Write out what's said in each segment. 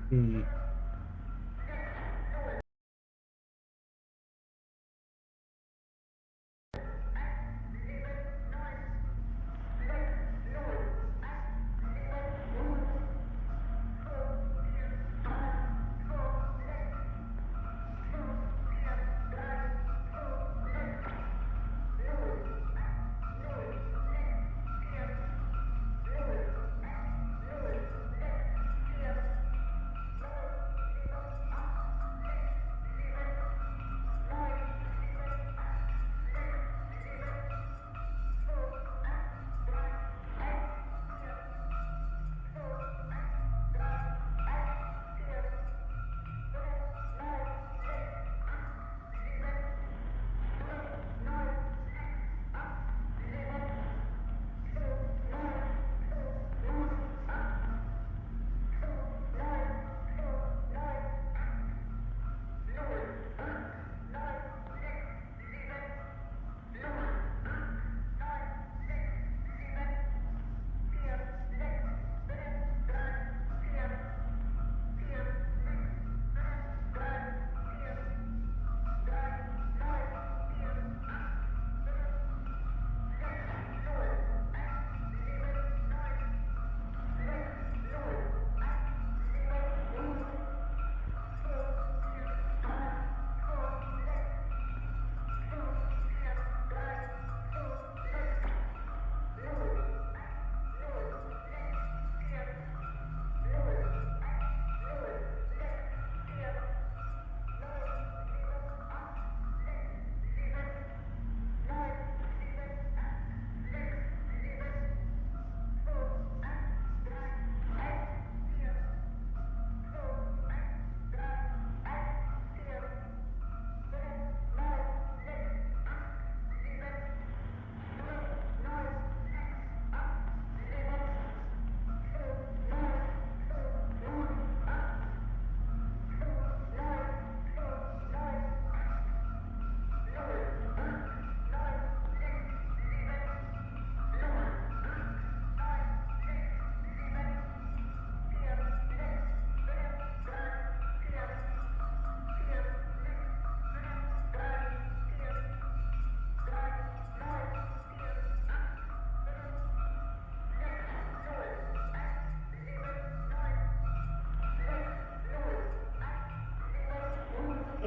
Hmm.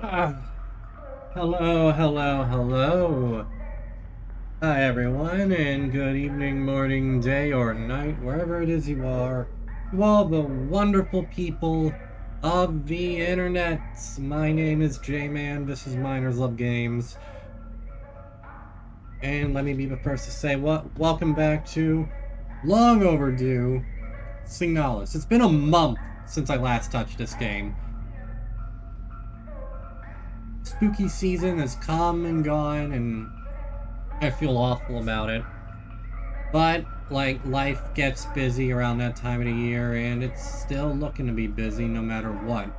Ah, hello, hello, hello. Hi, everyone, and good evening, morning, day, or night, wherever it is you are. To all the wonderful people of the internet. My name is J-Man. This is Miners Love Games. And let me be the first to say, welcome back to long overdue SIGNALIS. It's been a month since I last touched this game. Spooky season has come and gone, and I feel awful about it. But, like, life gets busy around that time of the year, and it's still looking to be busy no matter what.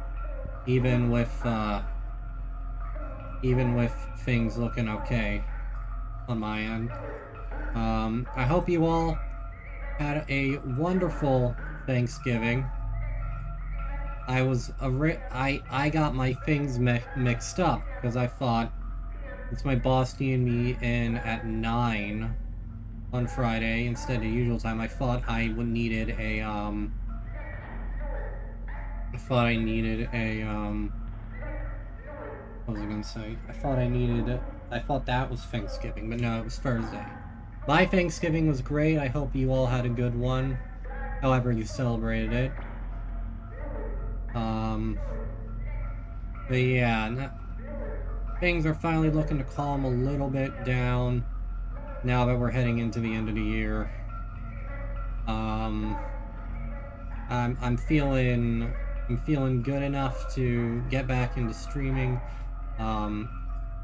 Even with things looking okay on my end. I hope you all had a wonderful Thanksgiving. I got my things mixed up because I thought it's my boss needed me in at 9 on Friday instead of the usual time. I thought I needed a what was I gonna say? I thought that was Thanksgiving, but no, it was Thursday. My Thanksgiving was great. I hope you all had a good one, however you celebrated it. But yeah, things are finally looking to calm a little bit down now that we're heading into the end of the year. I'm feeling good enough to get back into streaming.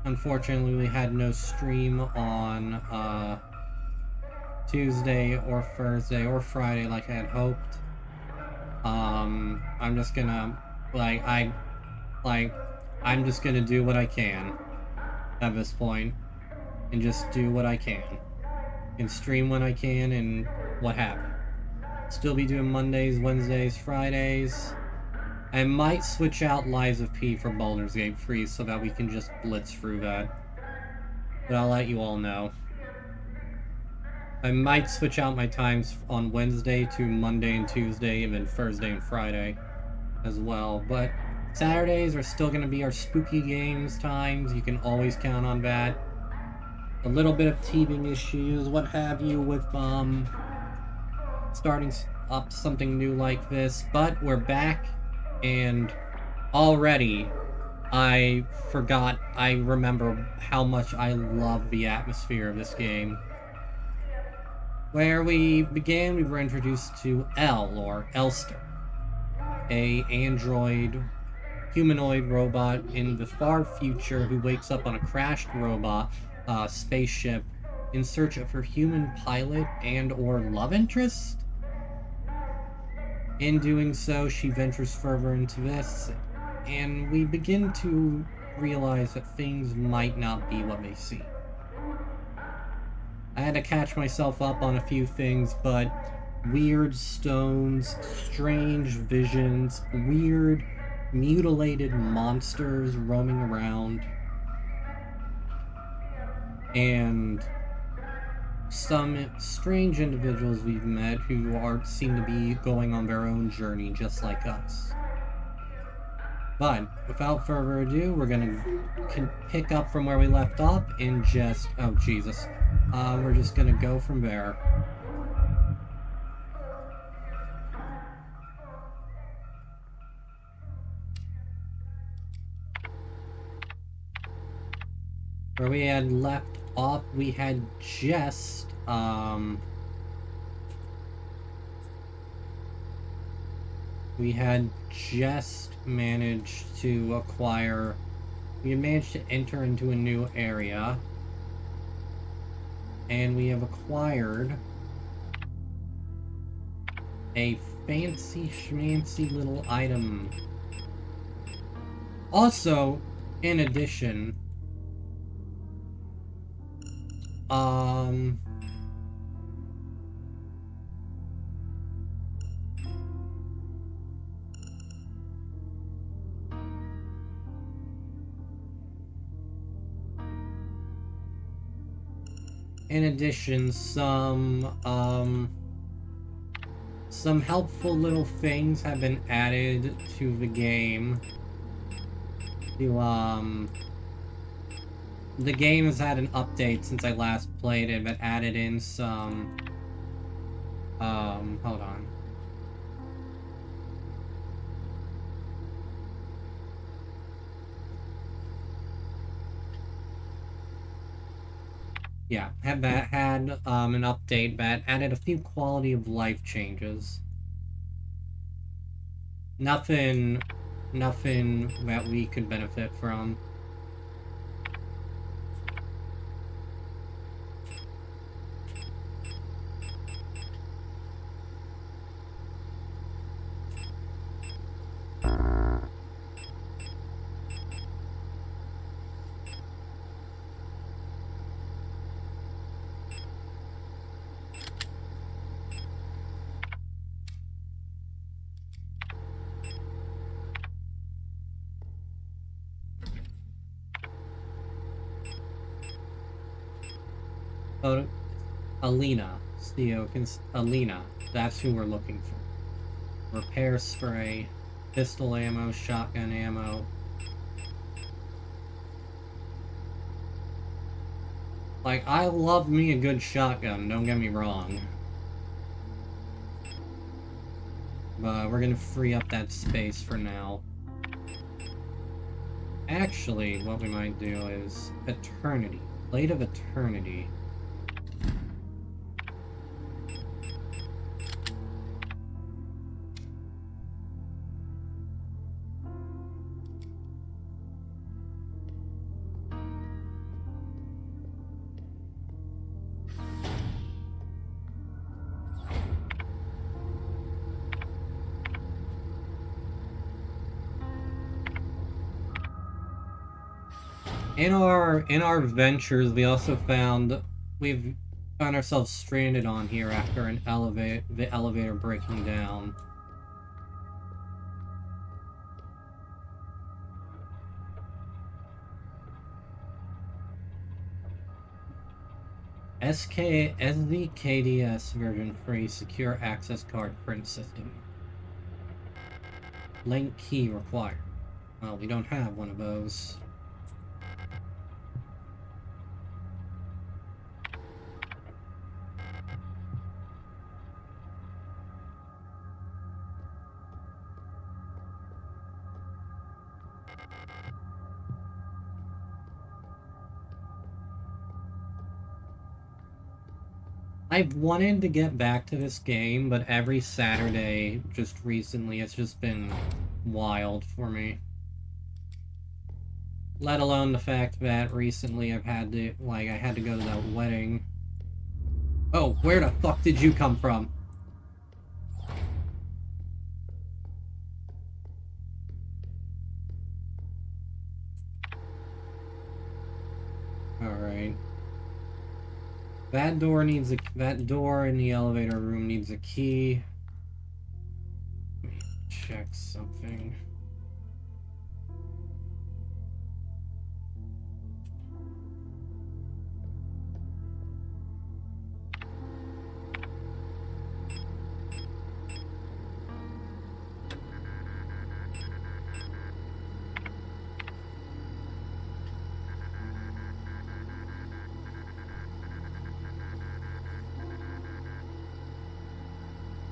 Unfortunately, we had no stream on Tuesday or Thursday or Friday like I had hoped. I'm just gonna I'm just gonna do what I can at this point and just do what I can and stream when I can and what have you. Still be doing Mondays, Wednesdays, Fridays. I might switch out Lies of P for Baldur's Gate 3 so that we can just blitz through that. But I'll let you all know. I might switch out my times on Wednesday to Monday and Tuesday, and then Thursday and Friday as well. But Saturdays are still going to be our spooky games times. You can always count on that. A little bit of teething issues, what have you, with starting up something new like this. But we're back, and already I remember how much I love the atmosphere of this game. Where we began, we were introduced to El, or Elster, a humanoid robot in the far future who wakes up on a crashed robot spaceship in search of her human pilot and or love interest. In doing so, she ventures further into this, and we begin to realize that things might not be what they seem. I had to catch myself up on a few things, but weird stones, strange visions, weird mutilated monsters roaming around, and some strange individuals we've met who seem to be going on their own journey just like us. But without further ado, we're gonna pick up from where we left off and just... oh, Jesus. We're just gonna go from there. Where we had left off, we had just, managed to acquire... we had managed to enter into a new area. And we have acquired a fancy schmancy little item. Also, in addition, some helpful little things have been added to the game. The game has had an update since I last played it, but added in some, hold on. Yeah, had an update that added a few quality of life changes. Nothing that we could benefit from. Alina, that's who we're looking for. Repair spray, pistol ammo, shotgun ammo. Like, I love me a good shotgun, don't get me wrong. But we're gonna free up that space for now. Actually, what we might do is Eternity. Blade of Eternity. In our ventures, we've found ourselves stranded on here after the elevator breaking down. SDKDS version 3 secure access card print system. Link key required. Well, we don't have one of those. I've wanted to get back to this game, but every Saturday, just recently, it's just been wild for me. Let alone the fact that recently I've had to, I had to go to that wedding. Oh, where the fuck did you come from? Alright. That door in the elevator room needs a key. Let me check something.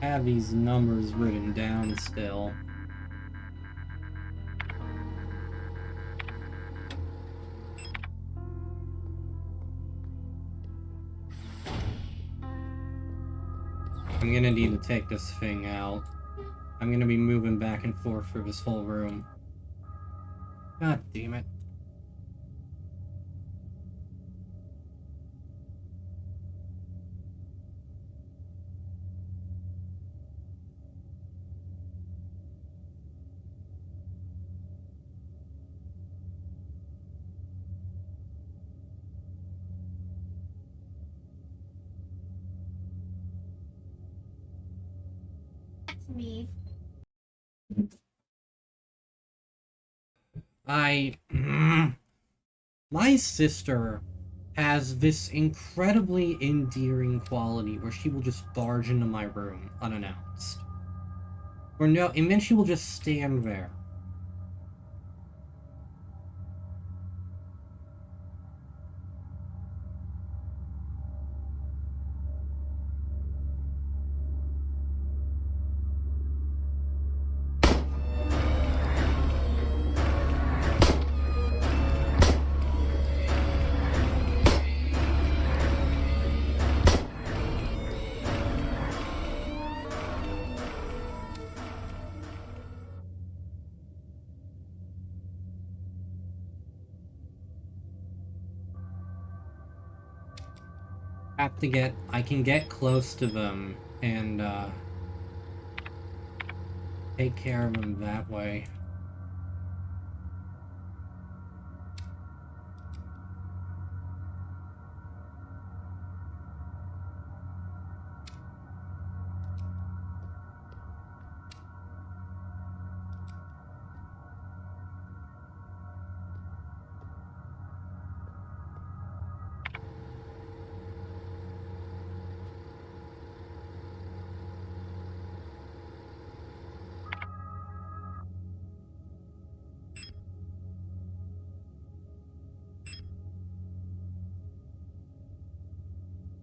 I have these numbers written down still. I'm gonna need to take this thing out. I'm gonna be moving back and forth for this whole room. God damn it. Me. My sister has this incredibly endearing quality where she will just barge into my room unannounced. And then she will just stand there. I can get close to them and take care of them that way.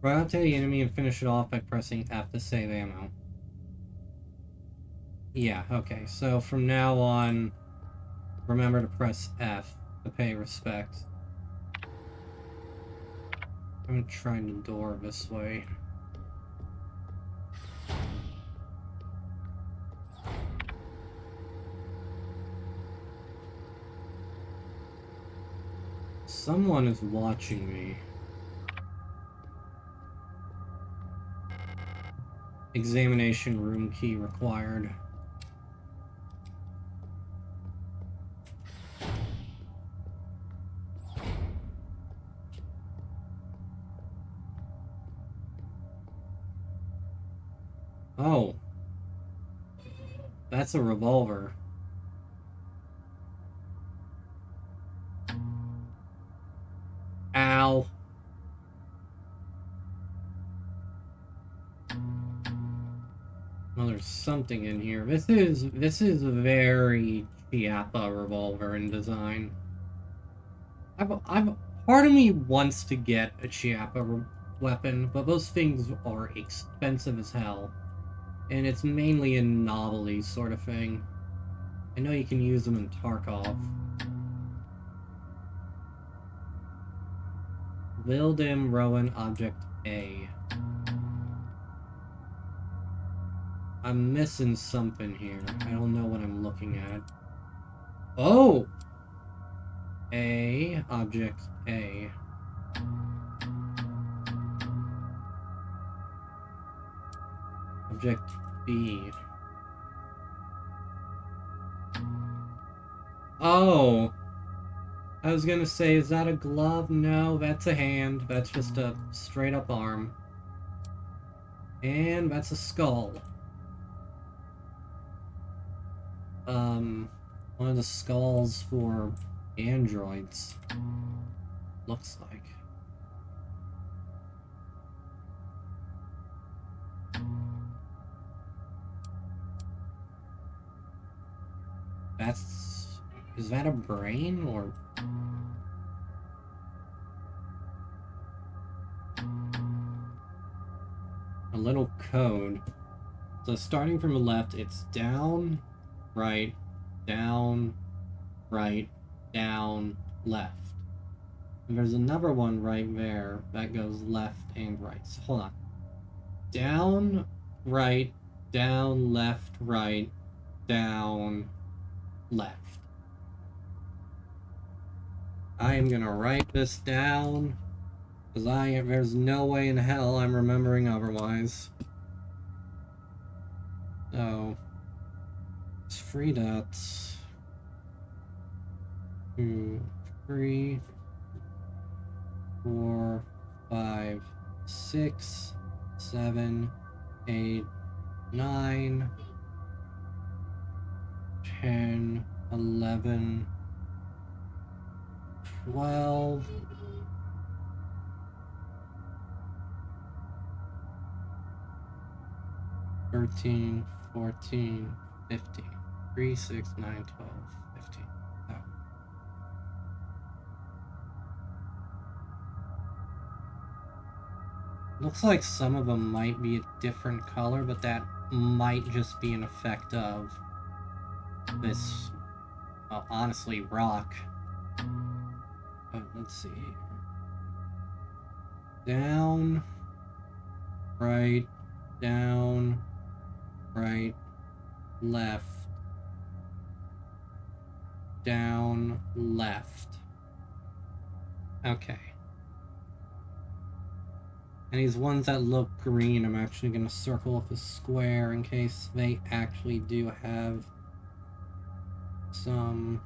Run out to the enemy and finish it off by pressing F to save ammo. Yeah, okay, so from now on, remember to press F to pay respect. I'm trying the door this way. Someone is watching me. Examination room key required. Oh. That's a revolver. Ow. there's something in here. This is very Chiappa revolver in design. Part of me wants to get a Chiappa weapon, but those things are expensive as hell. And it's mainly a novelty sort of thing. I know you can use them in Tarkov. Vildim Rowan Object A. I'm missing something here. I don't know what I'm looking at. Oh! A. Object A. Object B. Oh! I was gonna say, is that a glove? No, that's a hand. That's just a straight up arm. And that's a skull. One of the skulls for androids. Looks like. Is that a brain or? A little code. So starting from the left, it's down, right, down, right, down, left. And there's another one right there that goes left and right. So hold on. Down, right, down, left, right, down, left. I am gonna write this down, because there's no way in hell I'm remembering otherwise. So, it's 3 dots. 2, 3, 4, 5, 6, 7, 8, 9, 10, 11, 12, 13, 14, 15, 3, 6, 9, 12, 15. Oh. Looks like some of them might be a different color, but that might just be an effect of this, well, honestly, rock. But let's see. Down, right, down, right, left, down, left. Okay. And these ones that look green, I'm actually going to circle with a square in case they actually do have some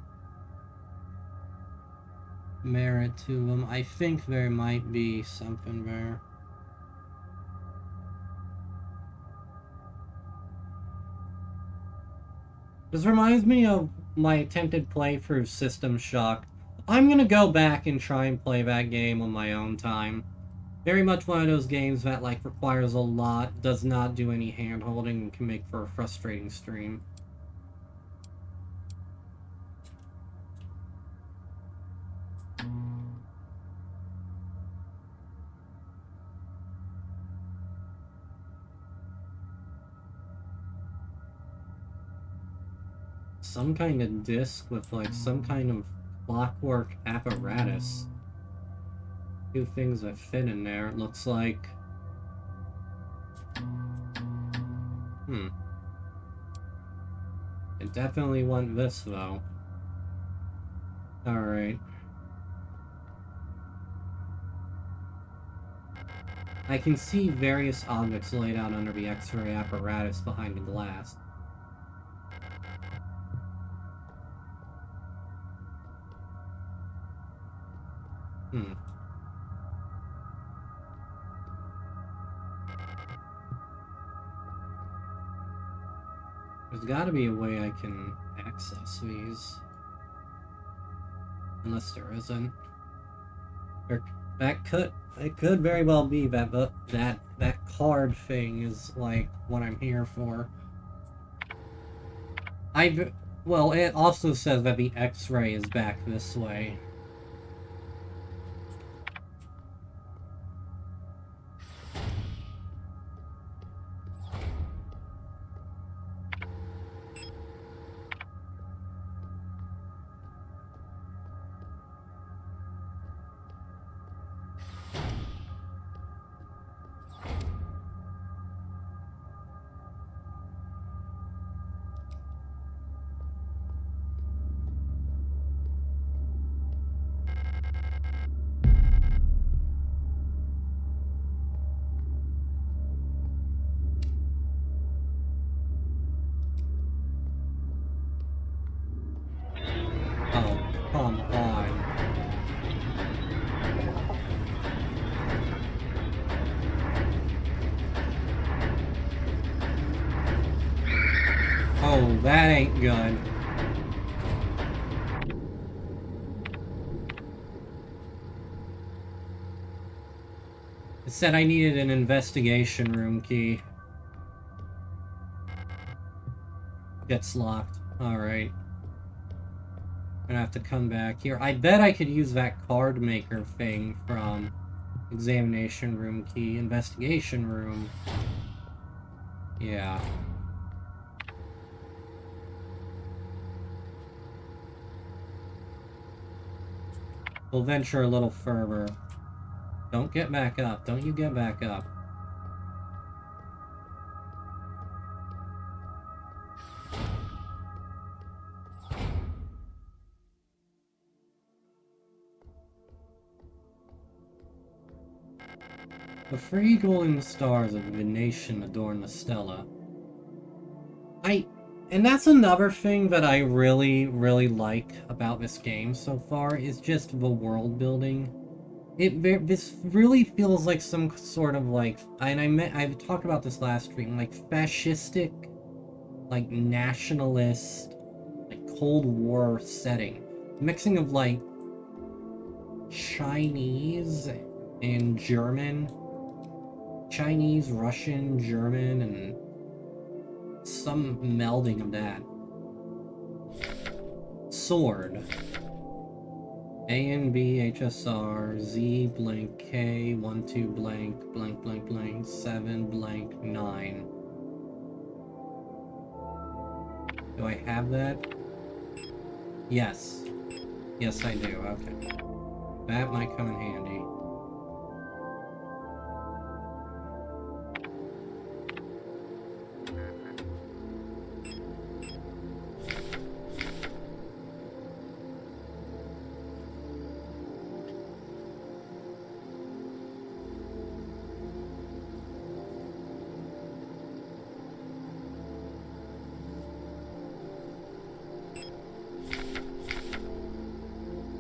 merit to them. I think there might be something there. This reminds me of my attempted playthrough System Shock. I'm gonna go back and try and play that game on my own time. Very much one of those games that like requires a lot, does not do any hand-holding, and can make for a frustrating stream. Some kind of disc with like some kind of clockwork apparatus. 2 things that fit in there, it looks like. I definitely want this though. Alright. I can see various objects laid out under the X-ray apparatus behind the glass. There's gotta be a way I can access these. Unless there isn't. It could very well be that that card thing is like what I'm here for. Well, it also says that the X-ray is back this way. Oh, come on. Oh, that ain't good. It said I needed an investigation room key. Gets locked. Alright. Gonna have to come back here. I bet I could use that card maker thing from examination room key. Investigation room. Yeah. We'll venture a little further. Don't get back up. Don't you get back up. The 3 golden stars of Venetian adorn the stela. And that's another thing that I really, really like about this game so far, is just the world building. This really feels like some sort of like, and I've talked about this last stream, like fascistic, like nationalist, like Cold War setting. Mixing of like Chinese and German. Chinese, Russian, German, and some melding of that. Sword. A and B, HSR, Z, blank, K, 1, 2, blank, blank, blank, blank, 7, blank, 9. Do I have that? Yes. Yes, I do. Okay. That might come in handy.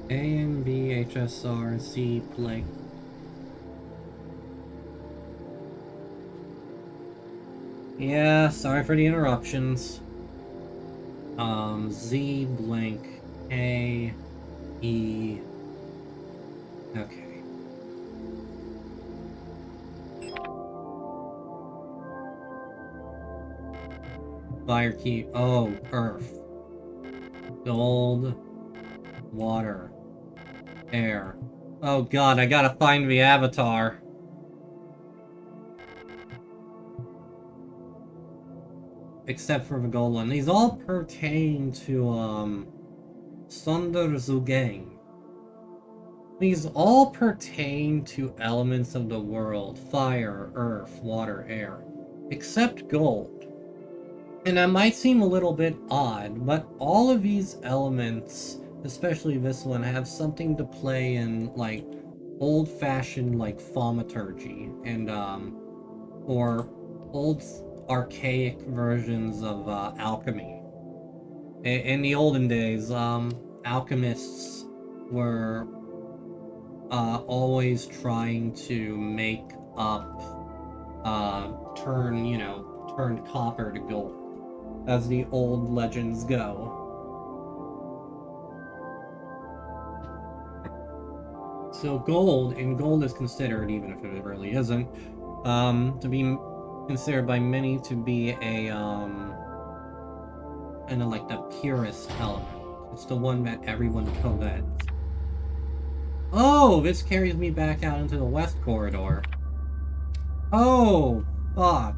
A and B, HSR, Z, blank. Yeah, sorry for the interruptions. Z, blank, A, E. Okay. Fire key. Oh, Earth. Gold. Water. Air. Oh god, I gotta find the avatar. Except for the gold one. These all pertain to, Sonderzugang. These all pertain to elements of the world. Fire, earth, water, air. Except gold. And that might seem a little bit odd, but all of these elements, especially this one, have something to play in, like, old-fashioned, like, thaumaturgy, and, or old archaic versions of, alchemy. In the olden days, alchemists were, always trying to make up, turn copper to gold, as the old legends go. So gold, and gold is considered, even if it really isn't, to be considered by many to be a, kind of like the purest element. It's the one that everyone covets. Oh, this carries me back out into the west corridor. Oh, fuck.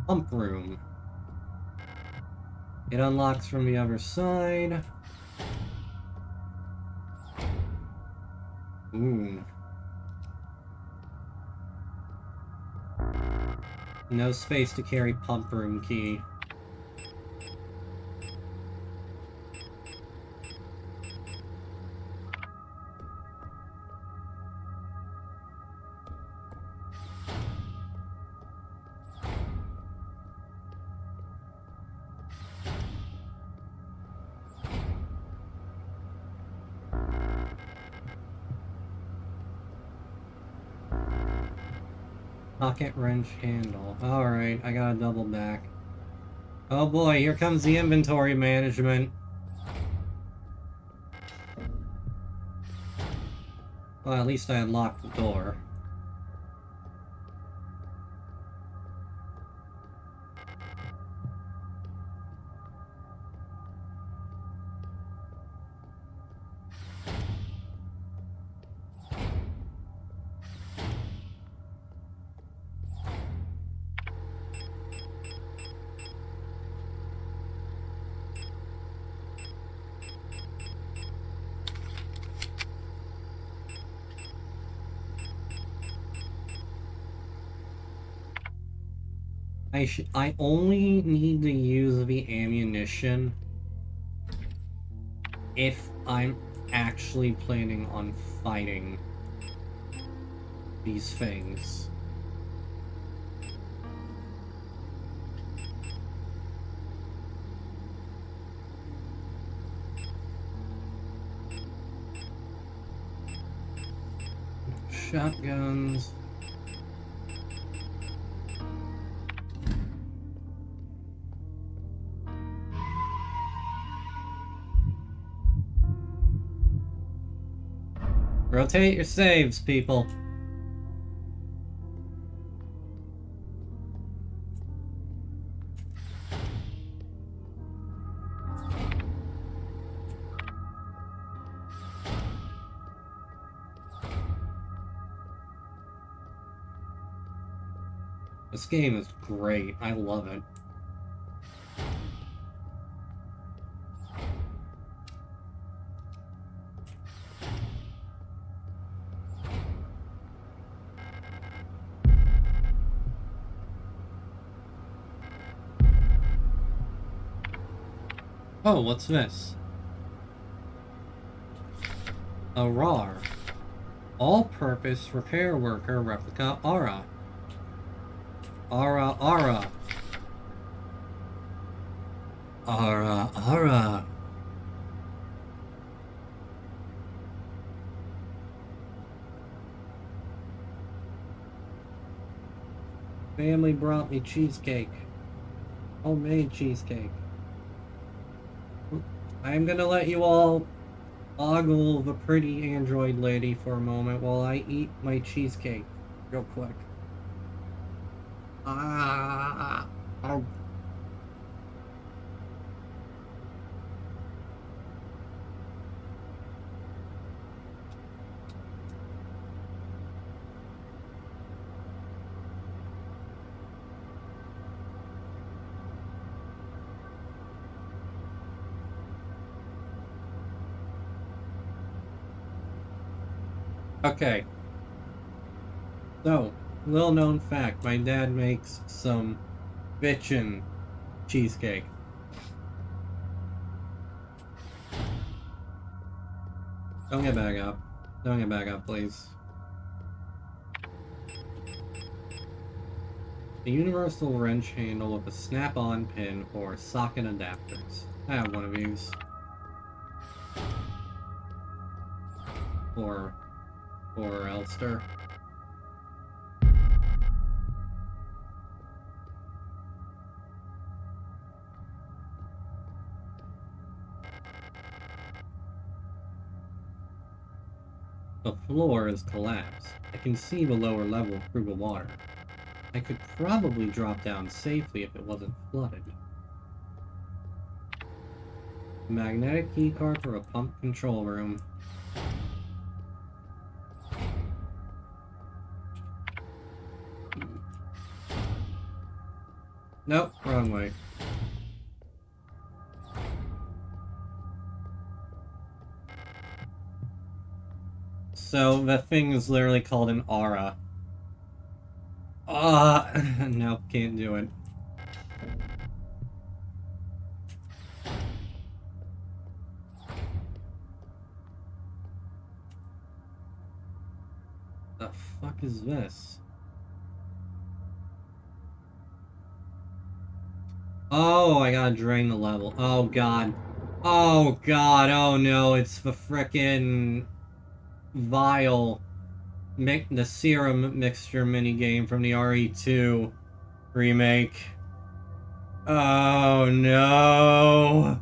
Pump room. It unlocks from the other side. Ooh. No space to carry pump room key. Pocket wrench handle. Alright, I gotta double back. Oh boy, here comes the inventory management. Well, at least I unlocked the door. I only need to use the ammunition if I'm actually planning on fighting these things. Shotguns. Rotate your saves, people. This game is great. I love it. Oh, what's this? A RAR. All-purpose repair worker replica aura. Aura. Family brought me cheesecake. Homemade cheesecake. I'm gonna let you all ogle the pretty android lady for a moment while I eat my cheesecake real quick. Oh. Okay. So, little known fact, my dad makes some bitchin' cheesecake. Don't get back up. Don't get back up, please. A universal wrench handle with a snap-on pin or socket adapters. I have one of these. Or Elster. floor is collapsed. I can see the lower level through the water. I could probably drop down safely if it wasn't flooded. Magnetic keycard for a pump control room. Nope, wrong way. So the thing is literally called an aura. Nope, can't do it. The fuck is this? Oh, I gotta drain the level. Oh god. Oh god, oh no, it's the frickin' vial. The serum mixture minigame from the RE2 remake. Oh no!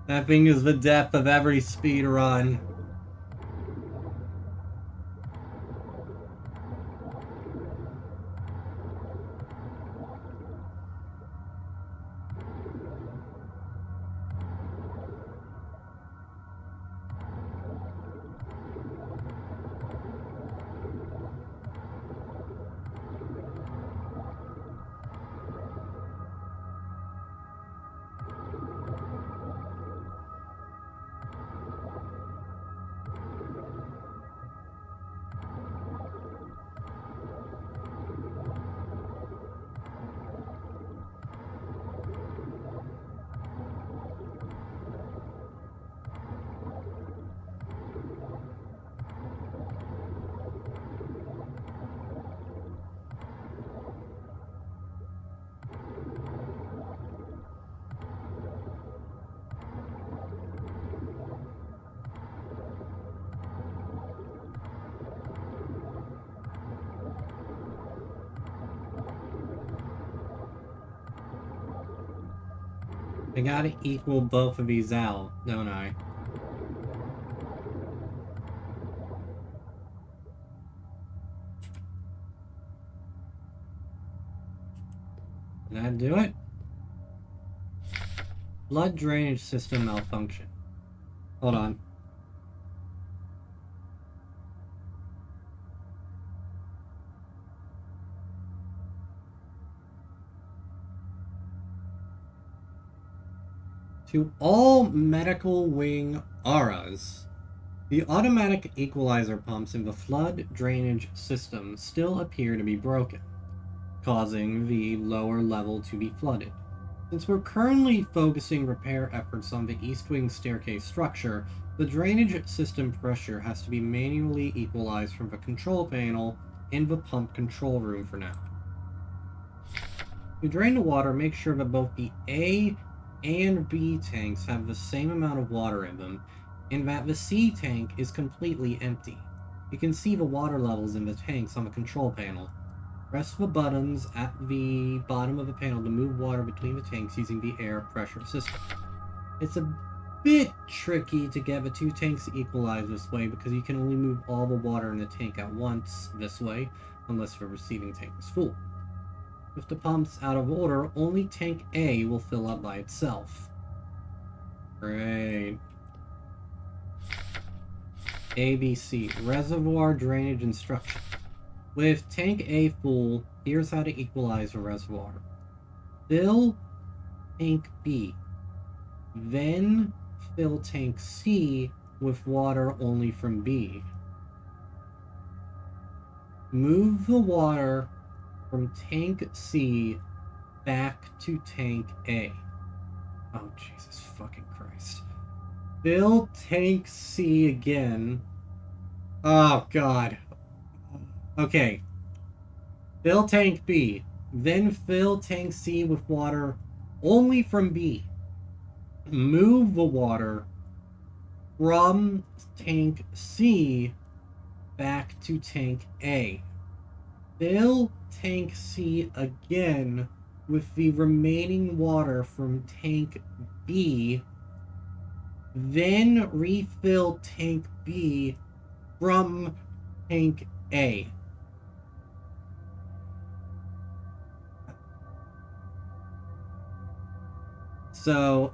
That thing is the death of every speedrun. I gotta equal both of these out, don't I? Did that do it? Blood drainage system malfunction. Hold on. To all medical wing auras, the automatic equalizer pumps in the flood drainage system still appear to be broken, causing the lower level to be flooded. Since we're currently focusing repair efforts on the east wing staircase structure, the drainage system pressure has to be manually equalized from the control panel in the pump control room for now. To drain the water, make sure that both the A and B tanks have the same amount of water in them, and that the C tank is completely empty. You can see the water levels in the tanks on the control panel. Press the buttons at the bottom of the panel to move water between the tanks using the air pressure system. It's a bit tricky to get the two tanks to equalize this way because you can only move all the water in the tank at once this way, unless the receiving tank is full. With the pumps out of order, only tank A will fill up by itself. Great. ABC, reservoir drainage instruction. With tank A full, here's how to equalize the reservoir. Fill tank B. Then fill tank C with water only from B. Move the water from tank C back to tank A. Oh, Jesus fucking Christ. Fill tank C again. Oh, God. Okay. Fill tank B. Then fill tank C with water only from B. Move the water from tank C back to tank A. Fill tank C again with the remaining water from tank B. Then refill tank B from tank A. So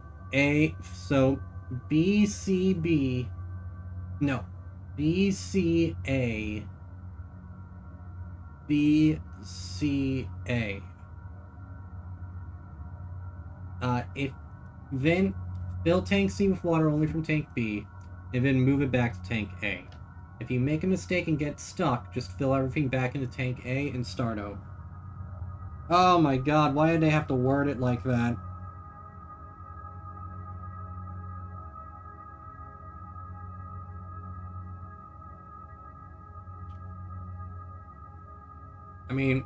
BCB, no, BCA, BCA. If then fill tank C with water only from tank B, and then move it back to tank A. If you make a mistake and get stuck, just fill everything back into tank A and start over. Oh my god, why did they have to word it like that? I mean,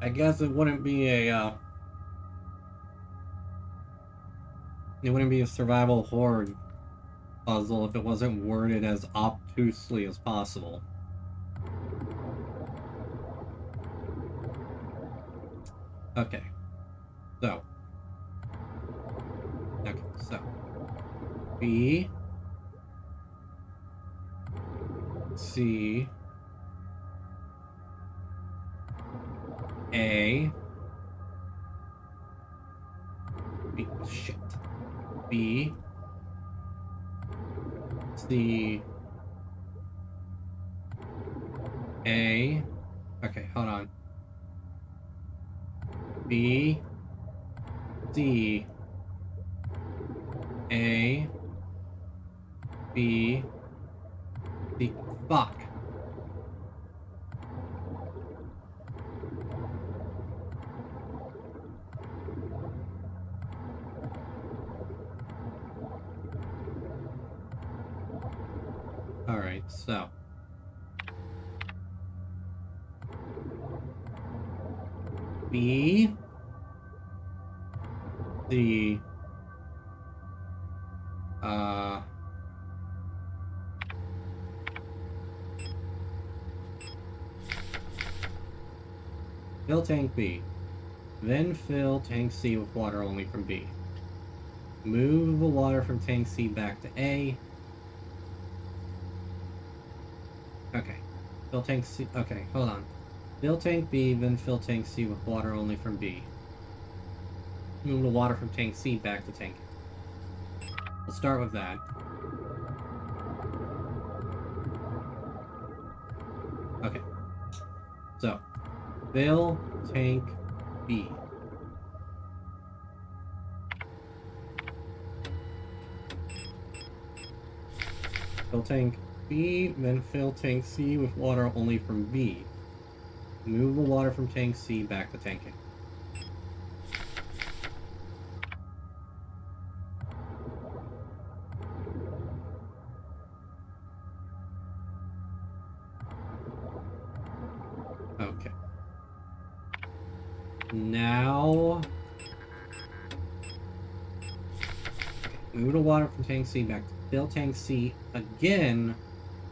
I guess it wouldn't be a survival horde puzzle if it wasn't worded as obtusely as possible. Okay. So. B. C. A. B. Shit. B. C. A. Okay, hold on. B. C. A. B. C. Fuck. Alright, so. B. C. Fill tank B. Then fill tank C with water only from B. Move the water from tank C back to A. Okay. Fill tank C. Okay, hold on. Fill tank B, then fill tank C with water only from B. Move the water from tank C back to tank A. We'll start with that. Okay. So, fill tank B. Fill tank B, then fill tank C with water only from B. Move the water from tank C back to tank A. Okay. Now, move the water from tank C back to fill tank C again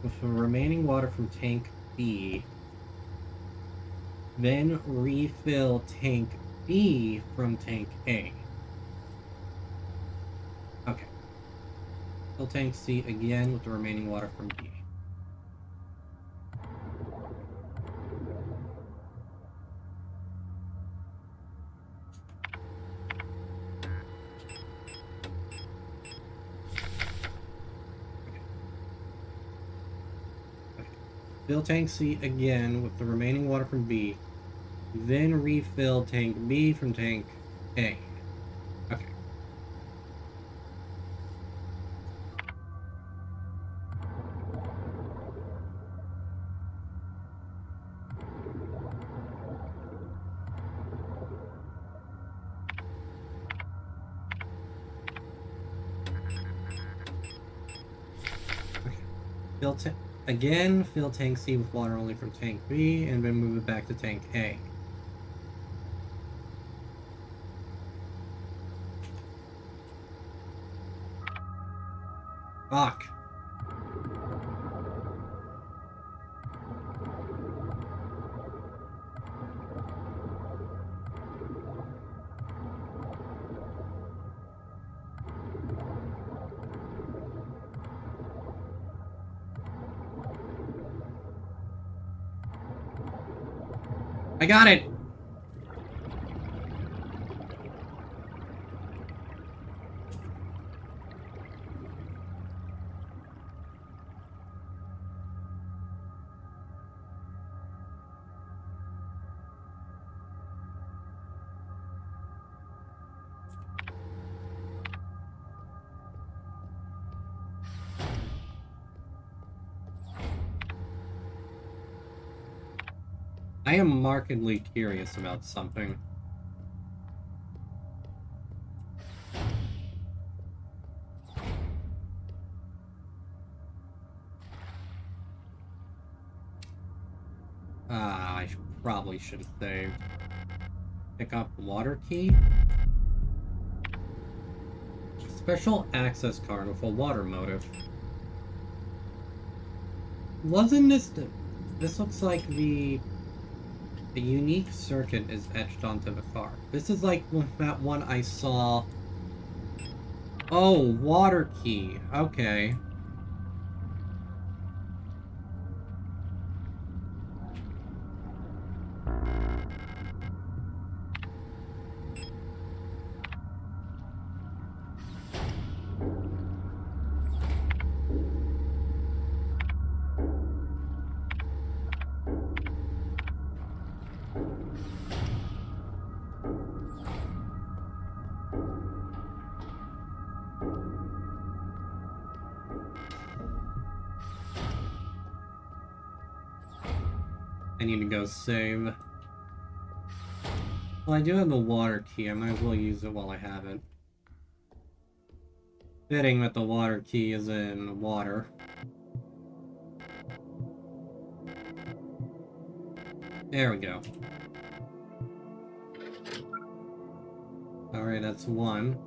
with the remaining water from tank B. Then refill tank B from tank A. Okay. Fill tank C again with the remaining water from B. Fill tank C again with the remaining water from B. Then refill tank B from tank A. Okay. Again, fill tank C with water only from tank B, and then move it back to tank A. Fuck. I got it! I am markedly curious about something. I probably should have saved. Pick up water key. Special access card with a water motive. Wasn't this the... This looks like the unique circuit is etched onto the car. This is like that one I saw. Oh, water key. Okay. I need to go save. Well, I do have the water key. I might as well use it while I have it. Fitting that the water key is in water. There we go. Alright, that's one.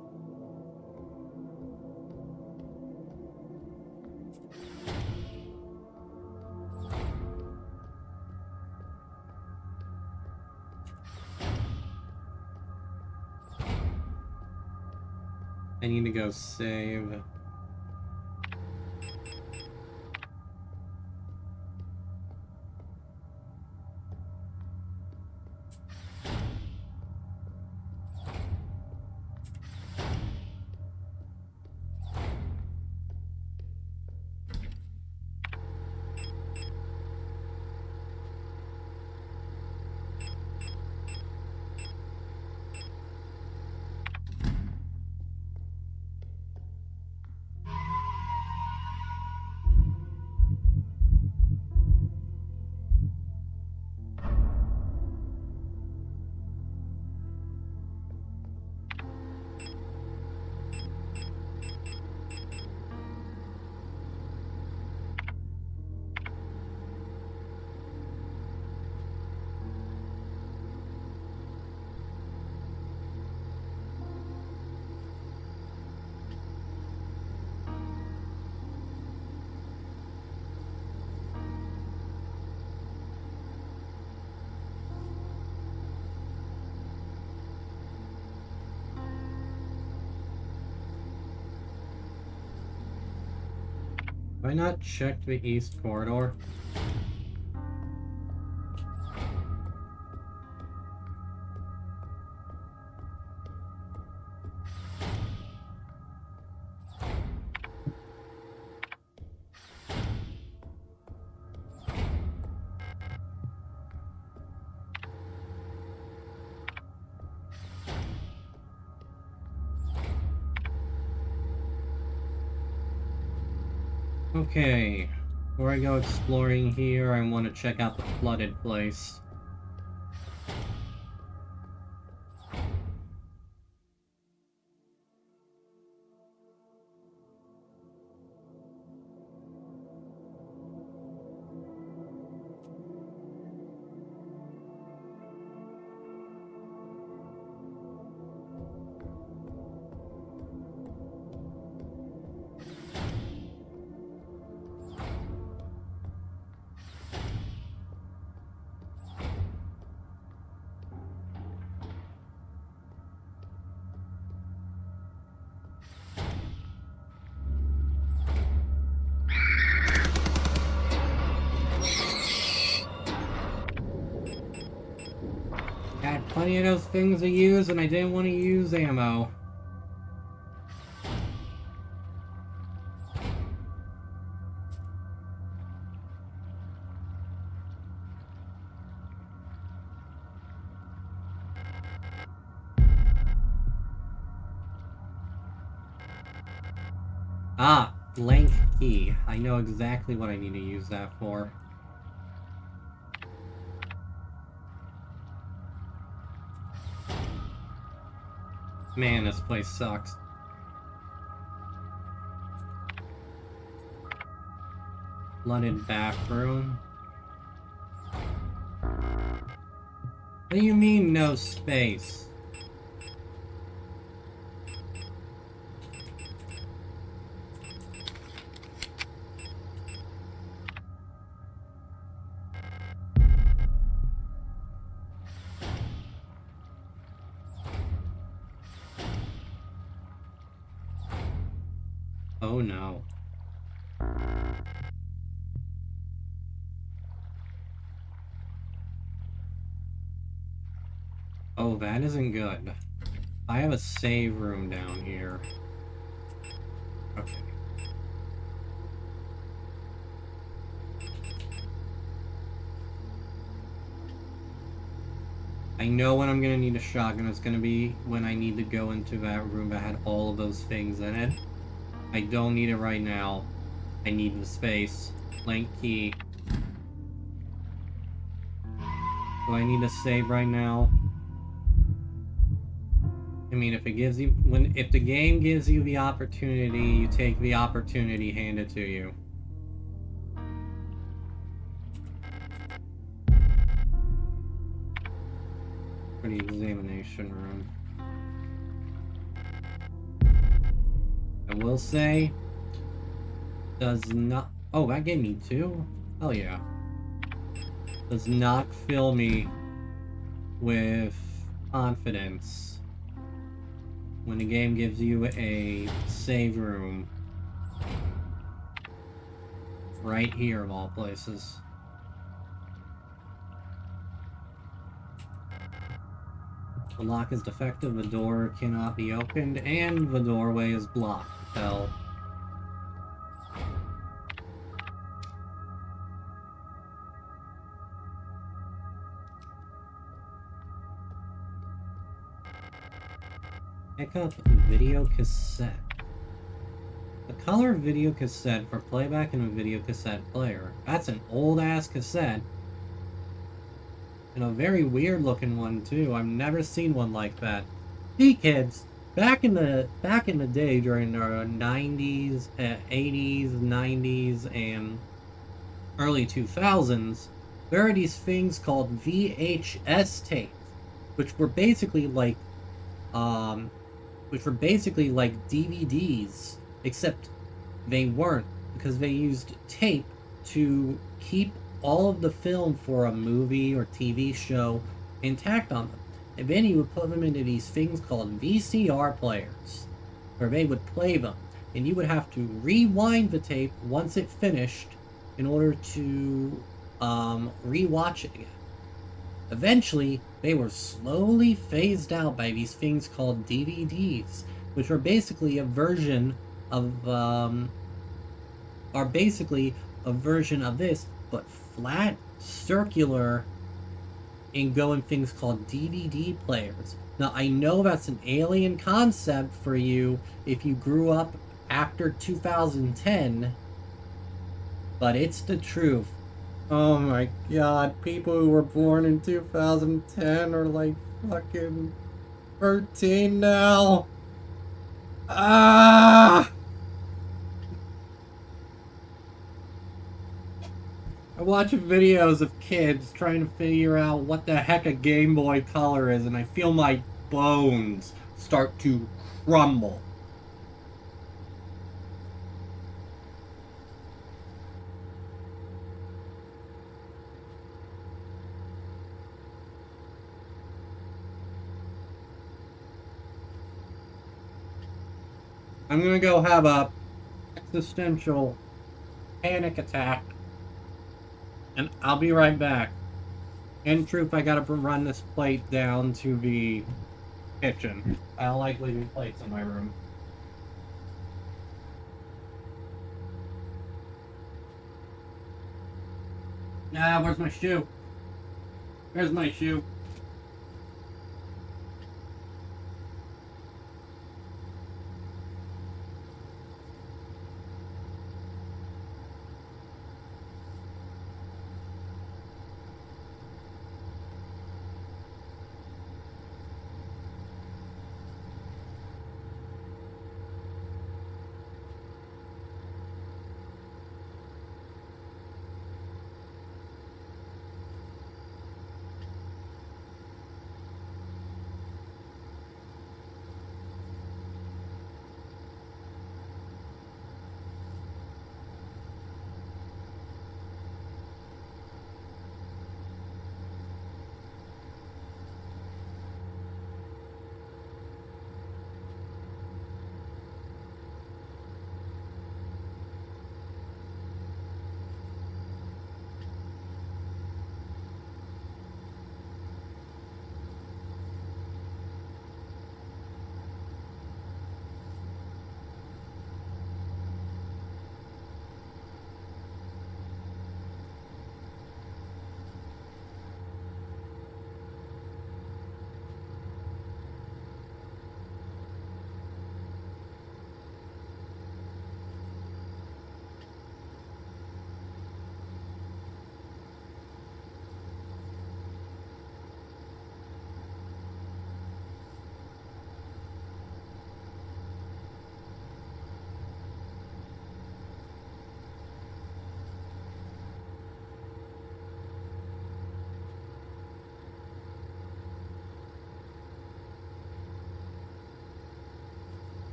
I need to go save. Have I not checked the east corridor? Okay, before I go exploring here, I want to check out the flooded place. I had plenty of those things to use, and I didn't want to use ammo. Ah, blank key. I know exactly what I need to use that for. Man, this place sucks. Flooded bathroom. What do you mean, no space? Oh no. Oh, that isn't good. I have a save room down here. Okay. I know when I'm gonna need a shotgun. It's gonna be when I need to go into that room that had all of those things in it. I don't need it right now. I need the space. Blank key. Do I need to save right now? I mean, if it gives you, if the game gives you the opportunity, you take the opportunity handed to you. For the examination room. I will say, does not, oh, that gave me 2? Oh yeah. Does not fill me with confidence when the game gives you a save room right here of all places. The lock is defective, the door cannot be opened, and the doorway is blocked. Hell. Pick up video cassette. The color video cassette for playback in a video cassette player. That's an old-ass cassette. And a very weird-looking one, too. I've never seen one like that. See, kids, back in the day during the 90s, 80s, 90s, and early 2000s, there are these things called VHS tapes, which were basically like DVDs, except they weren't, because they used tape to keep all of the film for a movie or TV show intact on them. And then you would put them into these things called VCR players, where they would play them. And you would have to rewind the tape once it finished in order to rewatch it again. Eventually, they were slowly phased out by these things called DVDs, which are basically a version of this, but flat, circular, and go in things called DVD players. Now, I know that's an alien concept for you if you grew up after 2010, but it's the truth. Oh my god, people who were born in 2010 are like fucking 13 now. Ah! I watch videos of kids trying to figure out what the heck a Game Boy Color is, and I feel my bones start to crumble. I'm gonna go have a existential panic attack, and I'll be right back. In truth, I gotta run this plate down to the kitchen. I don't like leaving plates in my room. Ah, where's my shoe? Where's my shoe?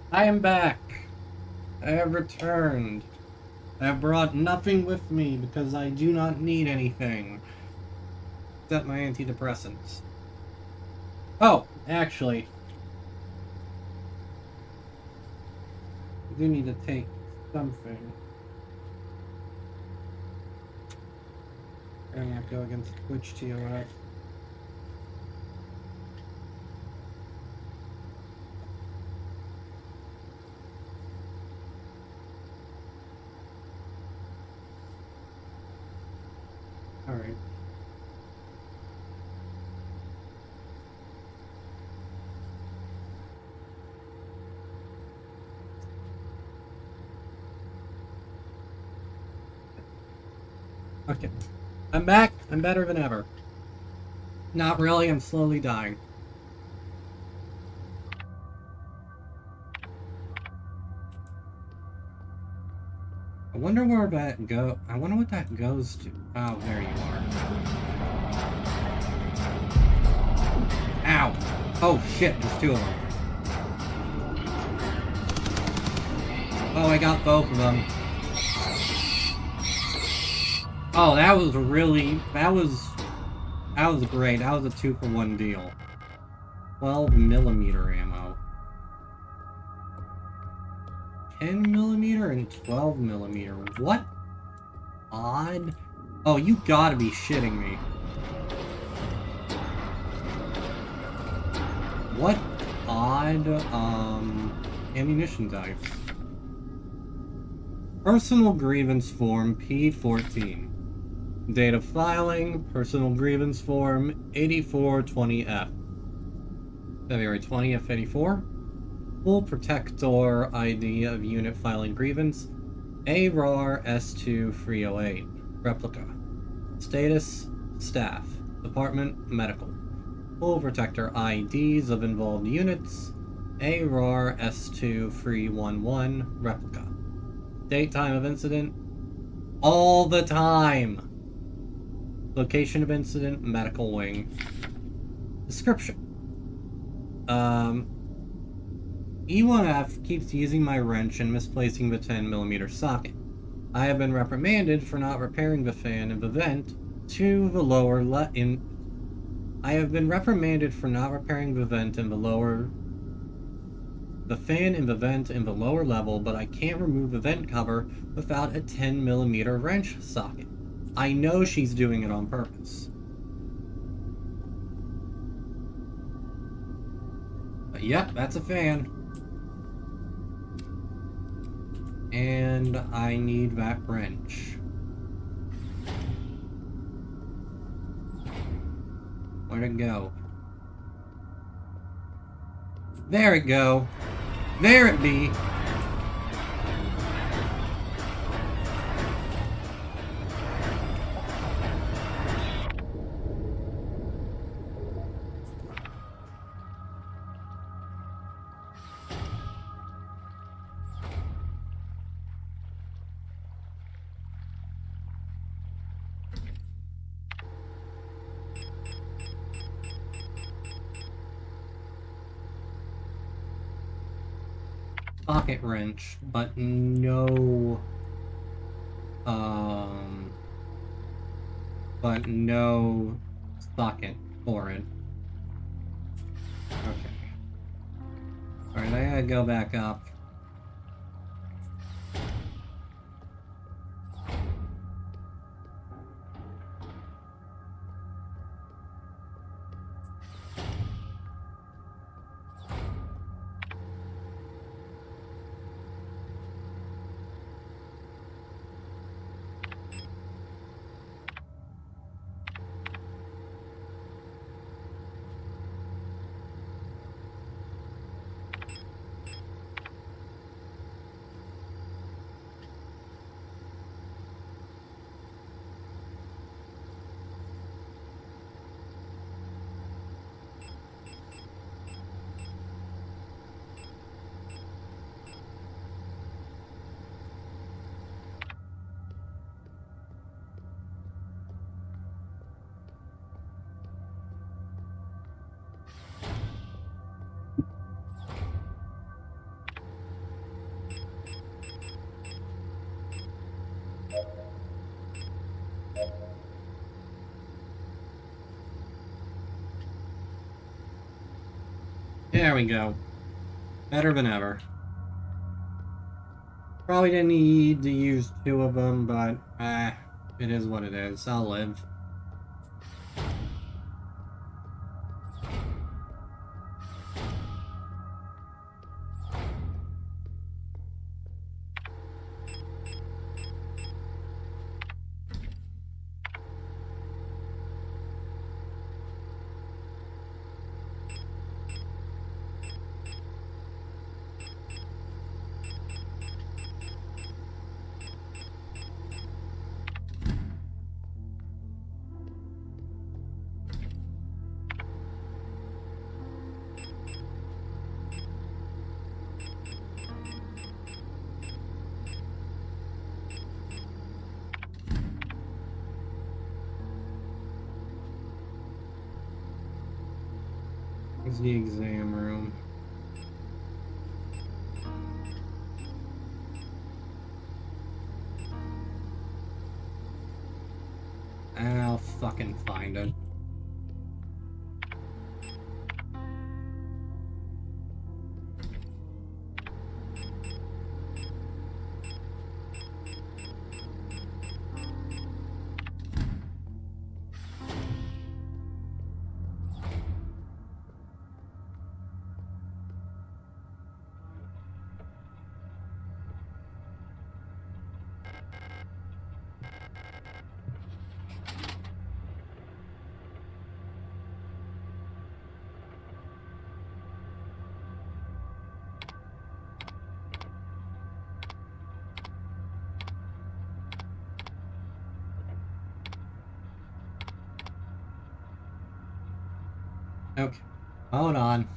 I am back. I have returned. I have brought nothing with me because I do not need anything except my antidepressants. Oh, actually, I do need to take something. I'm gonna have to go against Twitch TOS. Alright. Okay. I'm back. I'm better than ever. Not really. I'm slowly dying. I wonder where that I wonder what that goes to. Oh, there you are. Ow! Oh shit, there's two of them. Oh, I got both of them. Oh, that was really... That was great. That was a 2-for-1 deal. 12mm ammo. 10mm and 12mm. What? Odd? Oh, you gotta be shitting me. What odd, ammunition type? Personal Grievance Form P14. Date of filing, Personal Grievance Form 8420F. February 20th, 84. Full Protector ID of Unit Filing Grievance, ARAR S2-308. Replica. Status, Staff. Department, Medical. Full Protector IDs of involved units, ARAR S2-311. Replica. Date, time of incident, all the time. Location of incident, medical wing. Description. E1F keeps using my wrench and misplacing the 10mm socket. I have been reprimanded for not repairing the fan in the vent to the lower I have been reprimanded for not repairing the vent in the fan in the vent in the lower level, but I can't remove the vent cover without a 10mm wrench socket. I know she's doing it on purpose. But yep, that's a fan. And I need that wrench. Where'd it go? There it go. There it be. Pocket wrench, but no socket for it. Okay. Alright, I gotta go back up. There we go. Better than ever. Probably didn't need to use 2 of them, but it is what it is. I'll live. Here's the exam room. I'll fucking find it. Okay, hold on.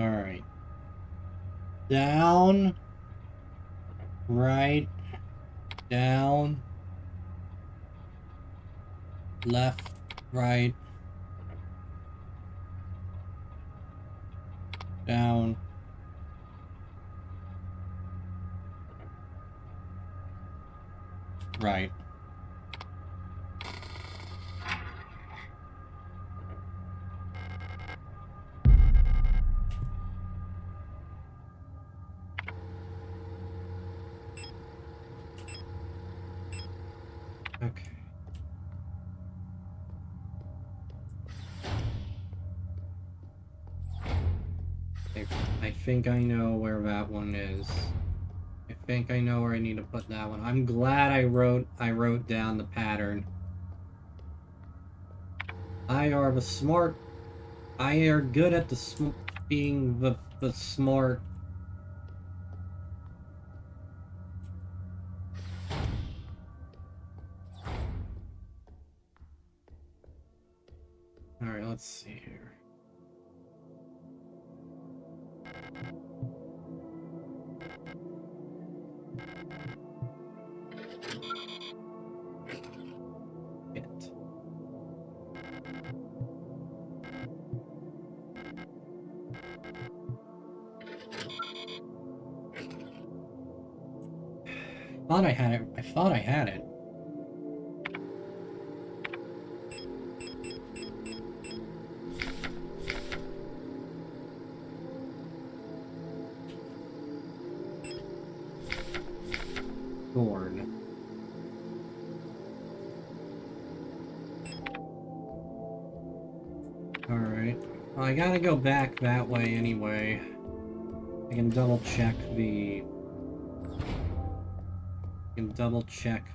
Alright. Down right, down, left, right, down, right. Okay. I think I know where that one is. I think I know where I need to put that one. I'm glad I wrote down the pattern. I are good at being the smart. Alright, let's see here. It. Thought I had it. I thought I had it. Thorn. Alright. Well, I gotta go back that way anyway. I can double check the...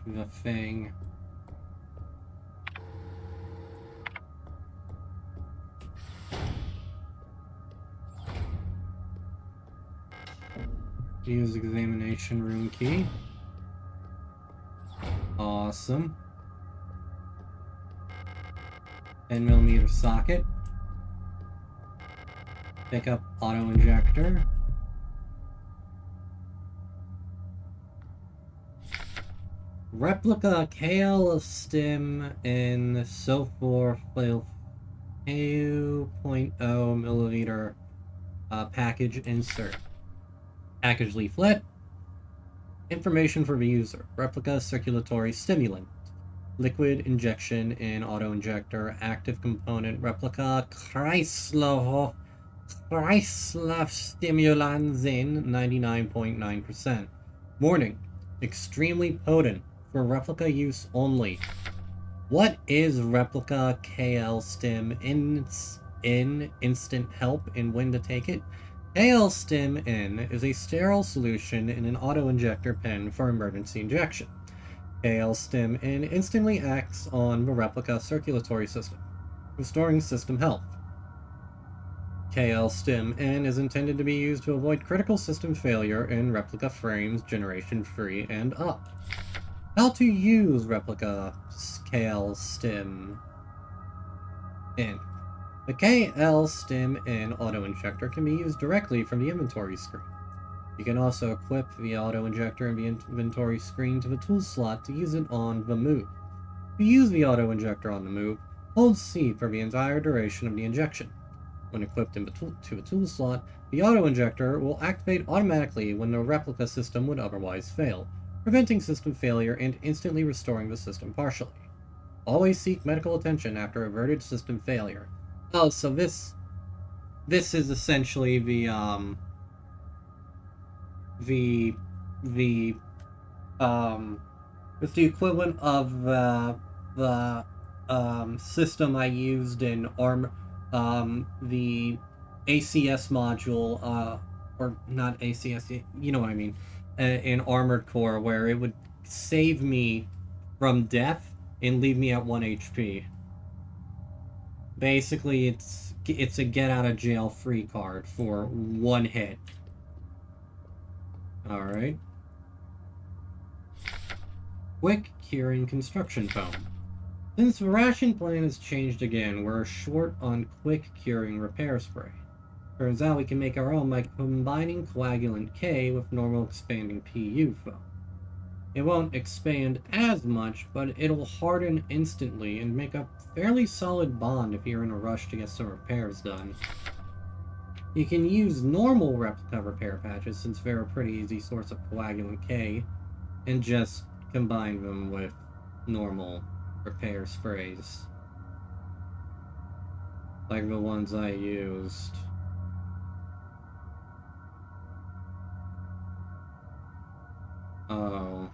the thing. Use examination room key. Awesome. 10mm socket. Pick up auto injector. Replica KL stim in so forth 2.0mm package insert. Package leaflet. Information for the user. Replica circulatory stimulant. Liquid injection in auto-injector. Active component. Replica Kreislauf stimulanzin 99.9%. Warning. Extremely potent. For replica use only. What is replica KL stim in instant help and when to take it? KL stim in is a sterile solution in an auto-injector pen for emergency injection. KL stim in instantly acts on the replica circulatory system, restoring system health. KL stim in is intended to be used to avoid critical system failure in replica frames generation 3 and up. How to use replica KL stim in. The KL stim in auto-injector can be used directly from the inventory screen. You can also equip the auto-injector in the inventory screen to the tool slot to use it on the move. To use the auto-injector on the move, hold C for the entire duration of the injection. When equipped to the tool slot, the auto-injector will activate automatically when the replica system would otherwise fail, preventing system failure and instantly restoring the system partially. Always seek medical attention after averted system failure. Oh, so this is essentially it's the equivalent of the system I used in the ACS module, or not ACS, you know what I mean, in Armored Core, where it would save me from death and leave me at 1 HP. Basically, it's a get out of jail free card for one hit. Alright. Quick curing construction foam. Since the ration plan has changed again, we're short on quick curing repair spray. Turns out we can make our own by combining coagulant K with normal expanding PU foam. It won't expand as much, but it'll harden instantly and make a fairly solid bond if you're in a rush to get some repairs done. You can use normal replica repair patches since they're a pretty easy source of coagulant K, and just combine them with normal repair sprays. Like the ones I used. Oh.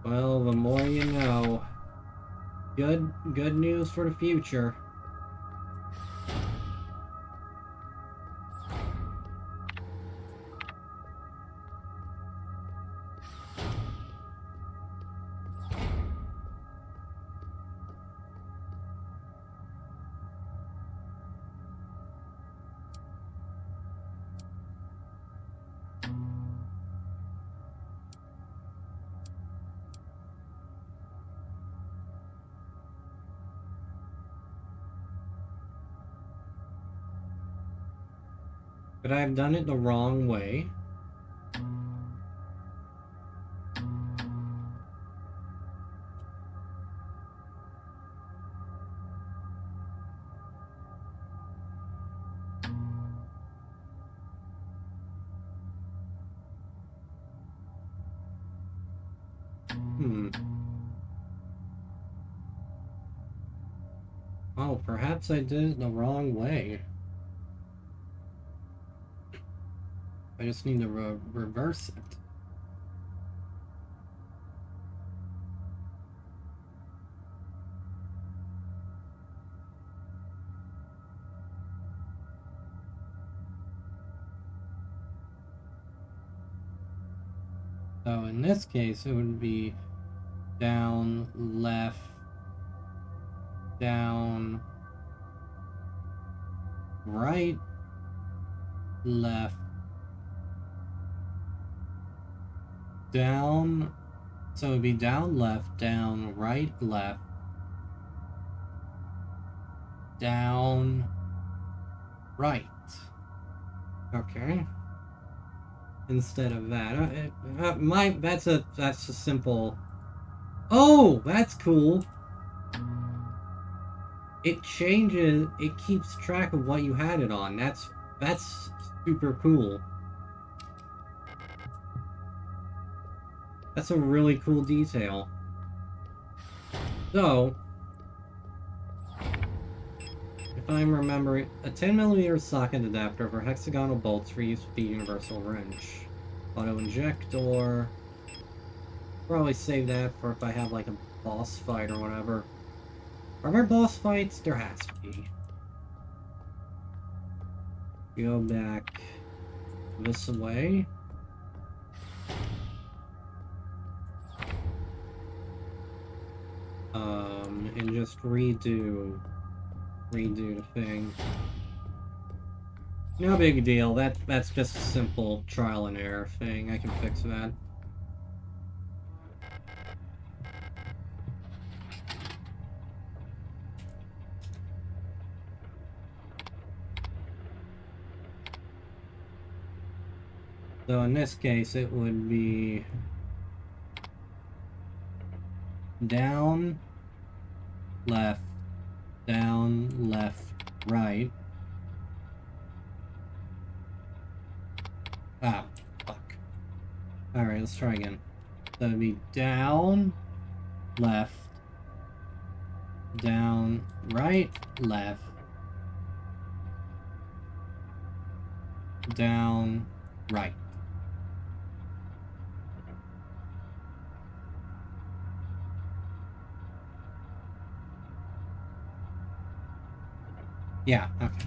Well, the more you know. Good news for the future. Could I have done it the wrong way? Oh, perhaps I did it the wrong way. I just need to reverse it. So in this case, it would be down, left, down, right, left, down. So it would be down, left, down, right, left, down, right. Okay. Instead of that, that's a simple. Oh, that's cool. It changes. It keeps track of what you had it on. That's super cool. That's a really cool detail. So, if I'm remembering, a 10mm socket adapter for hexagonal bolts for use with the universal wrench. Auto injector. Probably save that for if I have like a boss fight or whatever. Are there boss fights? There has to be. Go back this way. And just redo the thing. No big deal. That's just a simple trial and error thing. I can fix that. So in this case, it would be down, left, right. Ah, fuck. Alright, let's try again. So it'd be down, left, down, right, left, down, right. Yeah, okay.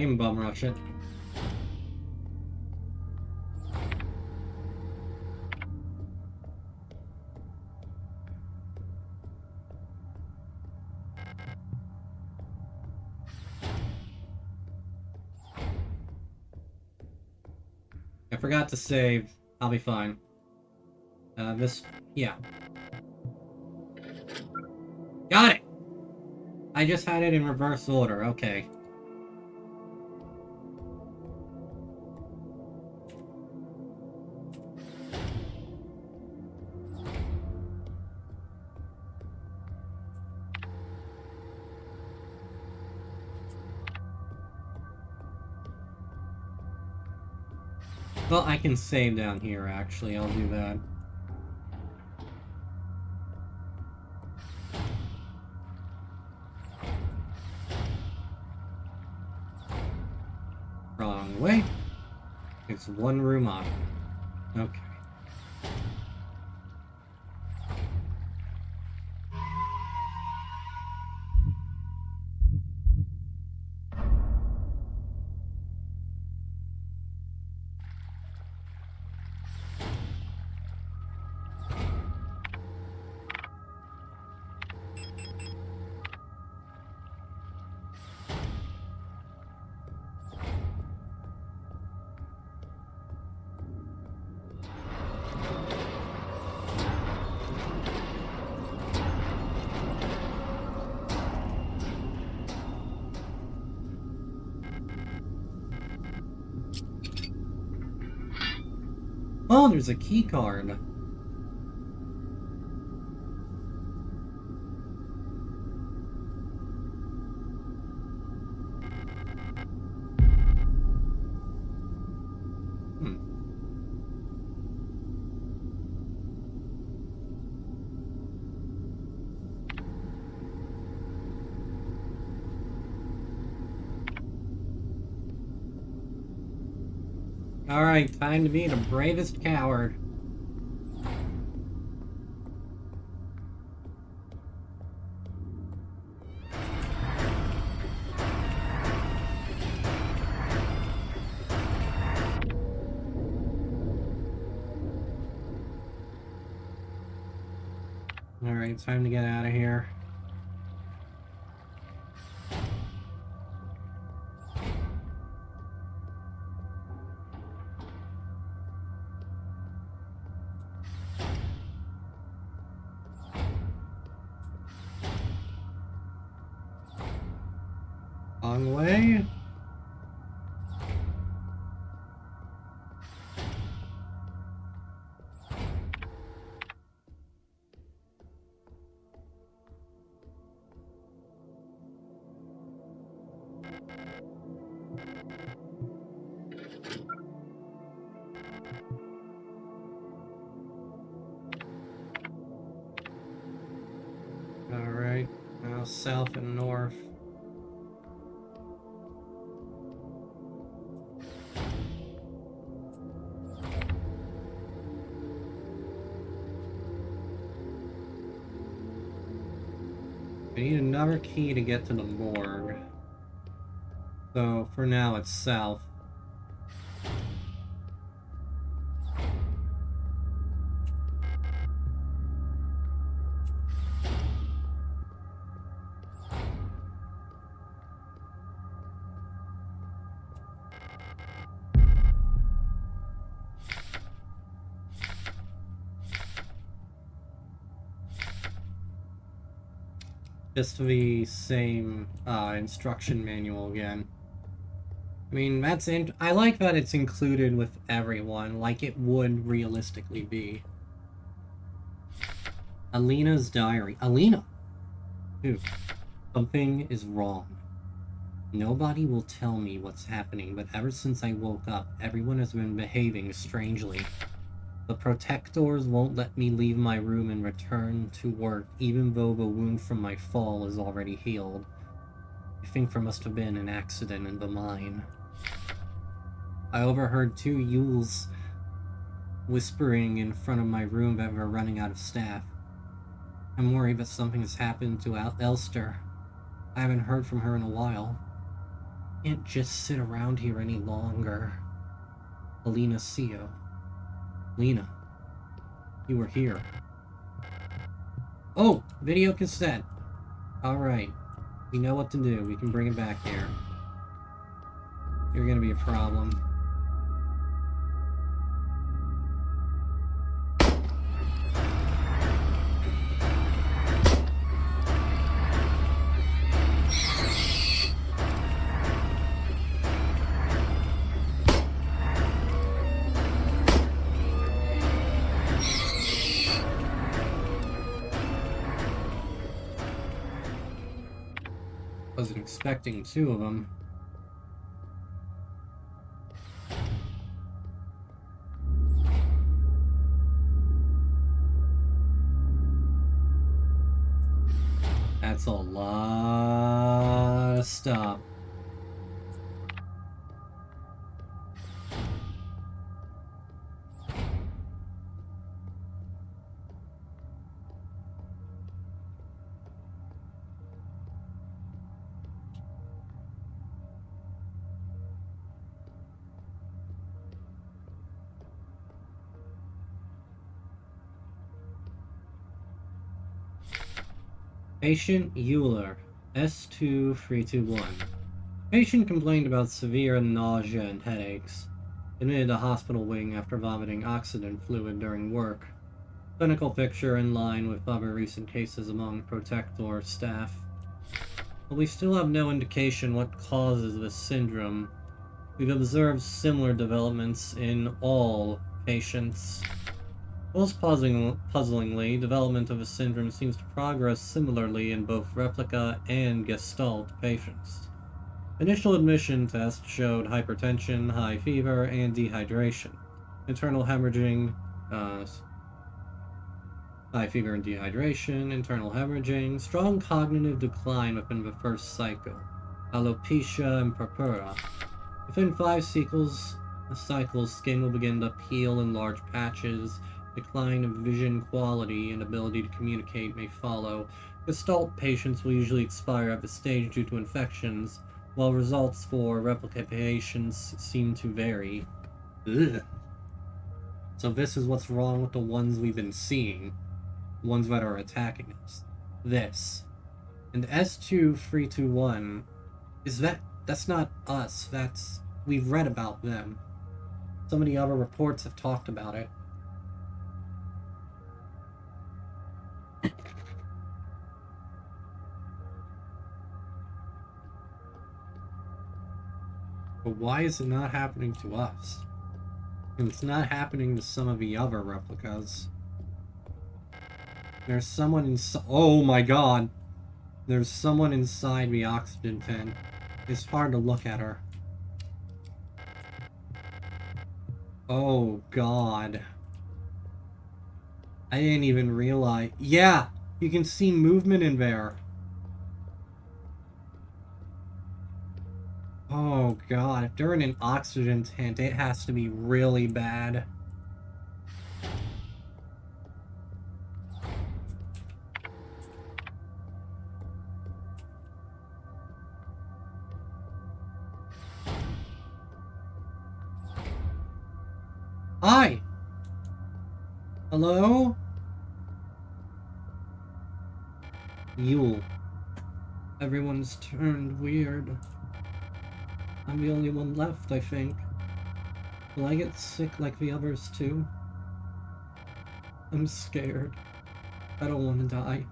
I can bum rush it. I forgot to save. I'll be fine. Yeah. Got it! I just had it in reverse order, okay. Well, I can save down here, actually. I'll do that. Wrong way. It's one room up. Okay. Oh, there's a key card. Alright, time to be the bravest coward. Alright, time to get out of here. Long way. Alright, now south and north. I need another key to get to the morgue. So, for now, it's south. Just the same instruction manual again. I mean, I like that it's included with everyone, like it would realistically be. Alina's diary. Alina! Dude, something is wrong. Nobody will tell me what's happening, but ever since I woke up, everyone has been behaving strangely. The protectors won't let me leave my room and return to work, even though the wound from my fall is already healed. I think there must have been an accident in the mine. I overheard 2 Yules whispering in front of my room that we're running out of staff. I'm worried that something has happened to Elster. I haven't heard from her in a while. Can't just sit around here any longer. Alina Sio. Lena, you were here. Oh, video cassette. Alright. We know what to do. We can bring it back here. You're gonna be a problem. Wasn't expecting two of them. That's a lot of stuff. Patient Euler, S2321. Patient complained about severe nausea and headaches. Admitted to hospital wing after vomiting oxygen fluid during work. Clinical picture in line with other recent cases among Protector staff. But we still have no indication what causes this syndrome. We've observed similar developments in all patients. Most puzzlingly, development of a syndrome seems to progress similarly in both replica and gestalt patients. Initial admission tests showed hypertension, high fever, and dehydration. Internal hemorrhaging, high fever and dehydration, internal hemorrhaging, strong cognitive decline within the first cycle, alopecia and purpura. Within 5 cycles, skin will begin to peel in large patches. Decline of vision quality and ability to communicate may follow. Gestalt patients will usually expire at this stage due to infections, while results for replica patients seem to vary. Ugh. So this is what's wrong with the ones we've been seeing. The ones that are attacking us. This. And S2321 is that's not us. We've read about them. So many other reports have talked about it. But why is it not happening to us? And it's not happening to some of the other replicas. There's someone inside. Oh my god! There's someone inside the oxygen tank. It's hard to look at her. Oh god. I didn't even realize. Yeah! You can see movement in there. Oh god, if they're in an oxygen tent, it has to be really bad. Hi! Hello? Yule. Everyone's turned weird. I'm the only one left, I think. Will I get sick like the others too? I'm scared. I don't want to die.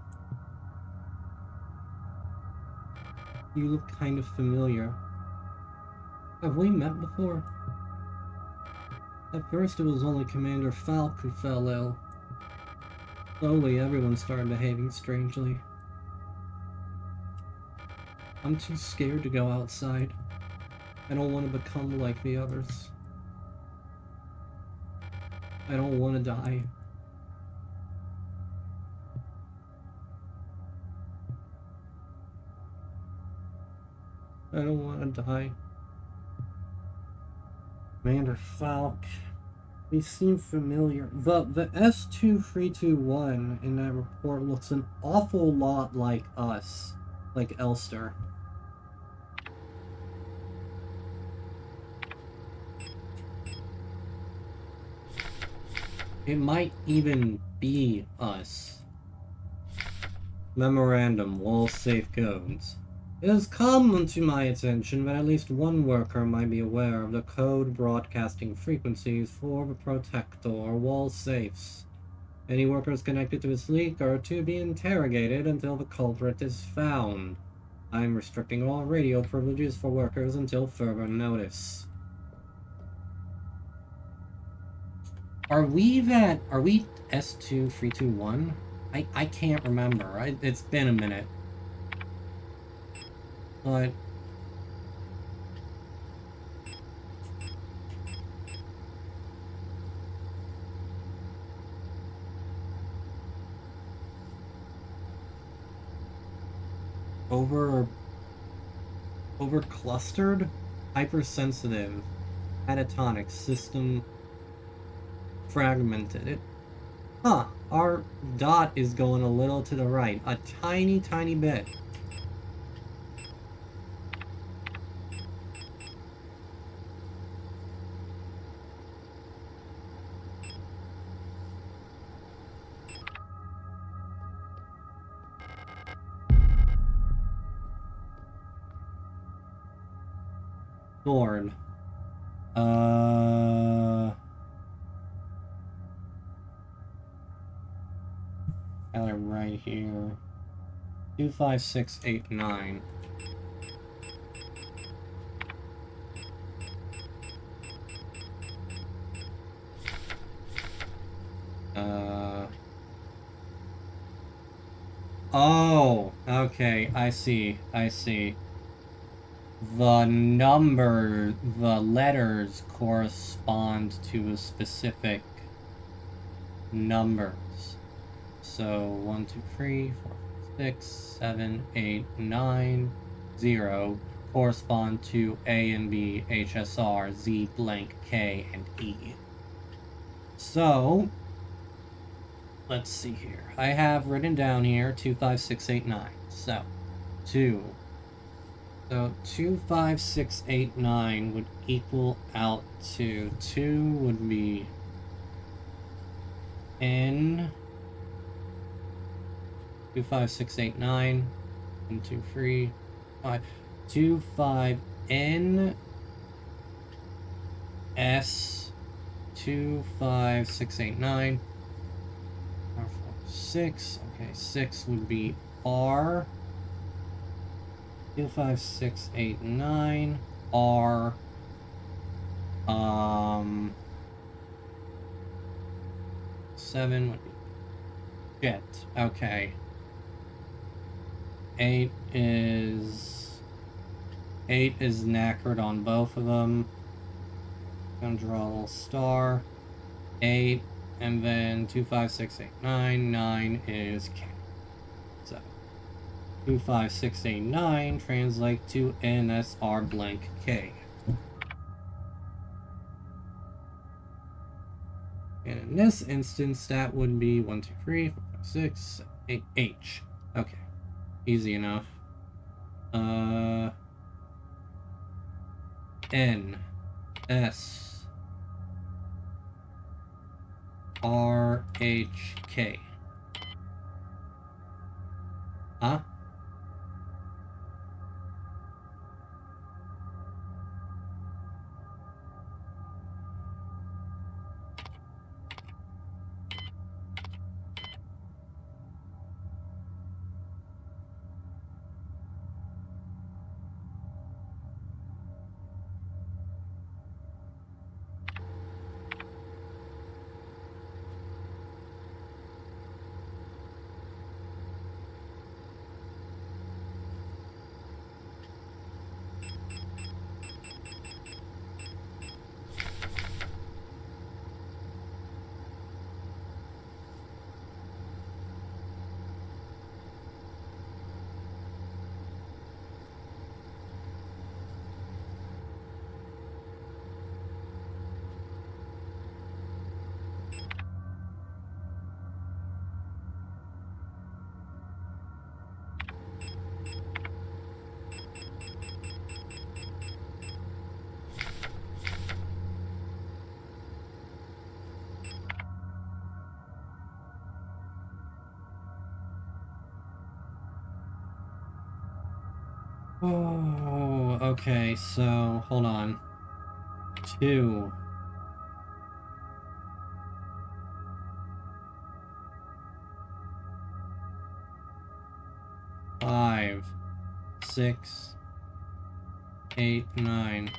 You look kind of familiar. Have we met before? At first it was only Commander Falk who fell ill. Slowly everyone started behaving strangely. I'm too scared to go outside. I don't want to become like the others. I don't want to die. I don't want to die. Commander Falk. They seem familiar. The S2321 in that report looks an awful lot like us. Like Elster. It might even be us. Memorandum, wall safe codes. It has come to my attention that at least one worker might be aware of the code broadcasting frequencies for the Protector wall safes. Any workers connected to this leak are to be interrogated until the culprit is found. I am restricting all radio privileges for workers until further notice. Are we S2321? I can't remember. It's been a minute. But over clustered, hypersensitive, catatonic, system fragmented. Our dot is going a little to the right, a tiny bit. Thorn. Got it right here. 25689. Oh, okay, I see. The letters correspond to a specific numbers. So 1, 2, 3, 4, 6, 7, 8, 9, 0 correspond to A and B, HSR, Z blank, K, and E. So let's see here. I have written down here 25689. So 25689 would equal out to 2 would be N 25689 1, 2, 3, 5 2, 5 N S 25689 R 4 6. Okay, 6 would be R 25689 R 7 would be shit. Okay. 8 is knackered on both of them. Gonna draw a little star. 8 and then 25689. 9 is K. So 25689 translate to NSR blank K. And in this instance, that would be 1, 2, 3, 4, 5, 6, 7, 8, H. Okay. Easy enough. N S R H K. Huh? Oh, okay, so hold on. 2. 5, 6, 8, 9.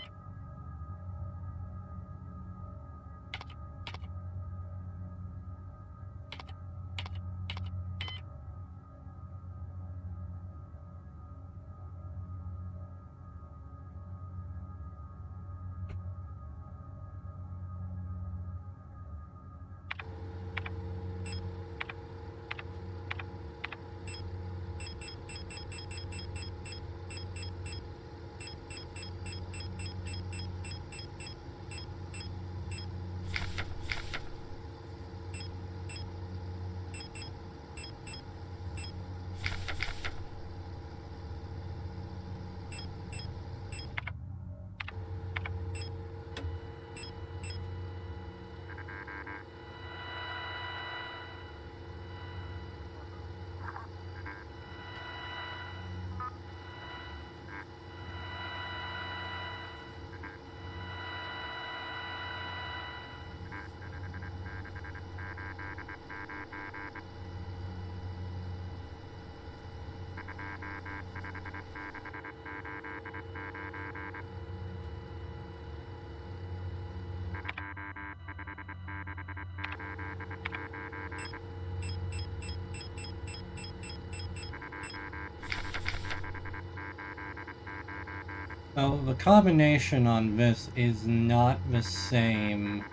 Oh, the combination on this is not the same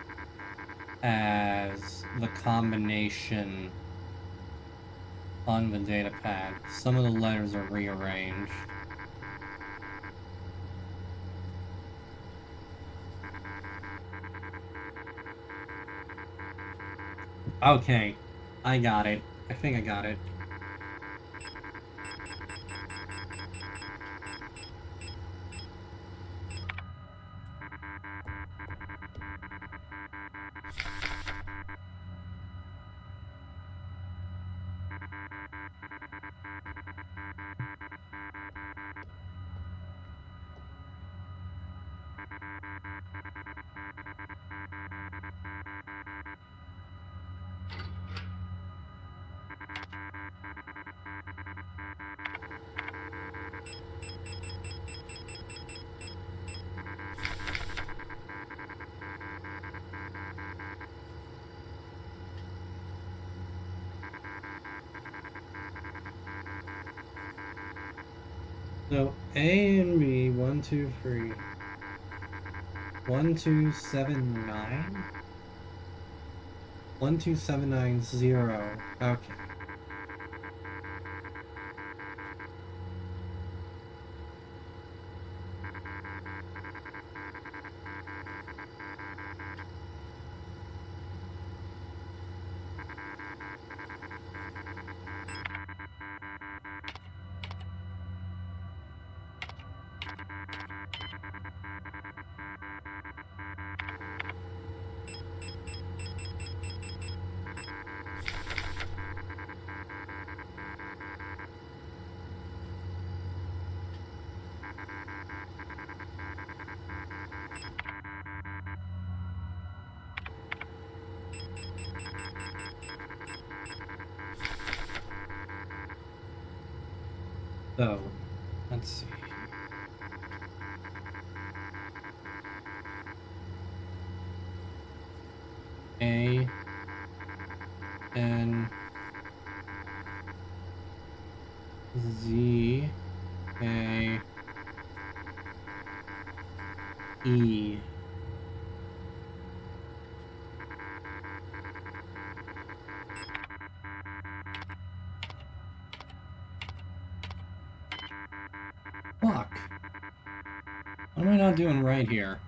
as the combination on the datapad. Some of the letters are rearranged. Okay, I got it. I think I got it. So A and B, 1, 2, 3. 1, 2, 7, 9? 1, 2, 7, 9, 0. Okay. So, let's see. A, N, Z, A, E. Fuck. What am I not doing right here?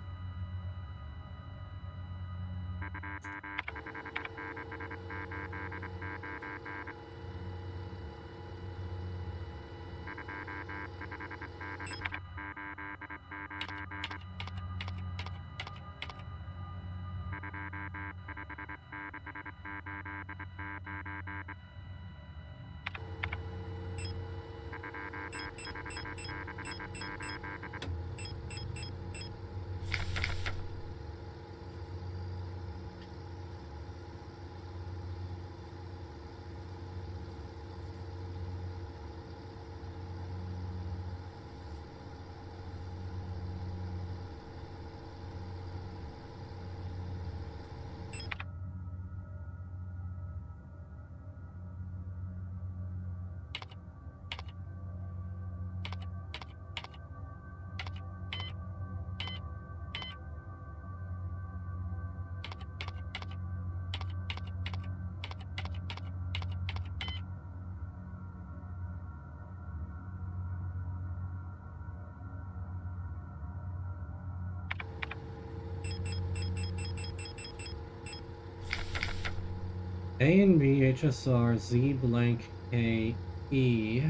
A and B, HSR, Z blank K E.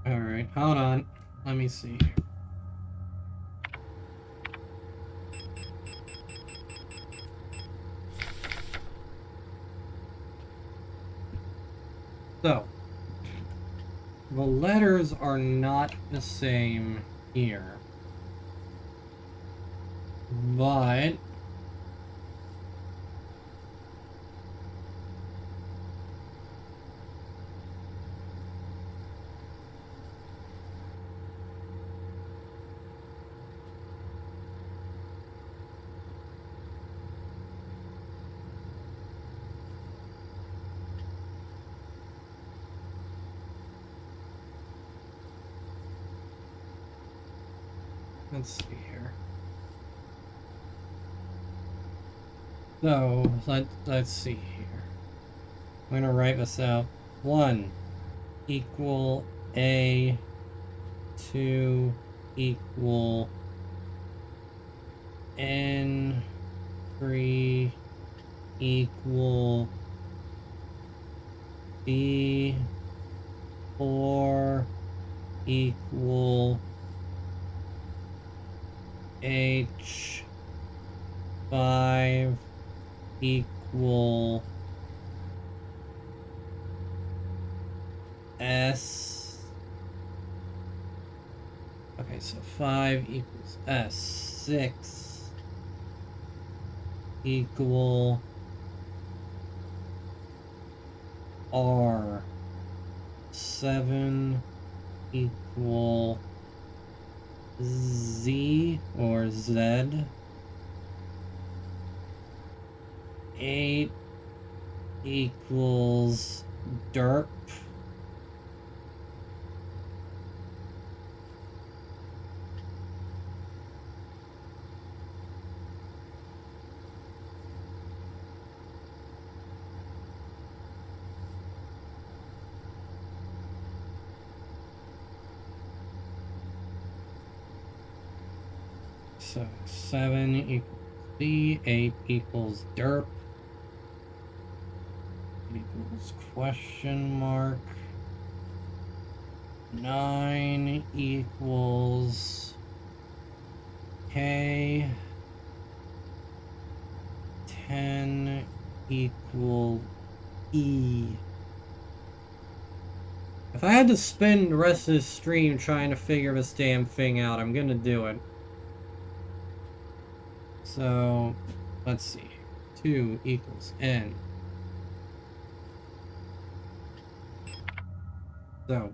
Alright, hold on. Let me see. So, the letters are not the same here. But let's see here. So let's see here. I'm gonna write this out. 1 equal A, 2 equal N, 3 equal B, 4 equal H, 5 equal S. Okay, so 5 equals S. 6 equal R. 7 equal Z or Z. 8 equals derp. So 7 equals Z, 8 equals derp, equals question mark. 9 equals K. 10 equal E. If I had to spend the rest of this stream trying to figure this damn thing out, I'm gonna do it. So, let's see. 2 equals N. So,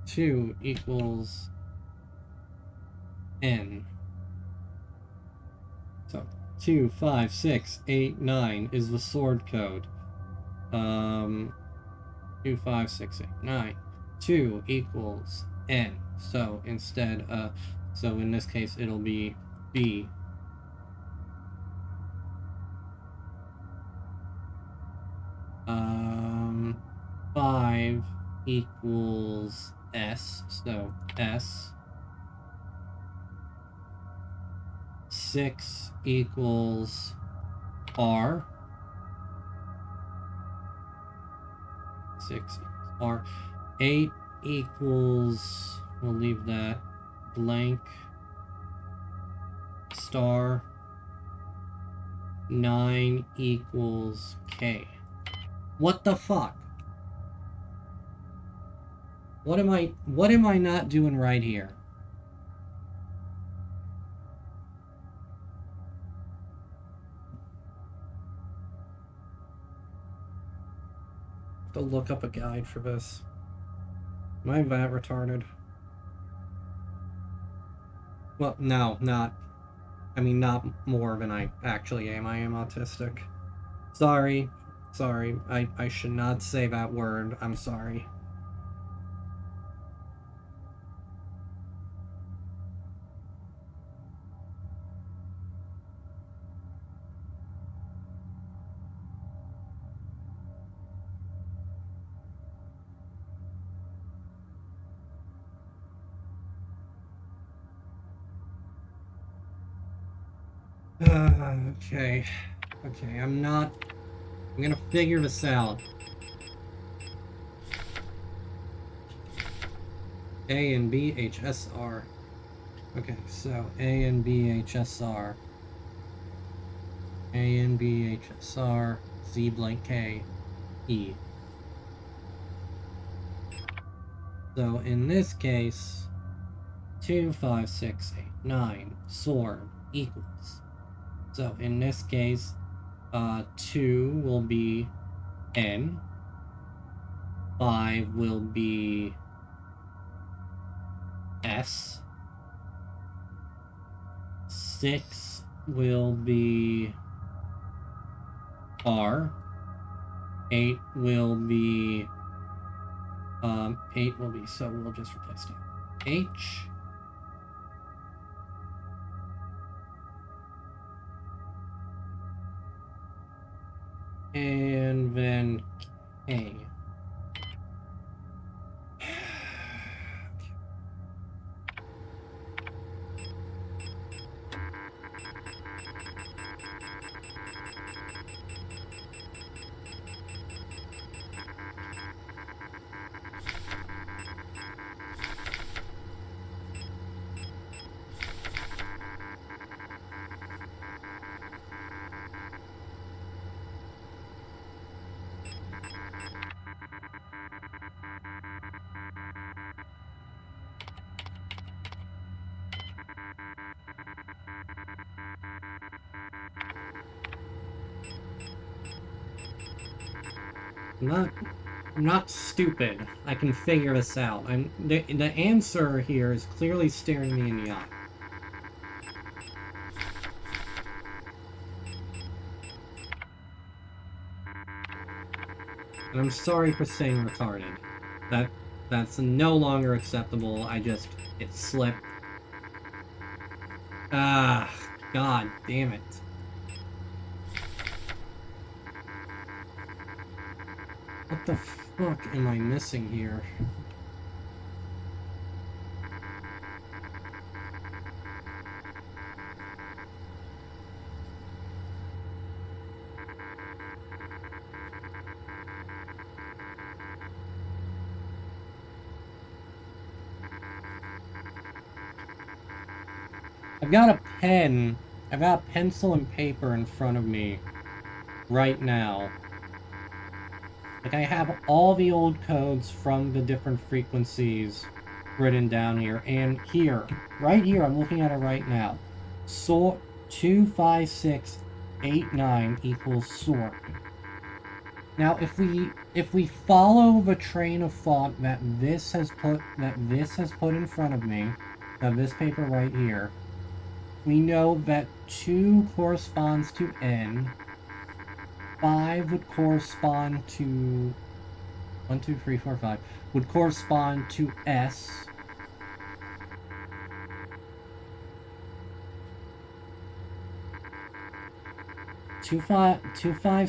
2 equals N. So, 2, 5, 6, 8, 9 is the sword code. 2, 5, 6, 8, 9. 2 equals N. So, instead, so in this case, it'll be B. 5 equals S, so S. 6 equals R. 6 equals R. 8 equals, we'll leave that blank, star. 9 equals K. What the fuck? What am I not doing right here? To look up a guide for this. Am I that retarded? Well, no, not. I mean, not more than I actually am. I am autistic. Sorry. Sorry. I should not say that word. I'm sorry. Okay. Okay, I'm gonna figure this out. A and B, HSR. Okay, so A and B, HSR. A and B, HSR. Z blank K, E. So in this case, 2, 5, 6, 8, 9, sword equals. So in this case, 2 will be N. 5 will be S. 6 will be R. 8 will be, so we'll just replace that. H. And then K. I'm not stupid. I can figure this out. The answer here is clearly staring me in the eye. And I'm sorry for saying retarded. That's no longer acceptable. It slipped. Ah, god damn it. What the fuck am I missing here? I've got a pen. I've got a pencil and paper in front of me right now. Like, I have all the old codes from the different frequencies written down here. And here, right here, I'm looking at it right now. Sort 25689 equals sort. Now, if we follow the train of thought that this has put in front of me, this paper right here, we know that 2 corresponds to N, 5 would correspond to 1, 2, 3, 4, 5 would correspond to S. Two, five,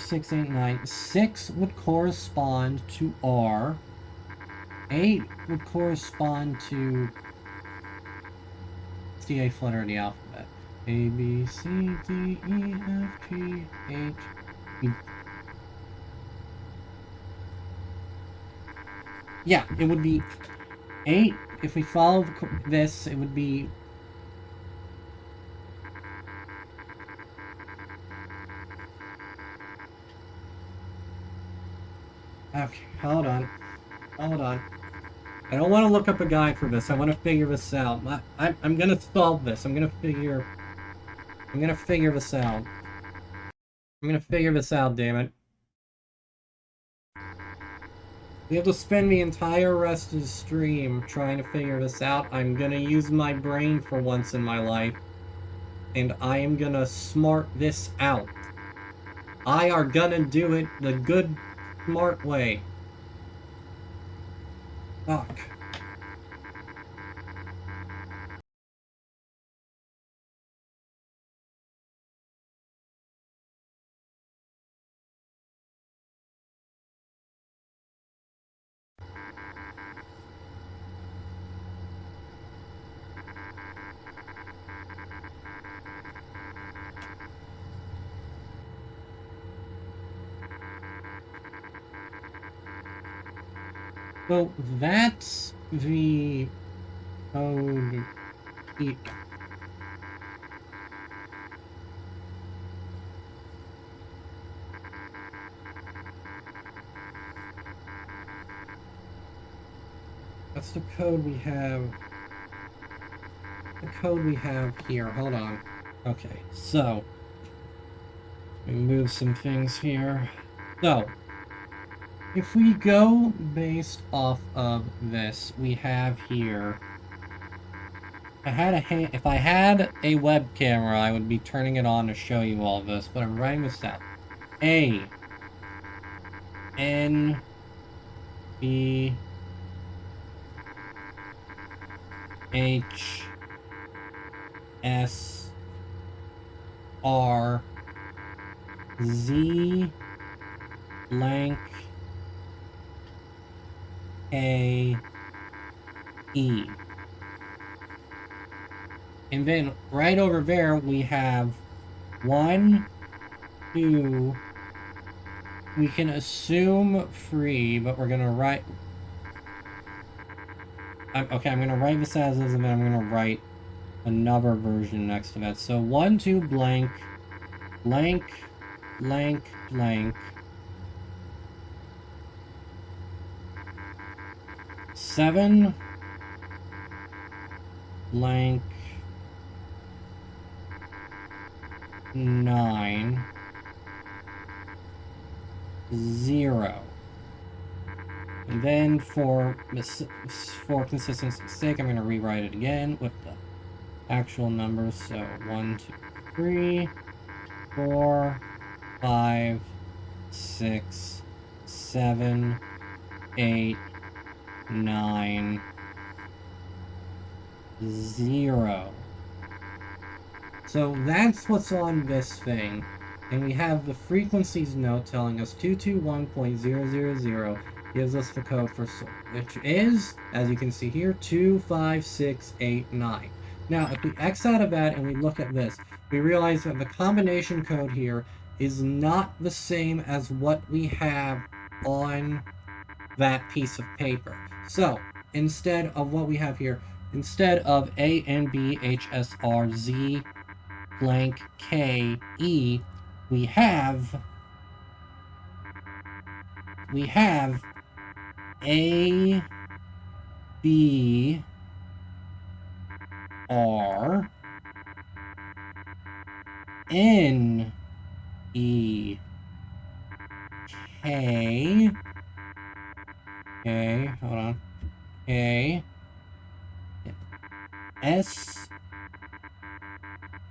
6, 8, 9. 6 would correspond to R. 8 would correspond to the eighth letter of the alphabet. A, B, C, D, E, F, G, H, E. Yeah, it would be 8. If we follow this, it would be... Okay, hold on. Hold on. I don't want to look up a guide for this. I want to figure this out. I'm going to solve this. I'm going to figure this out. I'm going to figure this out, damn it. We have to spend the entire rest of the stream trying to figure this out. I'm going to use my brain for once in my life. And I am going to smart this out. I are going to do it the good, smart way. Fuck. So that's the code. That's the code we have. The code we have here. Hold on. Okay, so we move some things here. So if we go based off of this, we have here. If I had a web camera, I would be turning it on to show you all this, but I'm writing this down. A N B H S R Z blank A E. And then right over there we have 1, 2. We can assume 3, but we're gonna write. Okay, I'm gonna write this as is, and then I'm gonna write another version next to that. So 1, 2 blank, blank, blank, blank. 7 blank 9 0. And then for consistency's sake, I'm going to rewrite it again with the actual numbers. So 1, 2, 3, 4, 5, 6, 7, 8, 9, 0. So that's what's on this thing. And we have the frequencies note telling us 221.000 gives us the code for sort, which is, as you can see here, 25689. Now, if we X out of that and we look at this, we realize that the combination code here is not the same as what we have on that piece of paper. So, instead of what we have here, instead of A, N, B, H, S, R, Z, blank, K, E, we have A, B, R, N, E, K, hold on, K, S,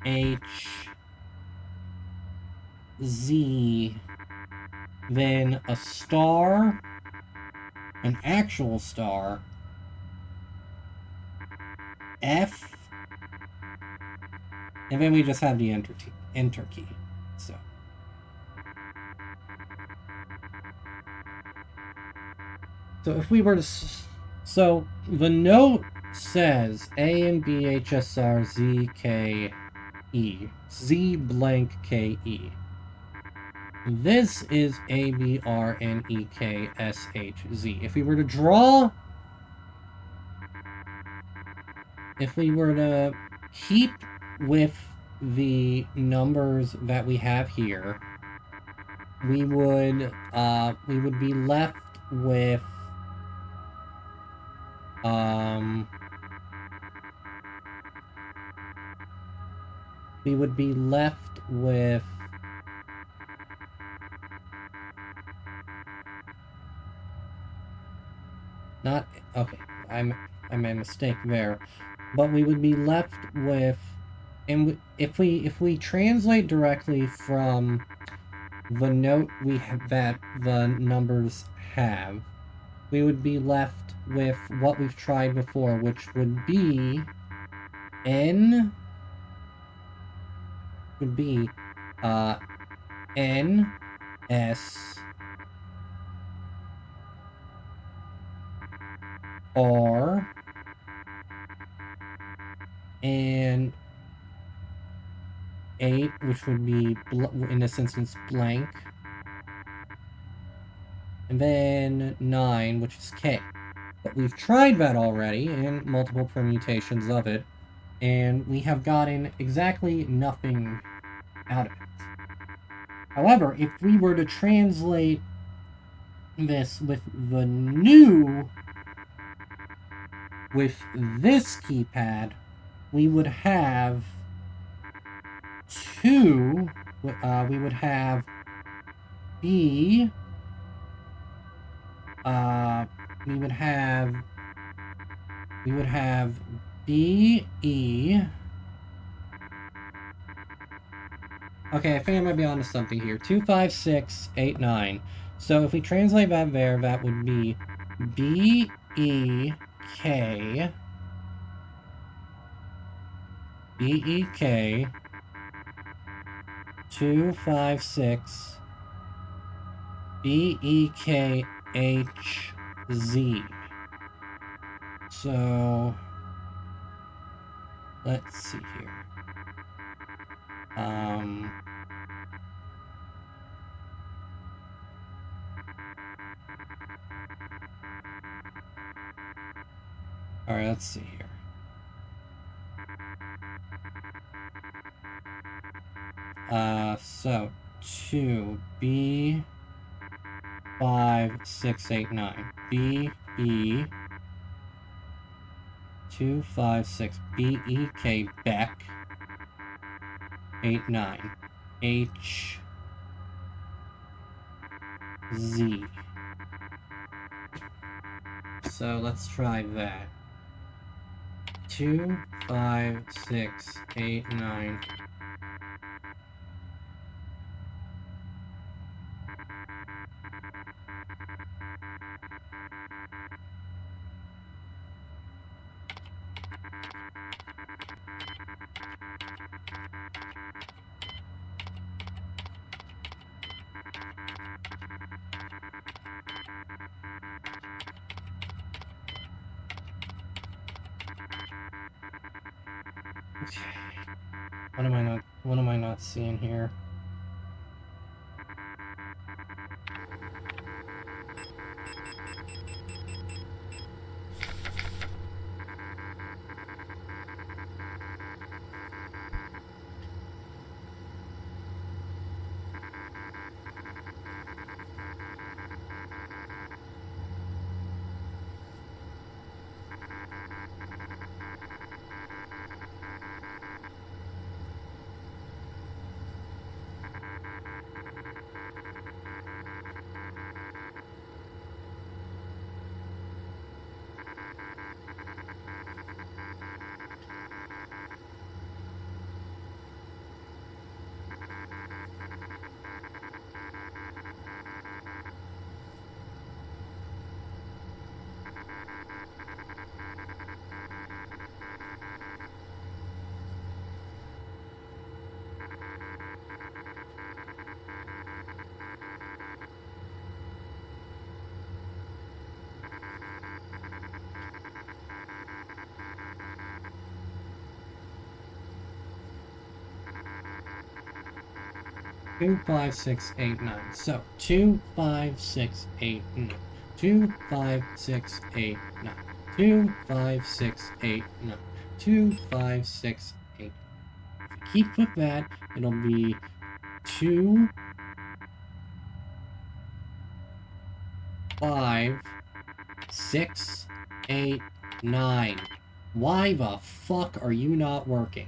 H, Z, then a star, an actual star, F, and then we just have the enter key. So if we were to, so the note says A and B H S R Z K E, Z blank K E. This is A B R N E K S H Z. If we were to draw, if we were to keep with the numbers that we have here, we would be left with not, okay, I made a mistake there, but we would be left with, and if we translate directly from the note that the numbers have, we would be left with what we've tried before, which would be N S R and 8, which would be, in this instance, blank. And then 9, which is K. But we've tried that already in multiple permutations of it, and we have gotten exactly nothing out of it. However, if we were to translate this with this keypad, we would have we would have B, we would have B, E. Okay, I think I might be onto something here. 2, 5, 6, 8, 9. So if we translate that there, that would be B, E, K, B, E, K, 2, 5, 6, B, E, K, H, Z. So, let's see here. Alright, let's see here. So 2 B 5 6 8 9 B E 2 5 6 B E K Beck 8 9 H Z. So let's try that. 2 5 6 8 9. What am I not seeing here? 2, 5, 6, 8, 9. So 2, 5, 6, 8, 9. 2, 5, 6, 8, 9. 2, 5, 6, 8, 9. 2, 5, 6, 8. If we keep with that, it'll be 2, 5, 6, 8, 9. Why the fuck are you not working?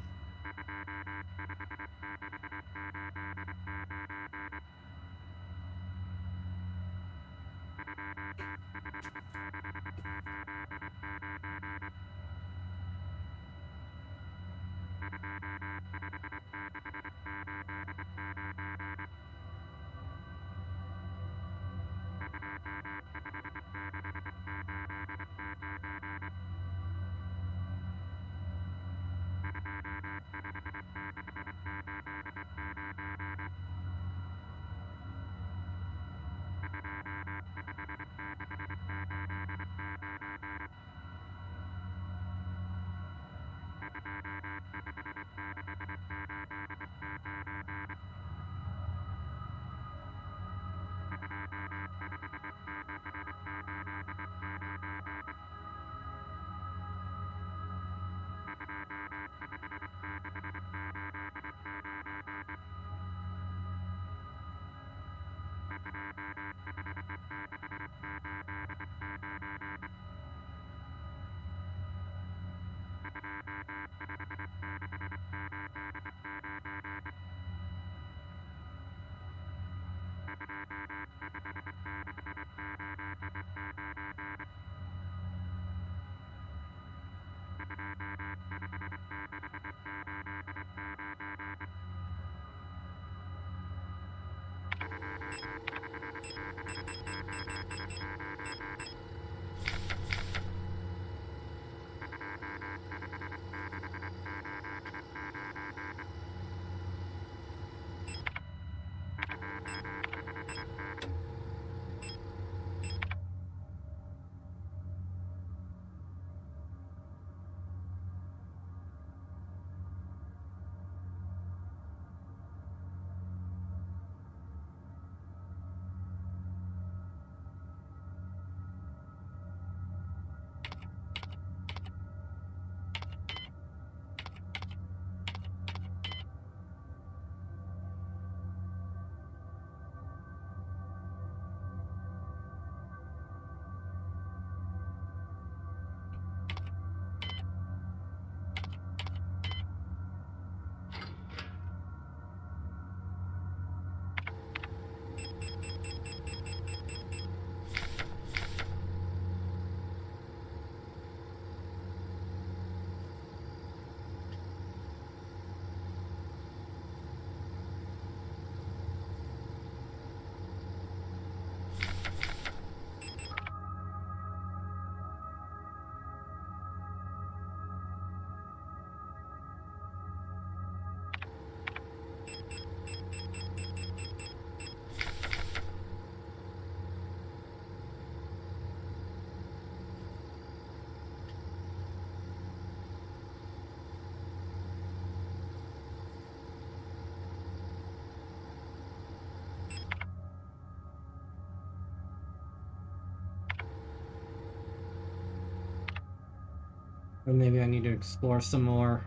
Or maybe I need to explore some more.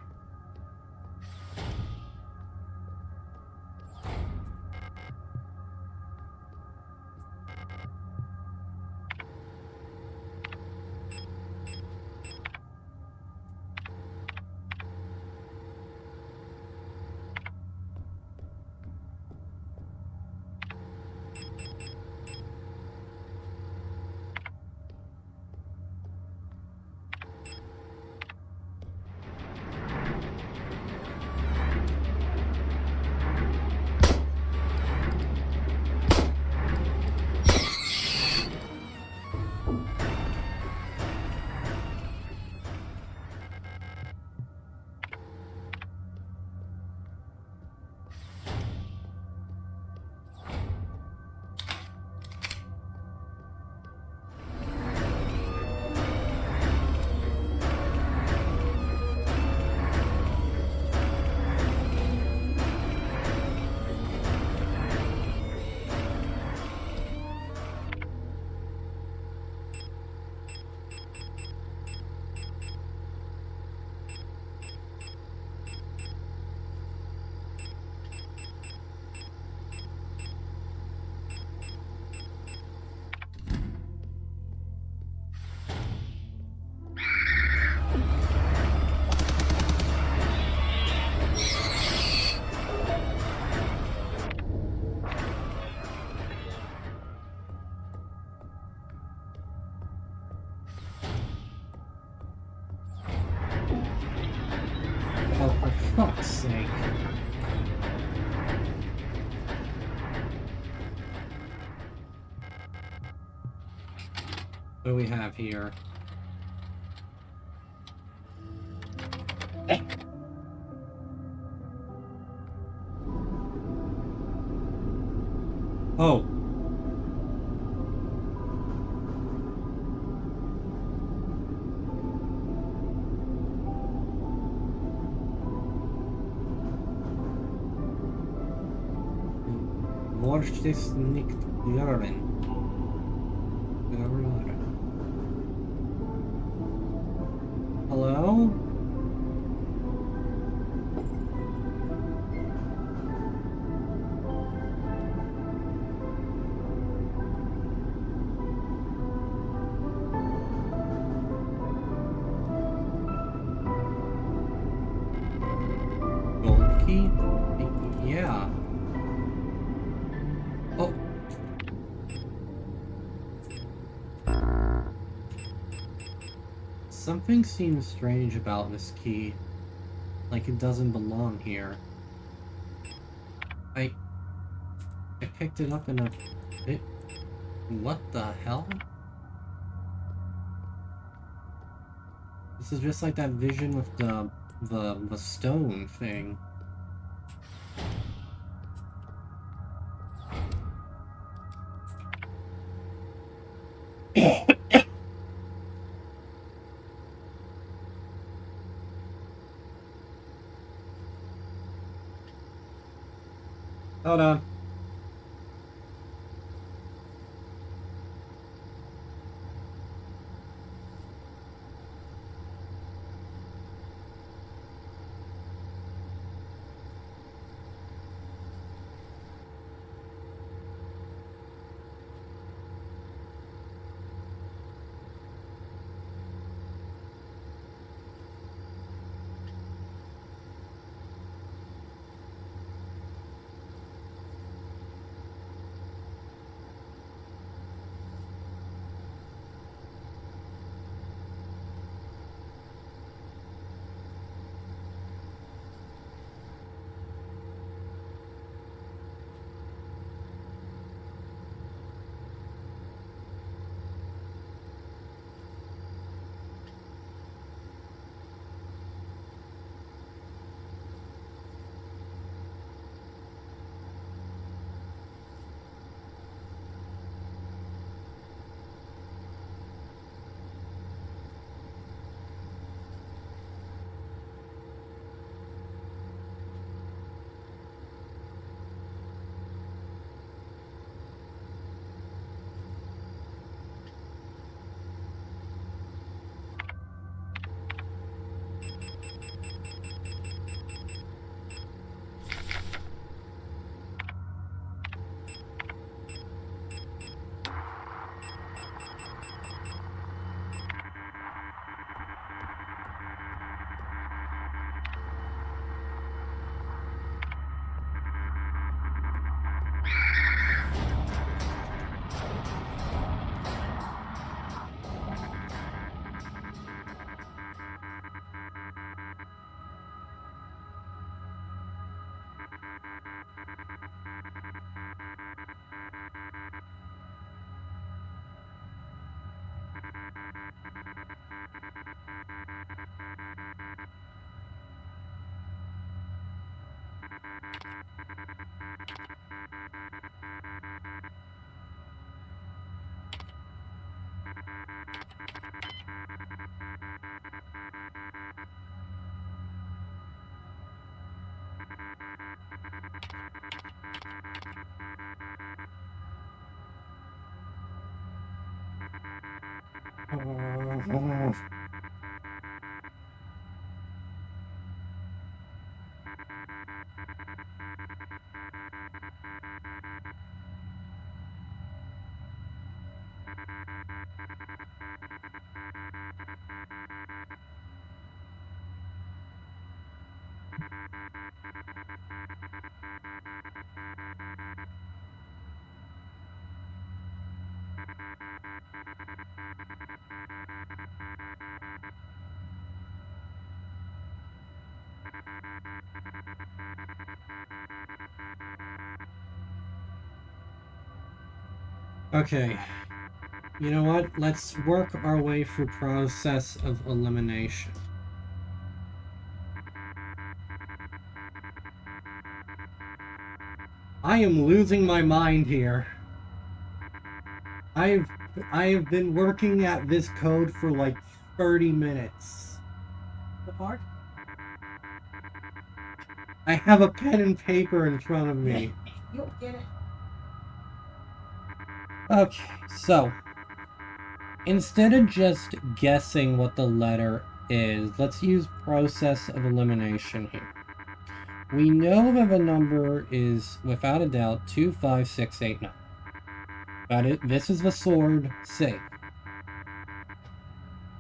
What do we have here? Oh. Morsches nicht hören. Hello? Gold key? Yeah. Oh. Something seems strange about this key. Like it doesn't belong here. I picked it up in a bit. What the hell? This is just like that vision with the stone thing. Hold on. Okay. You know what? Let's work our way through process of elimination. I am losing my mind here. I have been working at this code for like 30 minutes. The part? I have a pen and paper in front of me. You'll get it. Okay, so instead of just guessing what the letter is, let's use process of elimination here. We know that the number is, without a doubt, 25689. Got it? This is the sword, safe.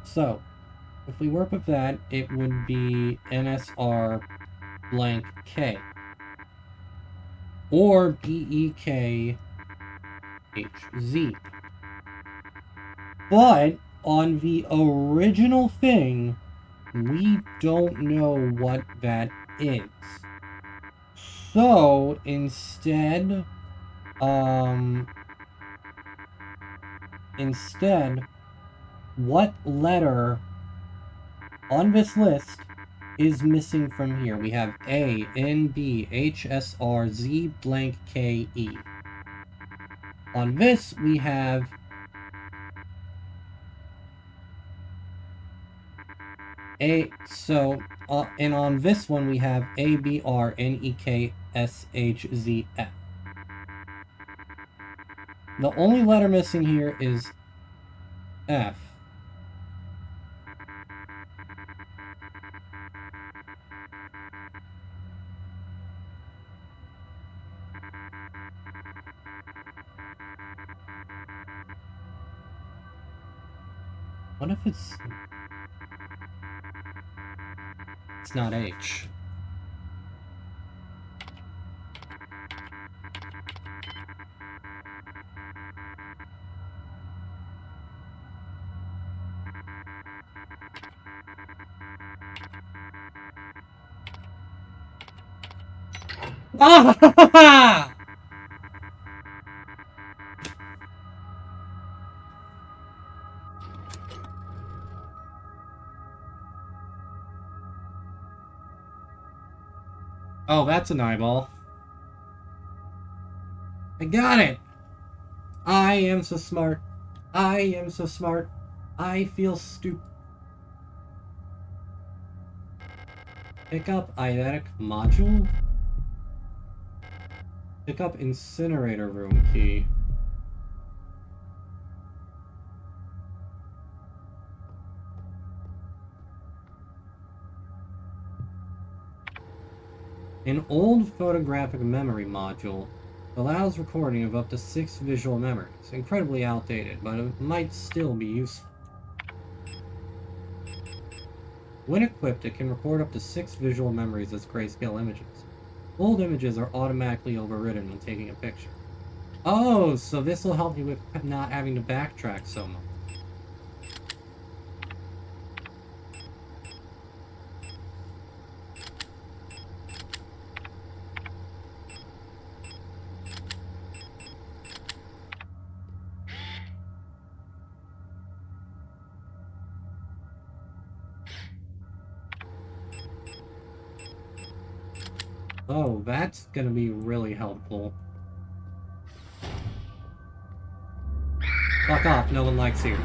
So, if we work with that, it would be NSR blank K. Or BEKHZ. But, on the original thing, we don't know what that is. So, instead, what letter on this list is missing from here? We have A, N, B, H, S, R, Z, blank, K, E. On this, we have A, so, and on this one, we have A, B, R, N, E, K, S, H, Z, F. The only letter missing here is F. What if it's not H? Ah! Oh, that's an eyeball. I got it! I am so smart. I am so smart. I feel stupid. Pick up eidetic module. Pick up incinerator room key. An old photographic memory module allows recording of up to 6 visual memories. Incredibly outdated, but it might still be useful. When equipped, it can record up to 6 visual memories as grayscale images. Old images are automatically overridden when taking a picture. Oh, so this will help you with not having to backtrack so much. Oh, that's gonna be really helpful. Fuck off, no one likes you.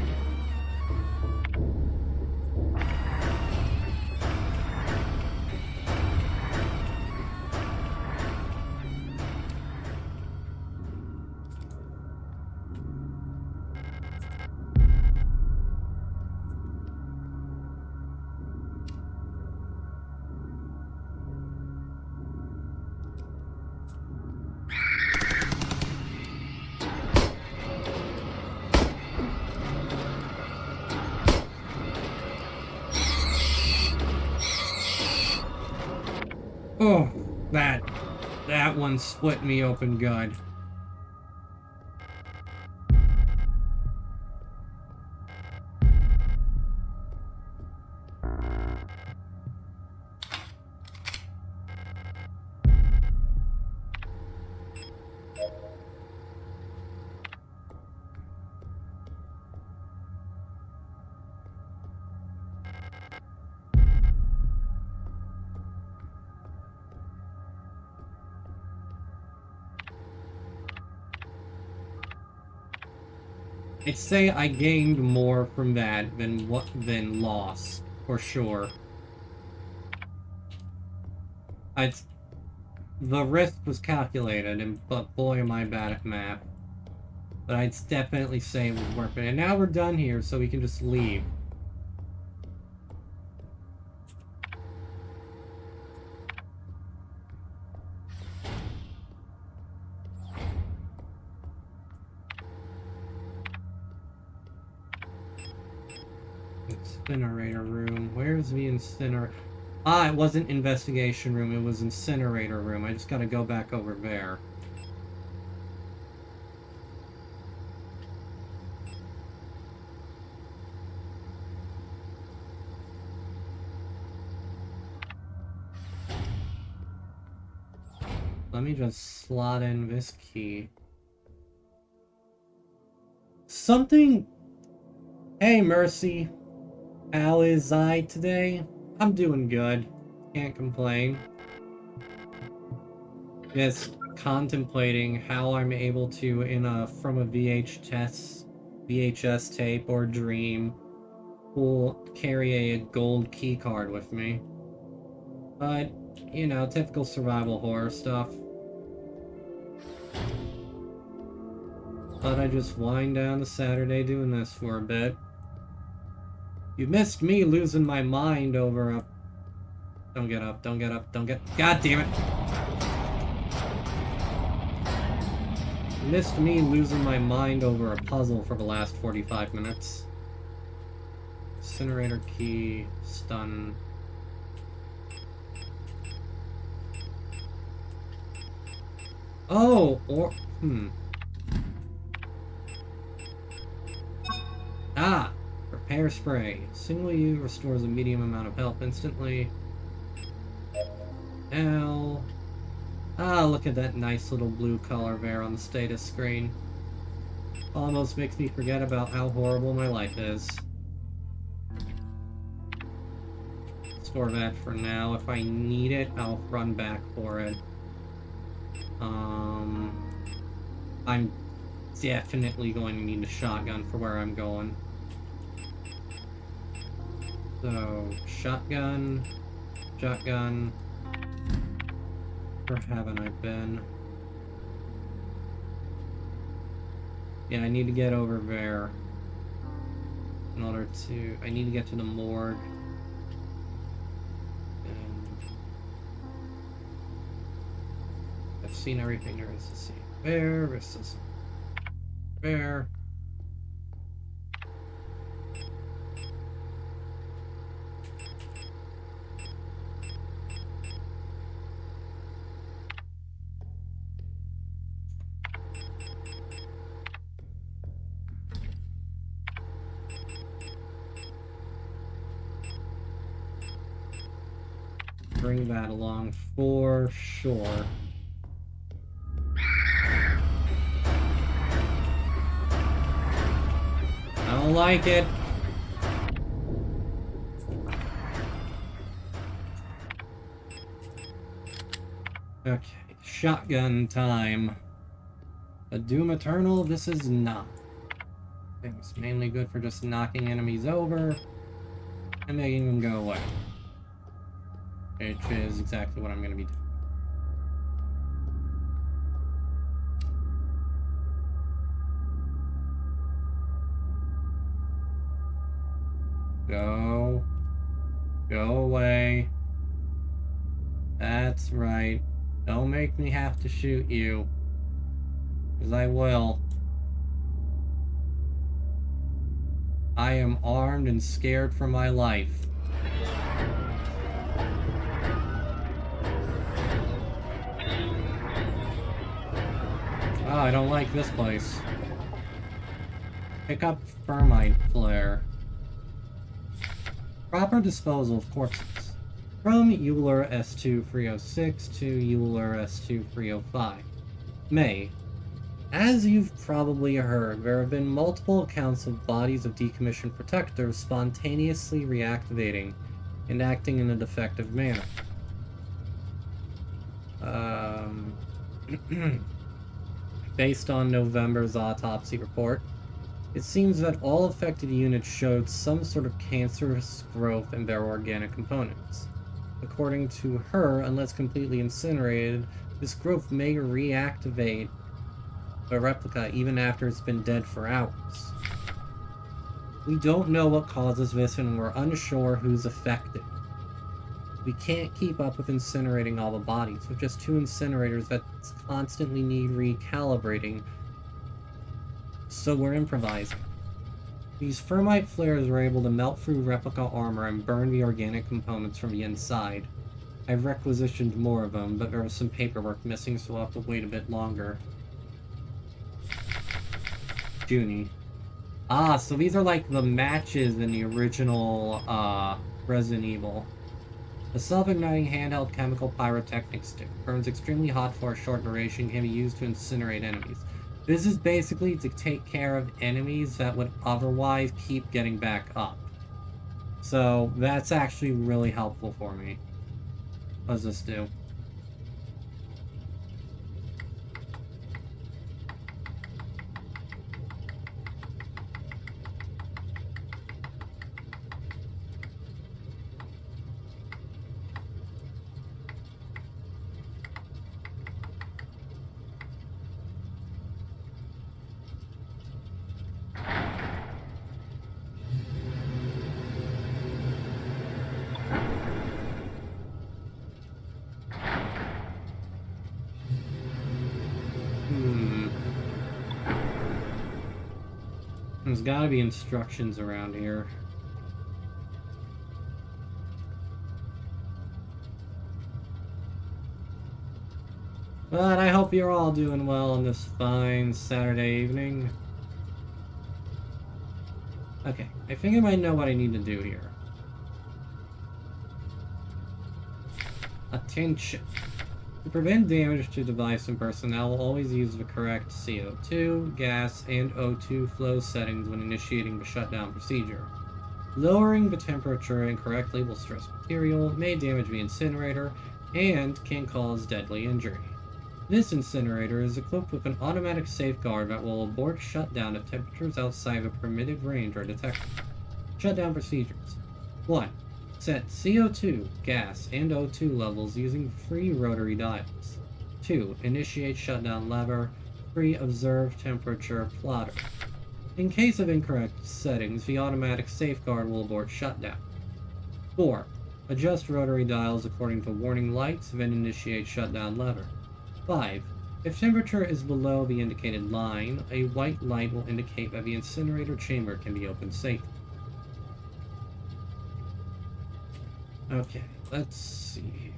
Oh, that one split me open good. I'd say I gained more from that than lost, for sure. The risk was calculated, but boy am I bad at math. But I'd definitely say it was worth it. And now we're done here, so we can just leave. Incinerator room. Where's the incinerator? Ah, it wasn't investigation room, it was incinerator room. I just gotta go back over there. Let me just slot in this key. Something... Hey, Mercy. How is I today? I'm doing good. Can't complain. Just contemplating how I'm able to, from a VHS tape or dream, will carry a gold key card with me. But, you know, typical survival horror stuff. But I just wind down to Saturday doing this for a bit. You missed me losing my mind over a... Don't get up, don't get up, don't get... God damn it! You missed me losing my mind over a puzzle for the last 45 minutes. Incinerator key, stun... Oh! Or... Ah! Repair spray. Single use restores a medium amount of health instantly. Now... Ah, look at that nice little blue color there on the status screen. Almost makes me forget about how horrible my life is. Store that for now. If I need it, I'll run back for it. I'm definitely going to need a shotgun for where I'm going. So, shotgun. Where haven't I been? Yeah, I need to get over there. In order to... I need to get to the morgue. And... I've seen everything there is to see. This is... There. Bring that along for sure. I don't like it. Okay, shotgun time. A Doom Eternal, this is not. It's mainly good for just knocking enemies over and making them go away. Which is exactly what I'm going to be doing. Go. Go away. That's right. Don't make me have to shoot you. Because I will. I am armed and scared for my life. Oh, I don't like this place. Pick up Thermite Flare. Proper disposal of corpses. From Euler S2306 to Euler S2305. May. As you've probably heard, there have been multiple accounts of bodies of decommissioned protectors spontaneously reactivating and acting in a defective manner. Based on November's autopsy report, It seems that all affected units showed some sort of cancerous growth in their organic components. According to her, unless completely incinerated, this growth may reactivate a replica even after it's been dead for hours. We don't know what causes this, and we're unsure who's affected. We can't keep up with incinerating all the bodies, with just 2 incinerators that constantly need recalibrating, so we're improvising. These thermite flares are able to melt through replica armor and burn the organic components from the inside. I've requisitioned more of them, but there was some paperwork missing, so we'll have to wait a bit longer. Junie. Ah, so these are like the matches in the original, Resident Evil. The self-igniting handheld chemical pyrotechnic stick burns extremely hot for a short duration and can be used to incinerate enemies. This is basically to take care of enemies that would otherwise keep getting back up. So that's actually really helpful for me. What does this do? There's gotta be instructions around here. But I hope you're all doing well on this fine Saturday evening. Okay, I think I might know what I need to do here. Attention. To prevent damage to device and personnel, always use the correct CO2, gas, and O2 flow settings when initiating the shutdown procedure. Lowering the temperature incorrectly will stress material, may damage the incinerator, and can cause deadly injury. This incinerator is equipped with an automatic safeguard that will abort shutdown if temperatures outside the permitted range are detected. Shutdown procedures. 1. Set CO2, gas, and O2 levels using 3 rotary dials. 2. Initiate shutdown lever. 3. Observe temperature plotter. In case of incorrect settings, the automatic safeguard will abort shutdown. 4. Adjust rotary dials according to warning lights, then initiate shutdown lever. 5. If temperature is below the indicated line, a white light will indicate that the incinerator chamber can be opened safely. Okay, let's see here.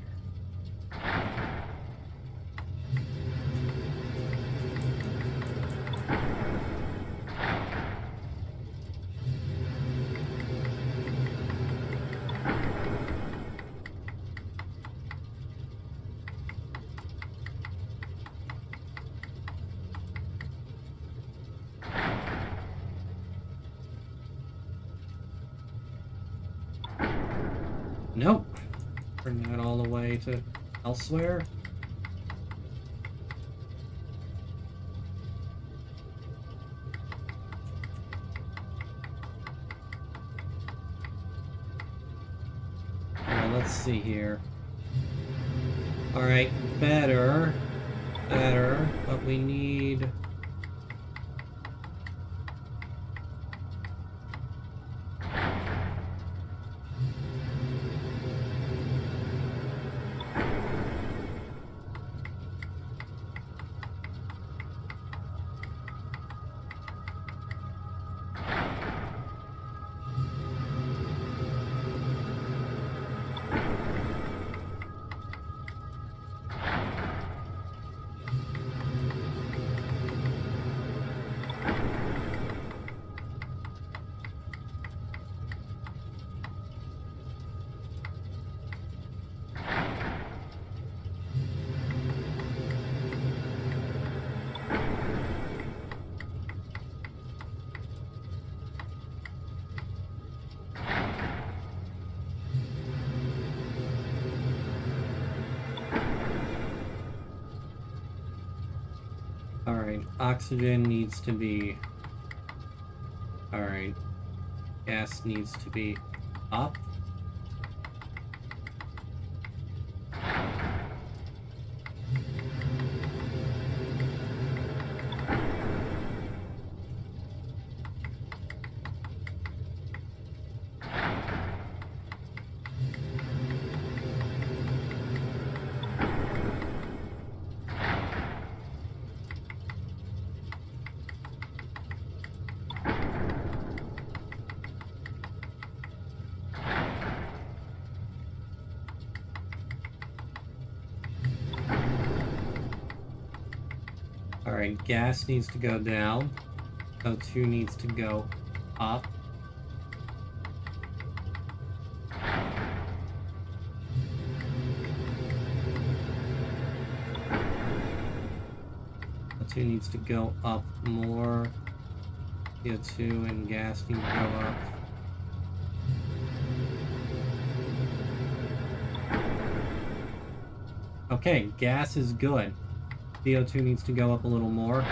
Nope. Bring that all the way to elsewhere. Alright, let's see here. Alright, better, but we need... Alright, oxygen needs to be Alright. Gas needs to be up. Alright, gas needs to go down. O2 needs to go up. O2 needs to go up more. CO2 and gas need to go up. Okay, gas is good. CO2 needs to go up a little more.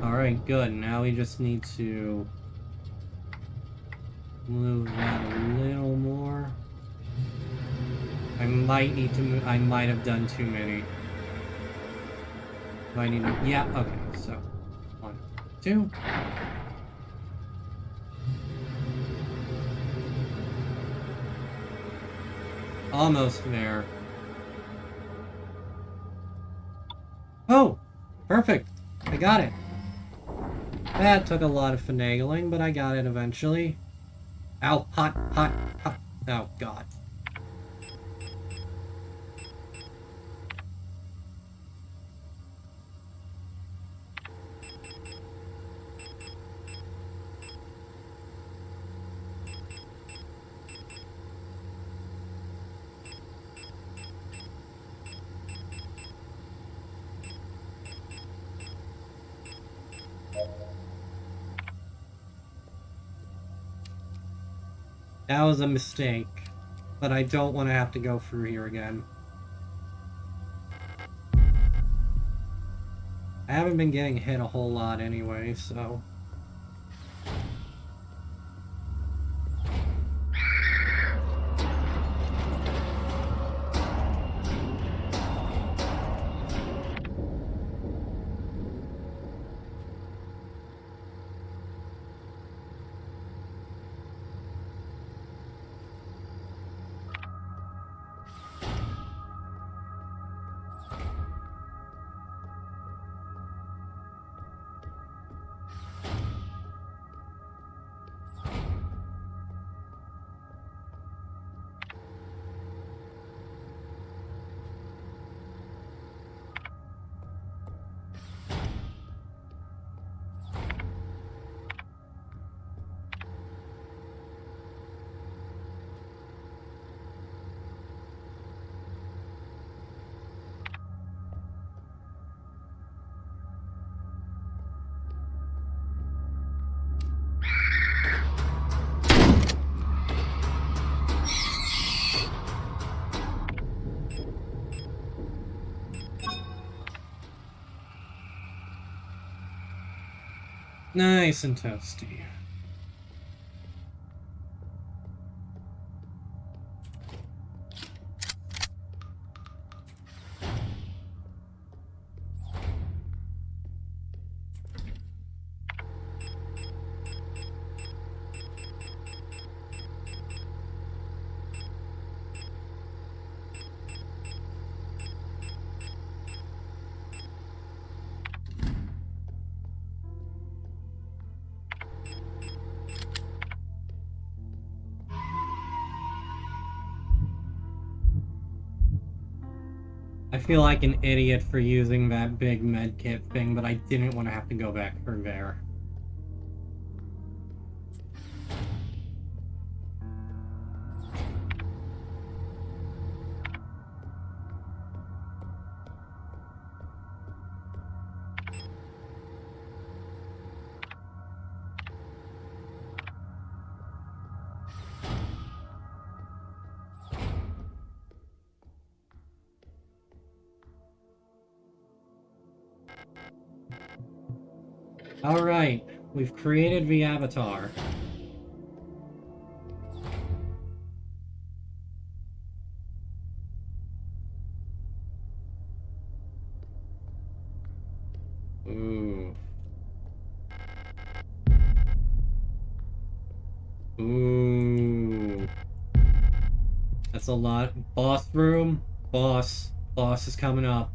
Alright, good. Now we just need to move that a little more. I might need to move. I might have done too many. Do I need to? Yeah, okay, so 1, 2. Almost there. Oh! Perfect! I got it! That took a lot of finagling, but I got it eventually. Ow, hot, hot, hot. Oh, God. That was a mistake, but I don't want to have to go through here again. I haven't been getting hit a whole lot anyway, so... Nice and toasty. I feel like an idiot for using that big medkit thing, but I didn't want to have to go back through there. Alright, we've created the avatar. Ooh. Ooh. That's a lot. Boss room? Boss. Boss is coming up.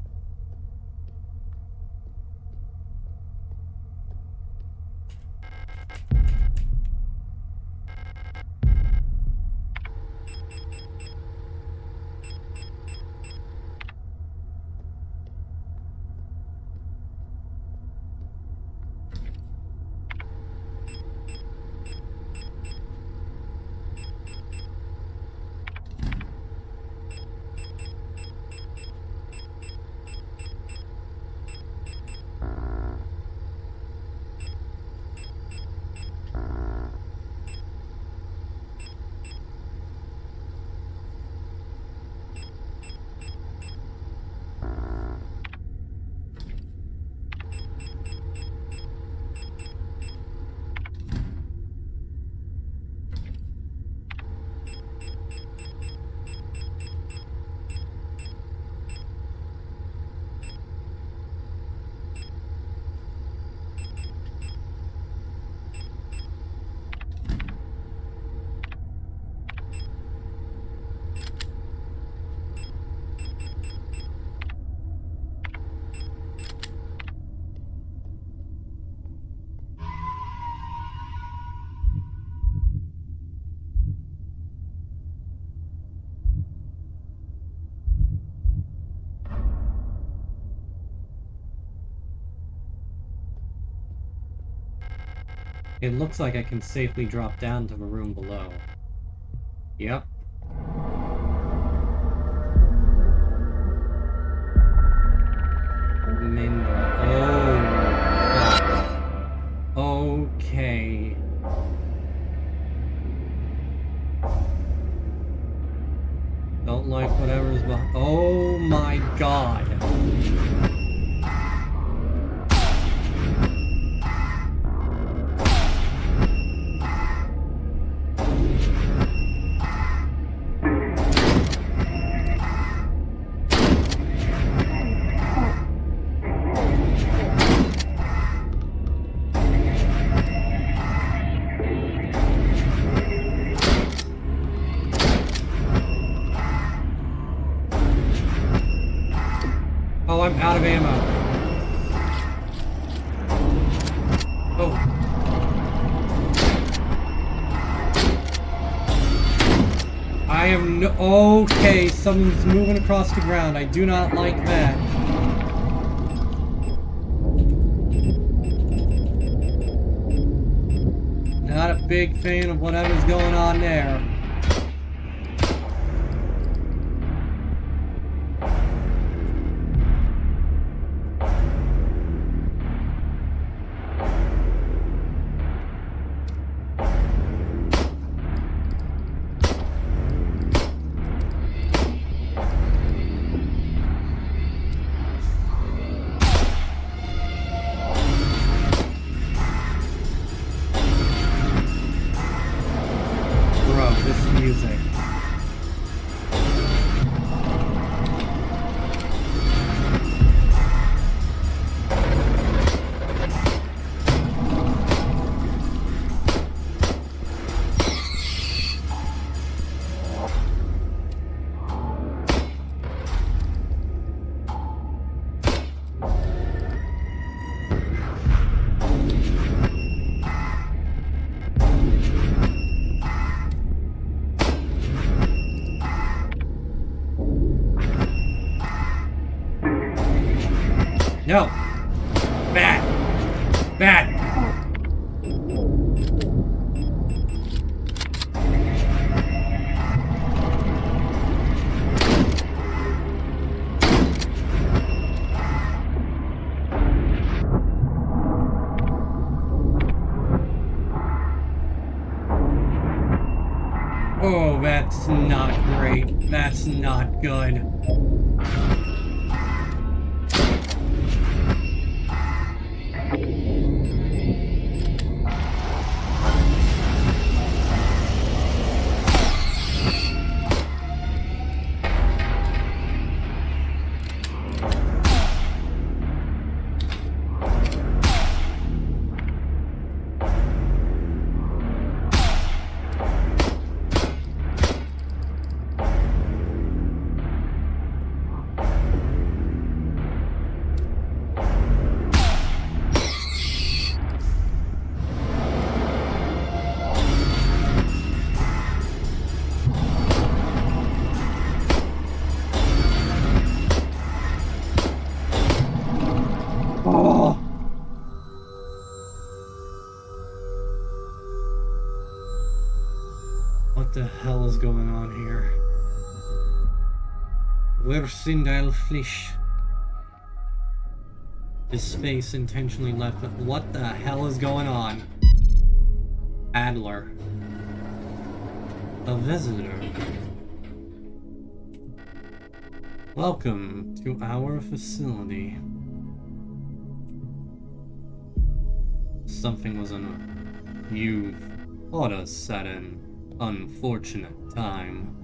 It looks like I can safely drop down to the room below. Yep. Oh. Okay. Don't like whatever's behind. Oh my god. Oh, I'm out of ammo. Oh. I am no... Okay, something's moving across the ground. I do not like that. Not a big fan of whatever's going on there. Music. No. Bad. Bad. Oh, that's not great. That's not good. What the hell is going on here? Where SIGNALIS? This space intentionally left. What the hell is going on? Adler. A visitor. Welcome to our facility. Something was amiss. You've caught us at an unfortunate time.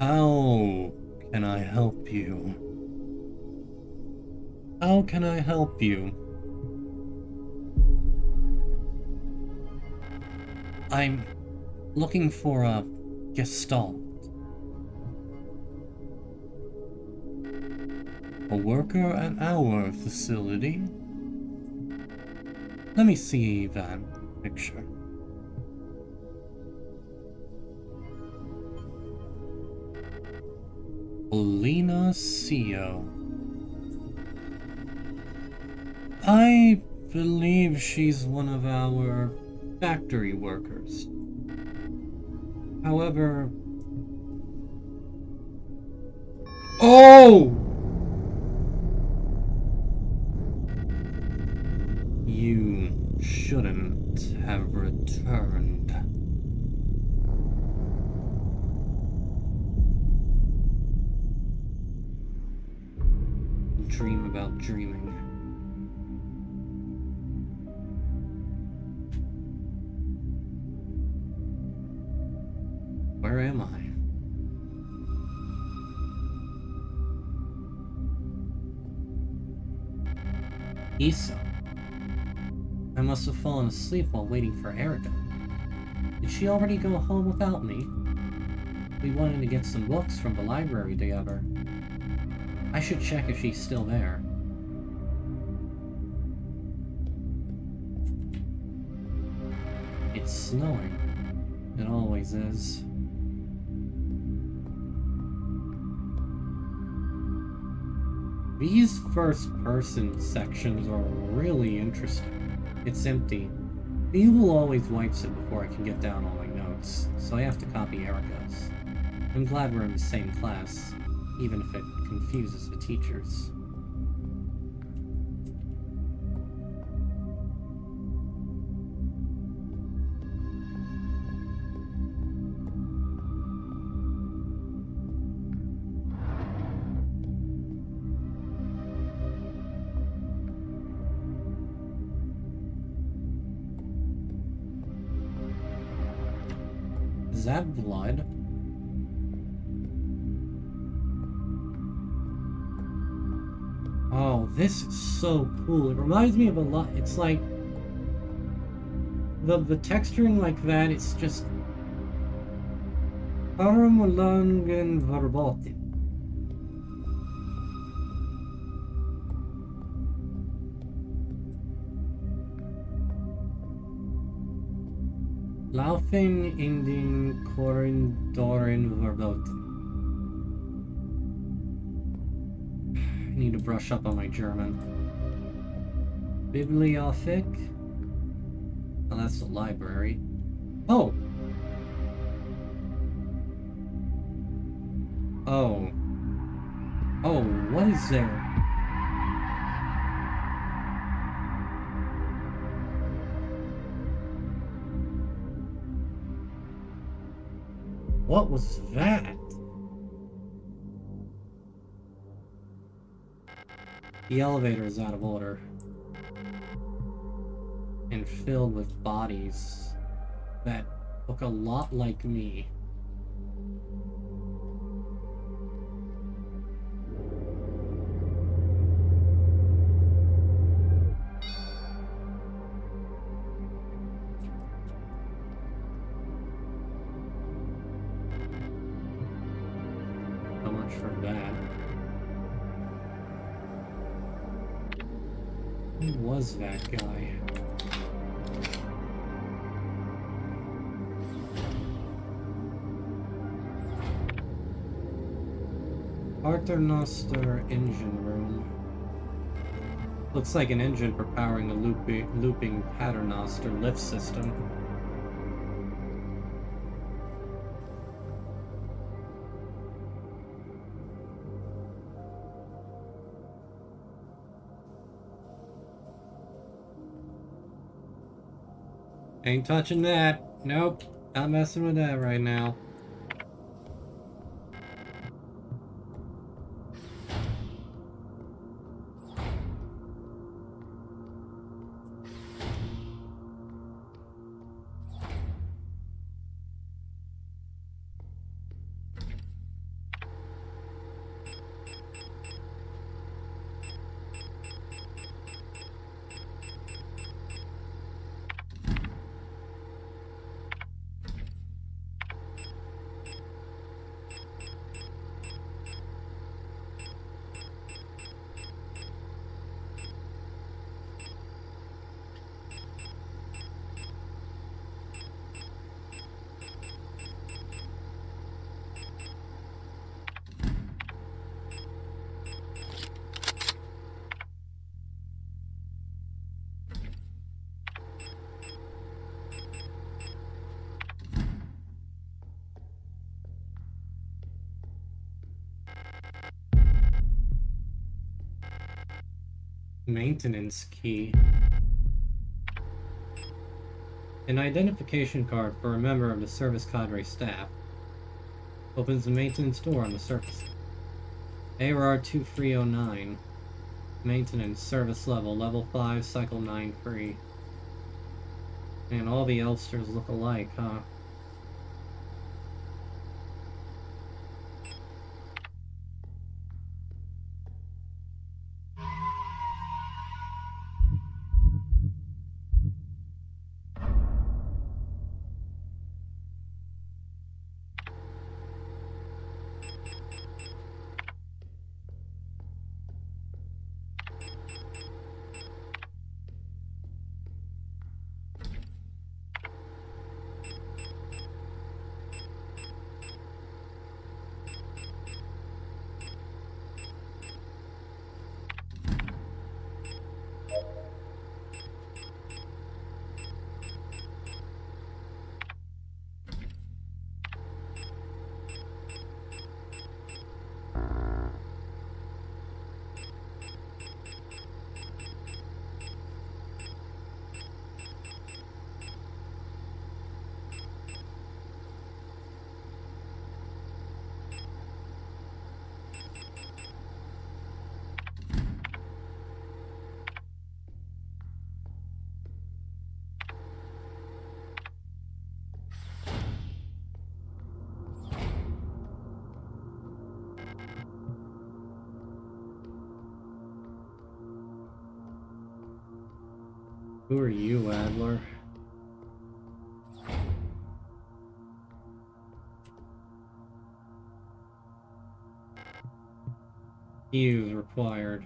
How can I help you? How can I help you? I'm looking for a gestalt. A worker at our facility? Let me see that picture. Alina Seo. I believe she's one of our factory workers. However... Oh! You shouldn't have returned. Dream about dreaming. Where am I? Issa. I must have fallen asleep while waiting for Erica. Did she already go home without me? We wanted to get some books from the library together. I should check if she's still there. It's snowing. It always is. These first-person sections are really interesting. It's empty. Evil always wipes it before I can get down all my notes, so I have to copy Erica's. I'm glad we're in the same class, even if it confuses the teachers. Is that blood? Oh, this is so cool. It reminds me of a lot. It's like the texturing like that. It's just Aramulangen Verbati. Laufen in den Korridoren verboten. I need to brush up on my German. Bibliothek? Oh, that's the library. Oh! Oh. Oh, what is there? What was that? The elevator is out of order. And filled with bodies that look a lot like me. For that. Who was that guy? Paternoster engine room. Looks like an engine for powering the looping Paternoster lift system. Ain't touching that. Nope. Not messing with that right now. Maintenance key. An identification card for a member of the service cadre staff. Opens the maintenance door on the surface. ARR 2309. Maintenance service level 5, cycle 9 free. And all the Elsters look alike, huh? Who are you, Adler? Fuse required.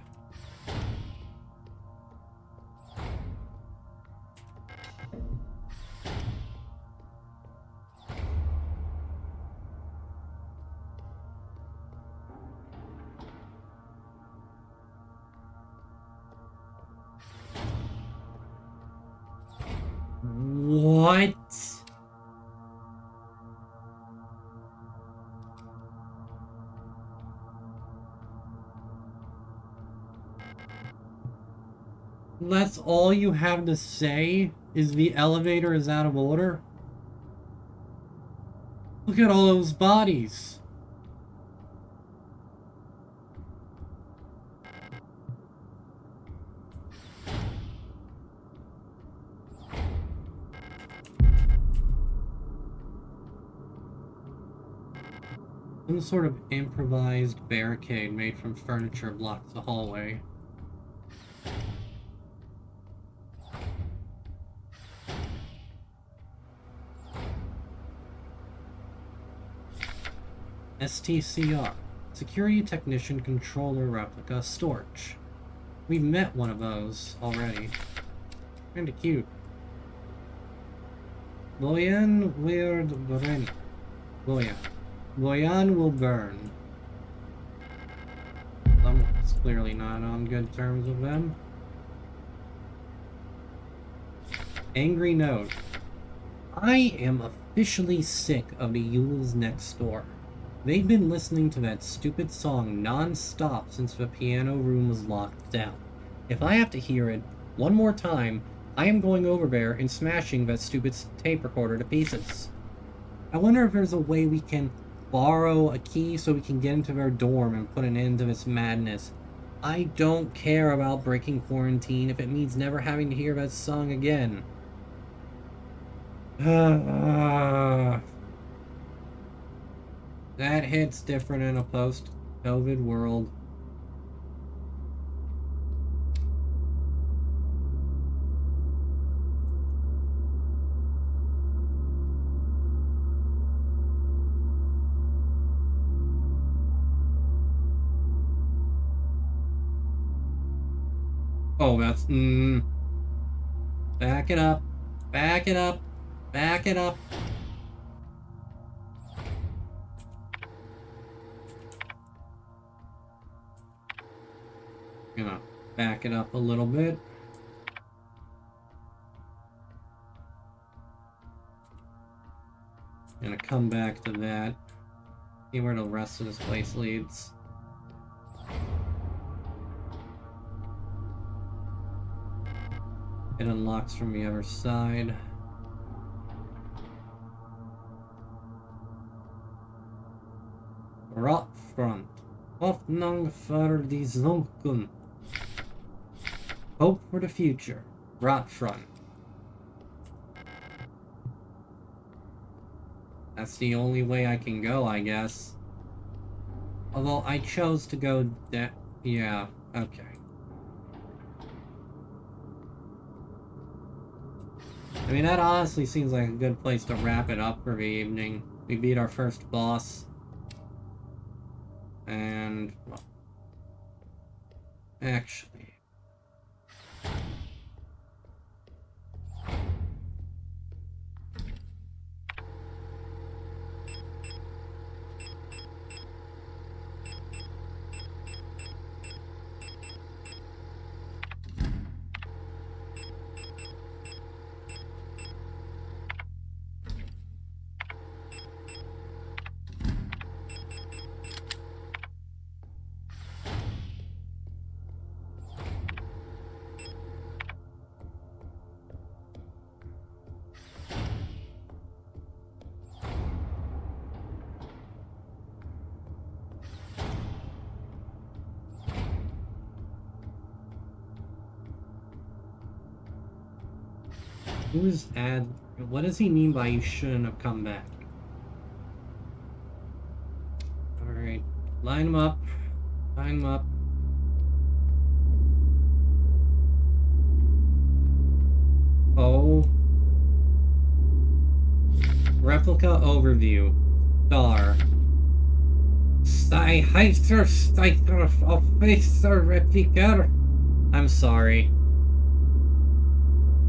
What? That's all you have to say? Is the elevator is out of order? Look at all those bodies. Some sort of improvised barricade made from furniture blocks the hallway. STCR, Security Technician Controller Replica Storage. We've met one of those already. Kinda cute. Boyan will burn. Boyan will burn. Someone's clearly not on good terms with them. Angry note. I am officially sick of the Yules next door. They've been listening to that stupid song non-stop since the piano room was locked down. If I have to hear it one more time, I am going over there and smashing that stupid tape recorder to pieces. I wonder if there's a way we can borrow a key so we can get into their dorm and put an end to this madness. I don't care about breaking quarantine if it means never having to hear that song again. That hits different in a post-COVID world. Oh, that's... Back it up. Back it up. Back it up. Gonna back it up a little bit. Gonna come back to that. See where the rest of this place leads. It unlocks from the other side. Rotfront. Hoffnung för die Zukunft. Hope for the future. Rotfront. That's the only way I can go, I guess. Although I chose to go that... Yeah, okay. I mean, that honestly seems like a good place to wrap it up for the evening. We beat our first boss. And... well, actually... Who's ad? What does he mean by you shouldn't have come back? Alright. Line them up. Line them up. Oh. Replica overview. Star. I'm sorry.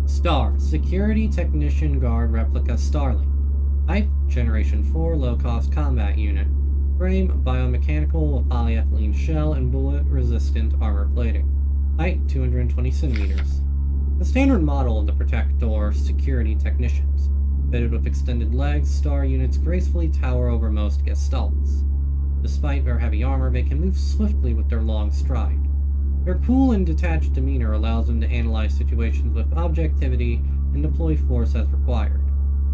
Star. Security Technician Guard Replica Starling. Type, Generation 4 Low-Cost Combat Unit. Frame, biomechanical, polyethylene shell, and bullet-resistant armor plating. Height, 220 centimeters. The standard model of the Protector Security Technicians. Fitted with extended legs, Star units gracefully tower over most gestalts. Despite their heavy armor, they can move swiftly with their long stride. Their cool and detached demeanor allows them to analyze situations with objectivity and deploy force as required.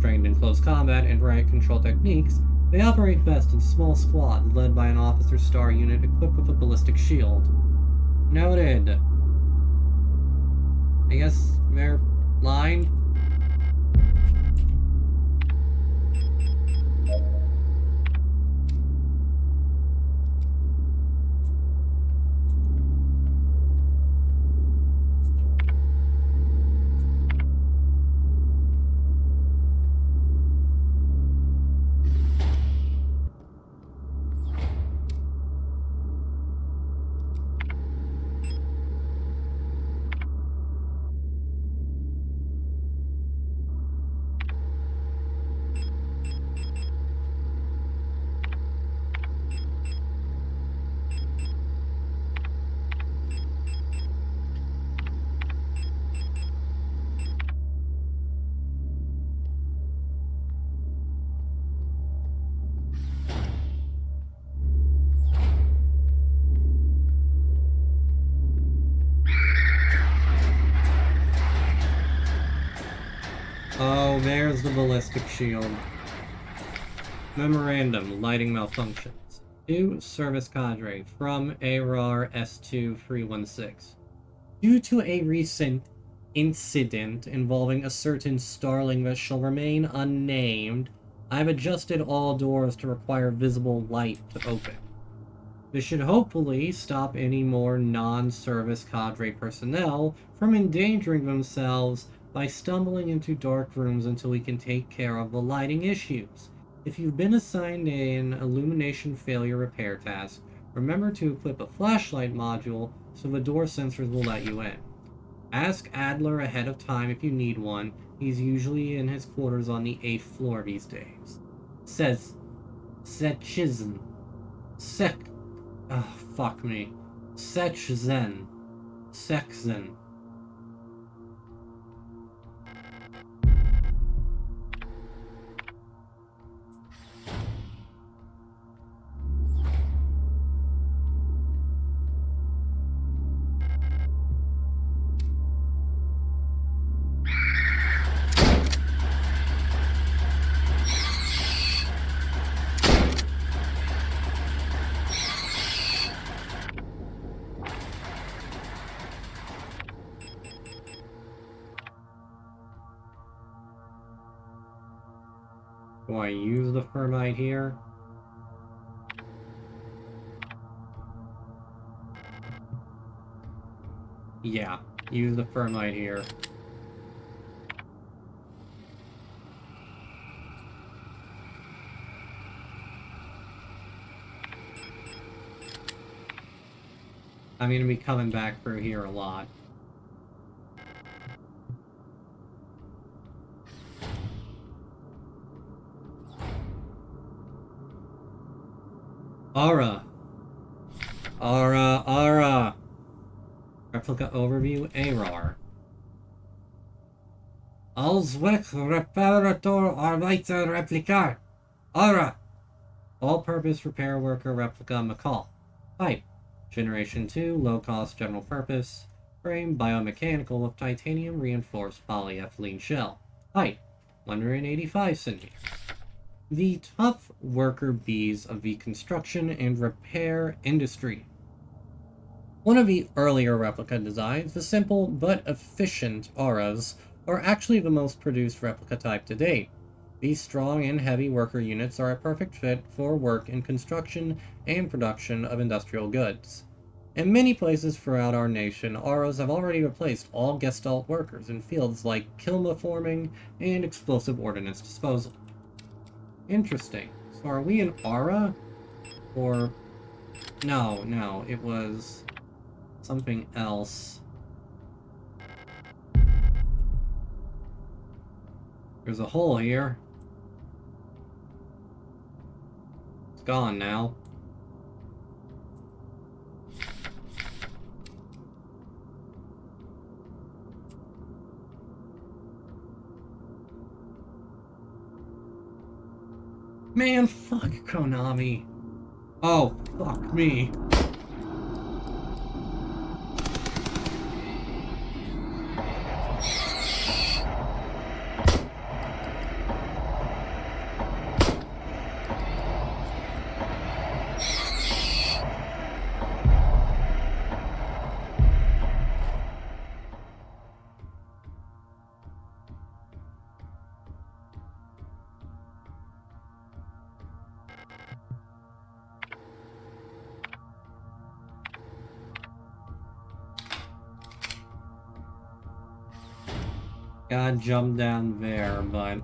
Trained in close combat and riot control techniques, they operate best in small squads led by an officer star unit equipped with a ballistic shield. Noted. I guess they're lined. Oh, there's the ballistic shield. Memorandum, lighting malfunctions. To Service Cadre from ARAR S2316. Due to a recent incident involving a certain starling that shall remain unnamed, I've adjusted all doors to require visible light to open. This should hopefully stop any more non-service cadre personnel from endangering themselves by stumbling into dark rooms until we can take care of the lighting issues. If you've been assigned an illumination failure repair task, remember to equip a flashlight module so the door sensors will let you in. Ask Adler ahead of time if you need one. He's usually in his quarters on the 8th floor these days. Says Setchizn. Sek. Oh, fuck me. Sechzen. Sexzen. Do I use the Thermite here? Yeah, use the Thermite here. I'm gonna be coming back through here a lot. Aura. Aura. Replica overview, ARAR. Allswick Reparator Arbeiter Replicar. Aura. All-purpose repair worker replica McCall. Type. Generation 2, low-cost general purpose. Frame biomechanical with titanium reinforced polyethylene shell. Height 185 centimeters. The tough worker bees of the construction and repair industry. One of the earlier replica designs, the simple but efficient auras, are actually the most produced replica type to date. These strong and heavy worker units are a perfect fit for work in construction and production of industrial goods. In many places throughout our nation, auras have already replaced all Gestalt workers in fields like kiln forming and explosive ordnance disposal. Interesting. So are we an aura? Or... No, it was something else. There's a hole here. It's gone now. Man, fuck Konami. Oh, fuck me. Gotta jump down there, but...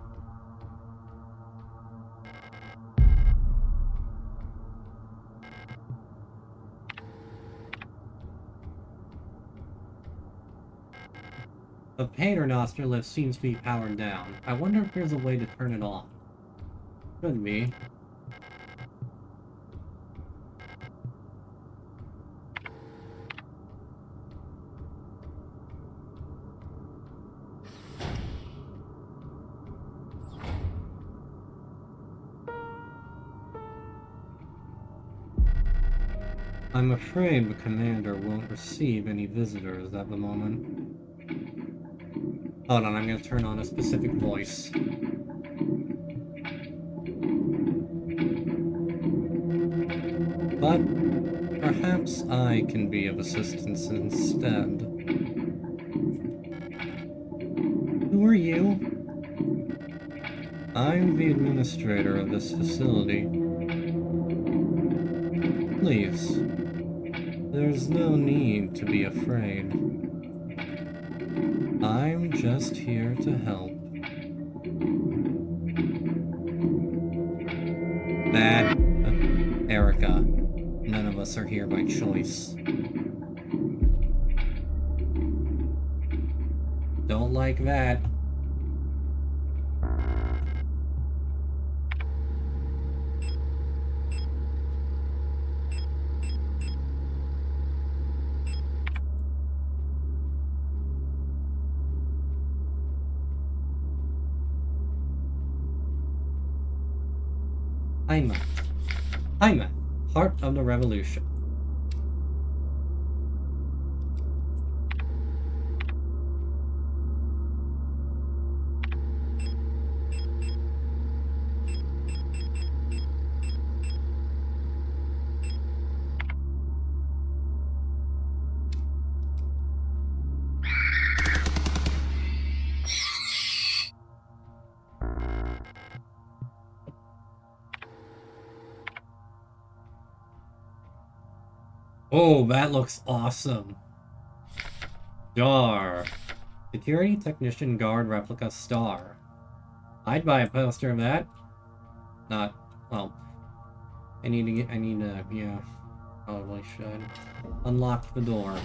The paternoster lift seems to be powered down. I wonder if there's a way to turn it off. Could be. I'm afraid the commander won't receive any visitors at the moment. Hold on, I'm gonna turn on a specific voice. But perhaps I can be of assistance instead. Who are you? I'm the administrator of this facility. Please, there's no need to be afraid. I'm just here to help. That, Erica, none of us are here by choice. Don't like that. I'm heart of the revolution. Oh, that looks awesome. Star. Security Technician Guard Replica Star. I'd buy a poster of that. Not, well, yeah, probably should. Unlock the door.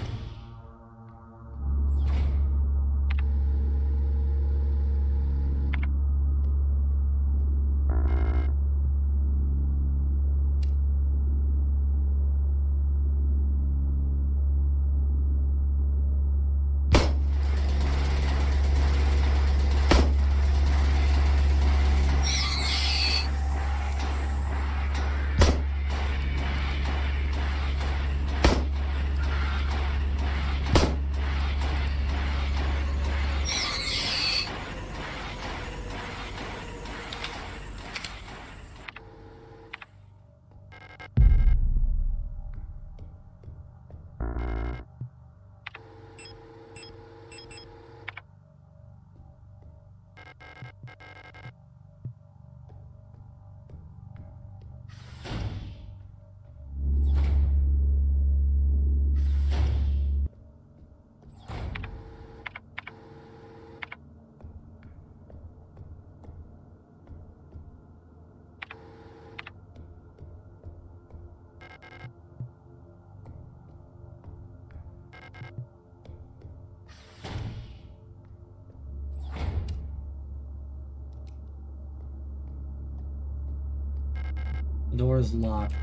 The door is locked.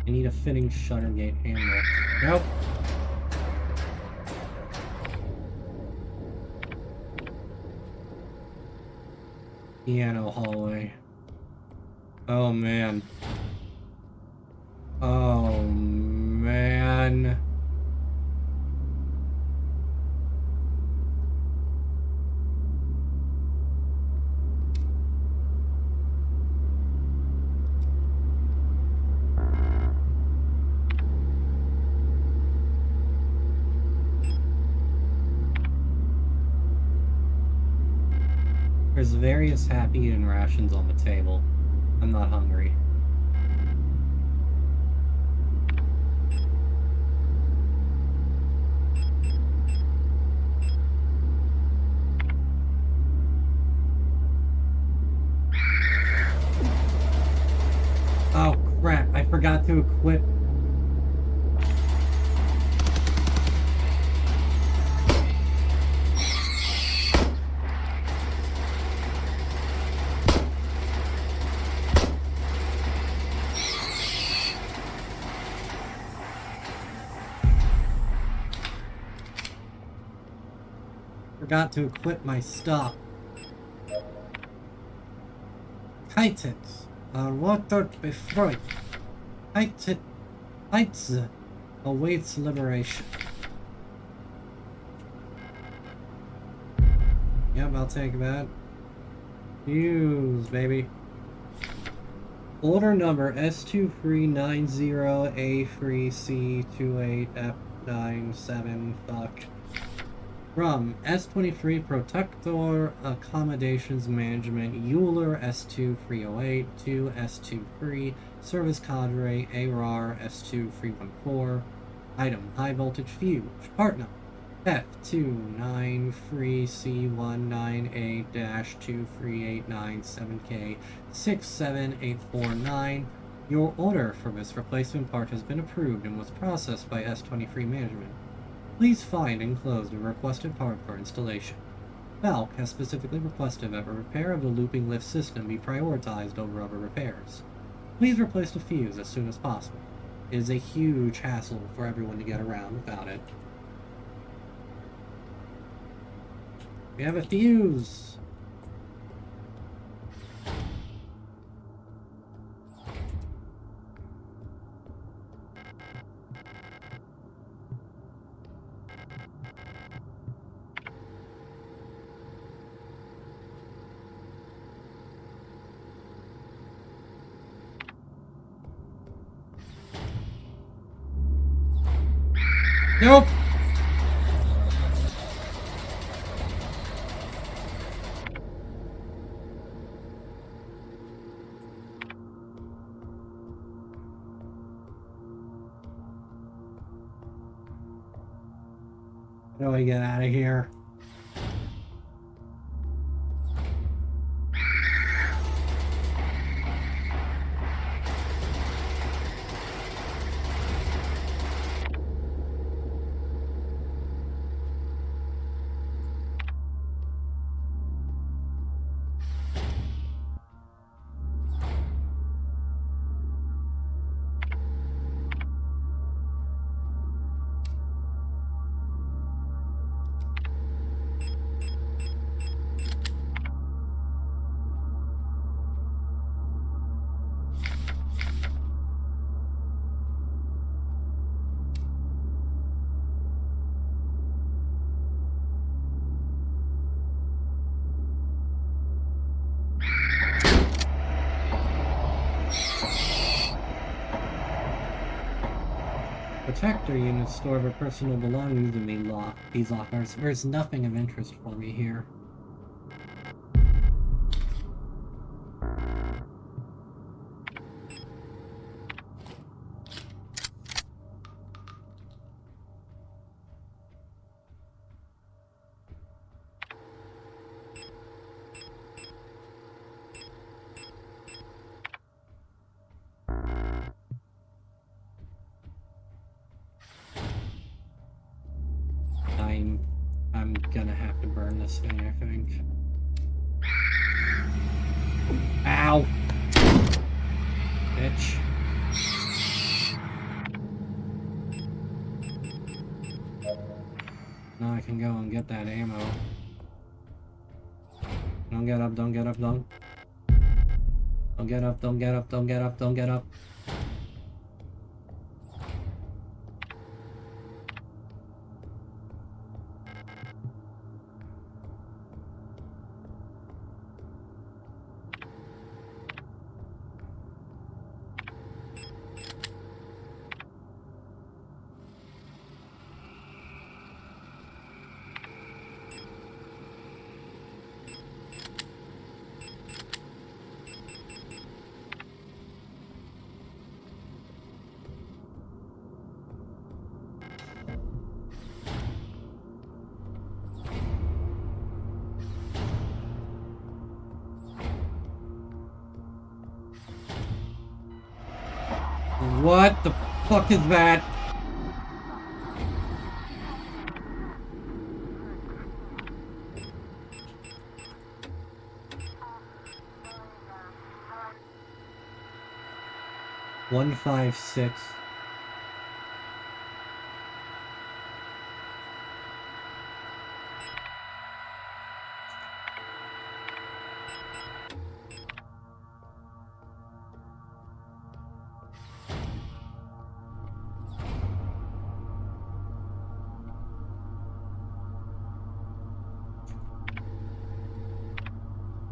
I need a fitting shutter gate handle. Nope. Piano hallway. Oh man. Oh man. There's various happy eating rations on the table. I'm not hungry. Oh crap, I forgot to equip. Forgot to equip my stuff. Titans are watered before it. Titans awaits liberation. Yep, I'll take that. Fuse, baby. Order number S2390A3C28F97. Fuck. From S23 Protector Accommodations Management Euler S2308 to S23 Service Cadre ARAR S2314. Item High Voltage Fuse. Part number F293C19A-23897K67849. Your order for this replacement part has been approved and was processed by S23 Management. Please find enclosed a requested part for installation. Falk has specifically requested that a repair of the looping lift system be prioritized over other repairs. Please replace the fuse as soon as possible. It is a huge hassle for everyone to get around without it. We have a fuse! Nope! How do I get out of here? Protector units store their personal belongings in these lockers. There's nothing of interest for me here. I'm gonna have to burn this thing, I think. Ow! Bitch. Now I can go and get that ammo. Don't get up, don't get up, don't. Don't get up, don't get up, don't get up, don't get up. What the fuck is that? One, 5, 6.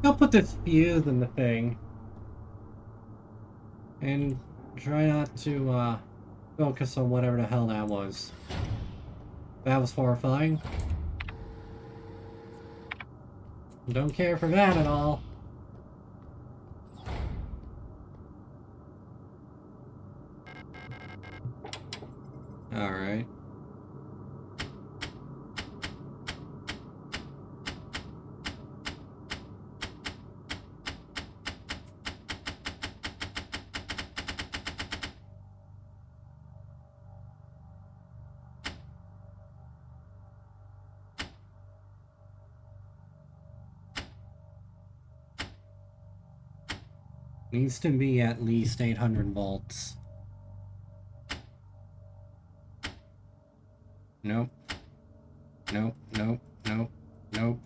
I'll put this fuse in the thing. And try not to, focus on whatever the hell that was. That was horrifying. Don't care for that at all. Alright. Needs to be at least 800 volts. Nope. Nope, nope, nope, nope.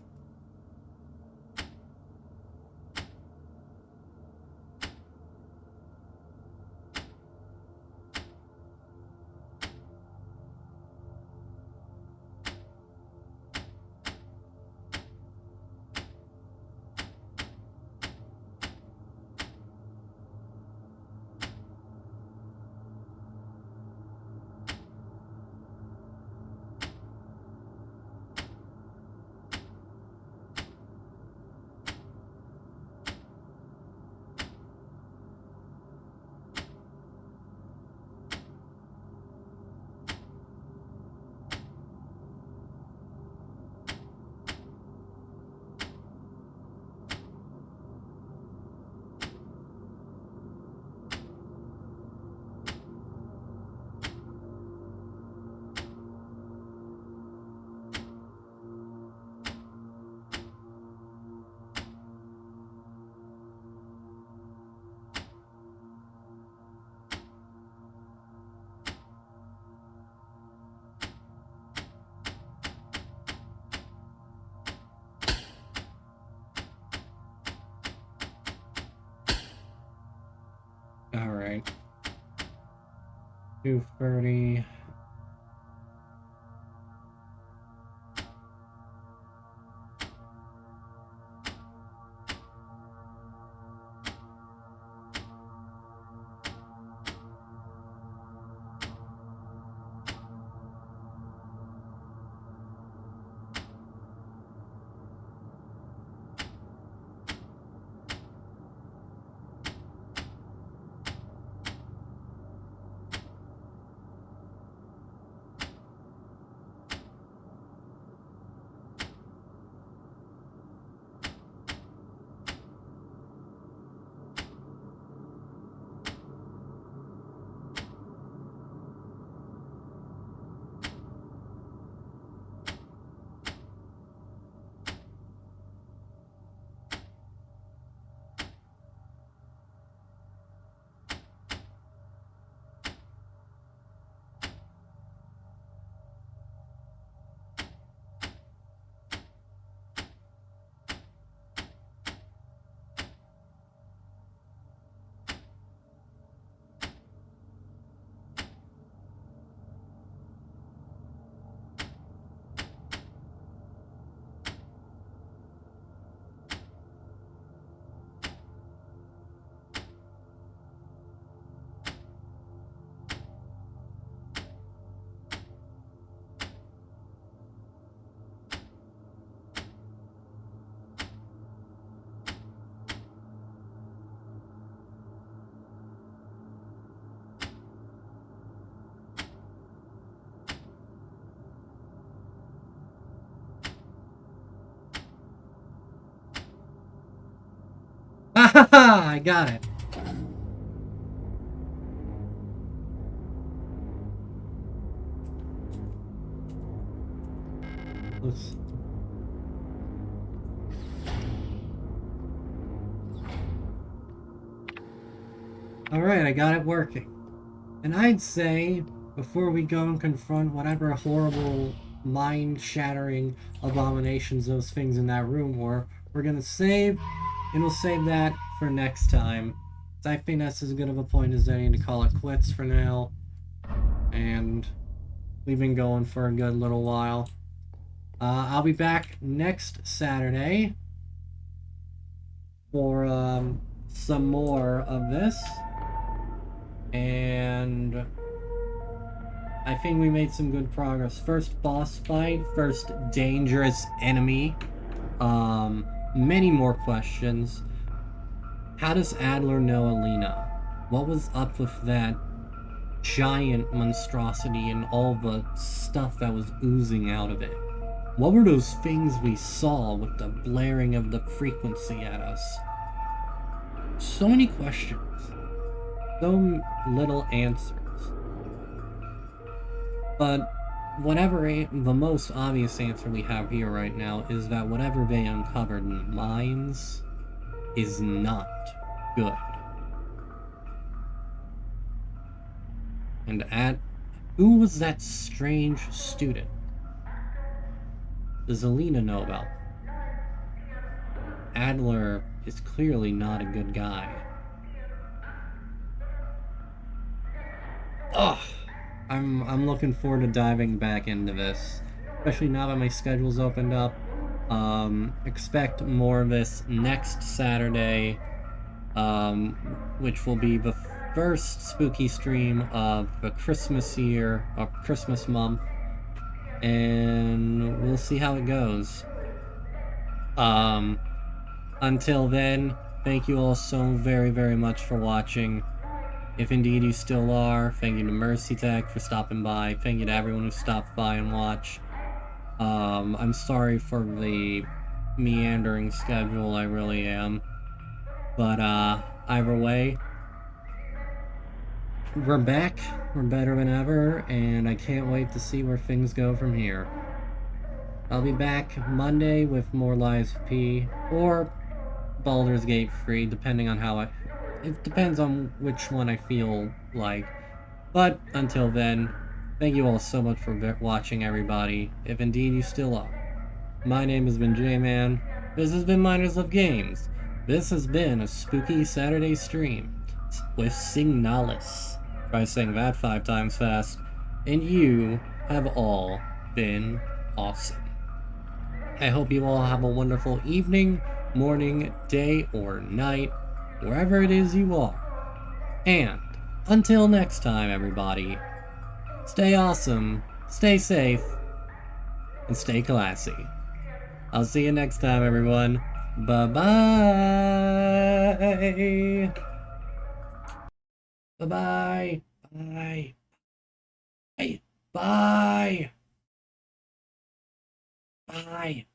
Alright. 230. Ha! I got it. Let's... Alright, I got it working. And I'd say, before we go and confront whatever horrible, mind-shattering abominations those things in that room were, we're gonna save, and we'll save that for next time. I think that's as good of a point as any to call it quits for now. And we've been going for a good little while. I'll be back next Saturday. for some more of this. And I think we made some good progress. First boss fight, first dangerous enemy. Many more questions. How does Adler know Alina? What was up with that giant monstrosity and all the stuff that was oozing out of it? What were those things we saw with the blaring of the frequency at us? So many questions. So little answers. But whatever the most obvious answer we have here right now is that whatever they uncovered in the mines is not good. And who was that strange student? Does Alina know about? Adler is clearly not a good guy. Ugh! I'm looking forward to diving back into this, especially now that my schedule's opened up. Expect more of this next Saturday, which will be the first spooky stream of the Christmas year, of Christmas month, and we'll see how it goes. Until then, thank you all so very, very much for watching. If indeed you still are, thank you to Mercy Tech for stopping by. Thank you to everyone who stopped by and watched. I'm sorry for the meandering schedule, I really am. But, either way, we're back, we're better than ever, and I can't wait to see where things go from here. I'll be back Monday with more Lies of P, or Baldur's Gate 3, depending on how it depends on which one I feel like. But until then, thank you all so much for watching, everybody, if indeed you still are. My name has been J-Man. This has been Miners of Games. This has been a spooky Saturday stream with SIGNALIS. Try saying that 5 times fast. And you have all been awesome. I hope you all have a wonderful evening, morning, day, or night, wherever it is you are. And until next time, everybody, stay awesome, stay safe, and stay classy. I'll see you next time, everyone. Bye-bye. Bye-bye. Bye. Bye. Bye. Bye.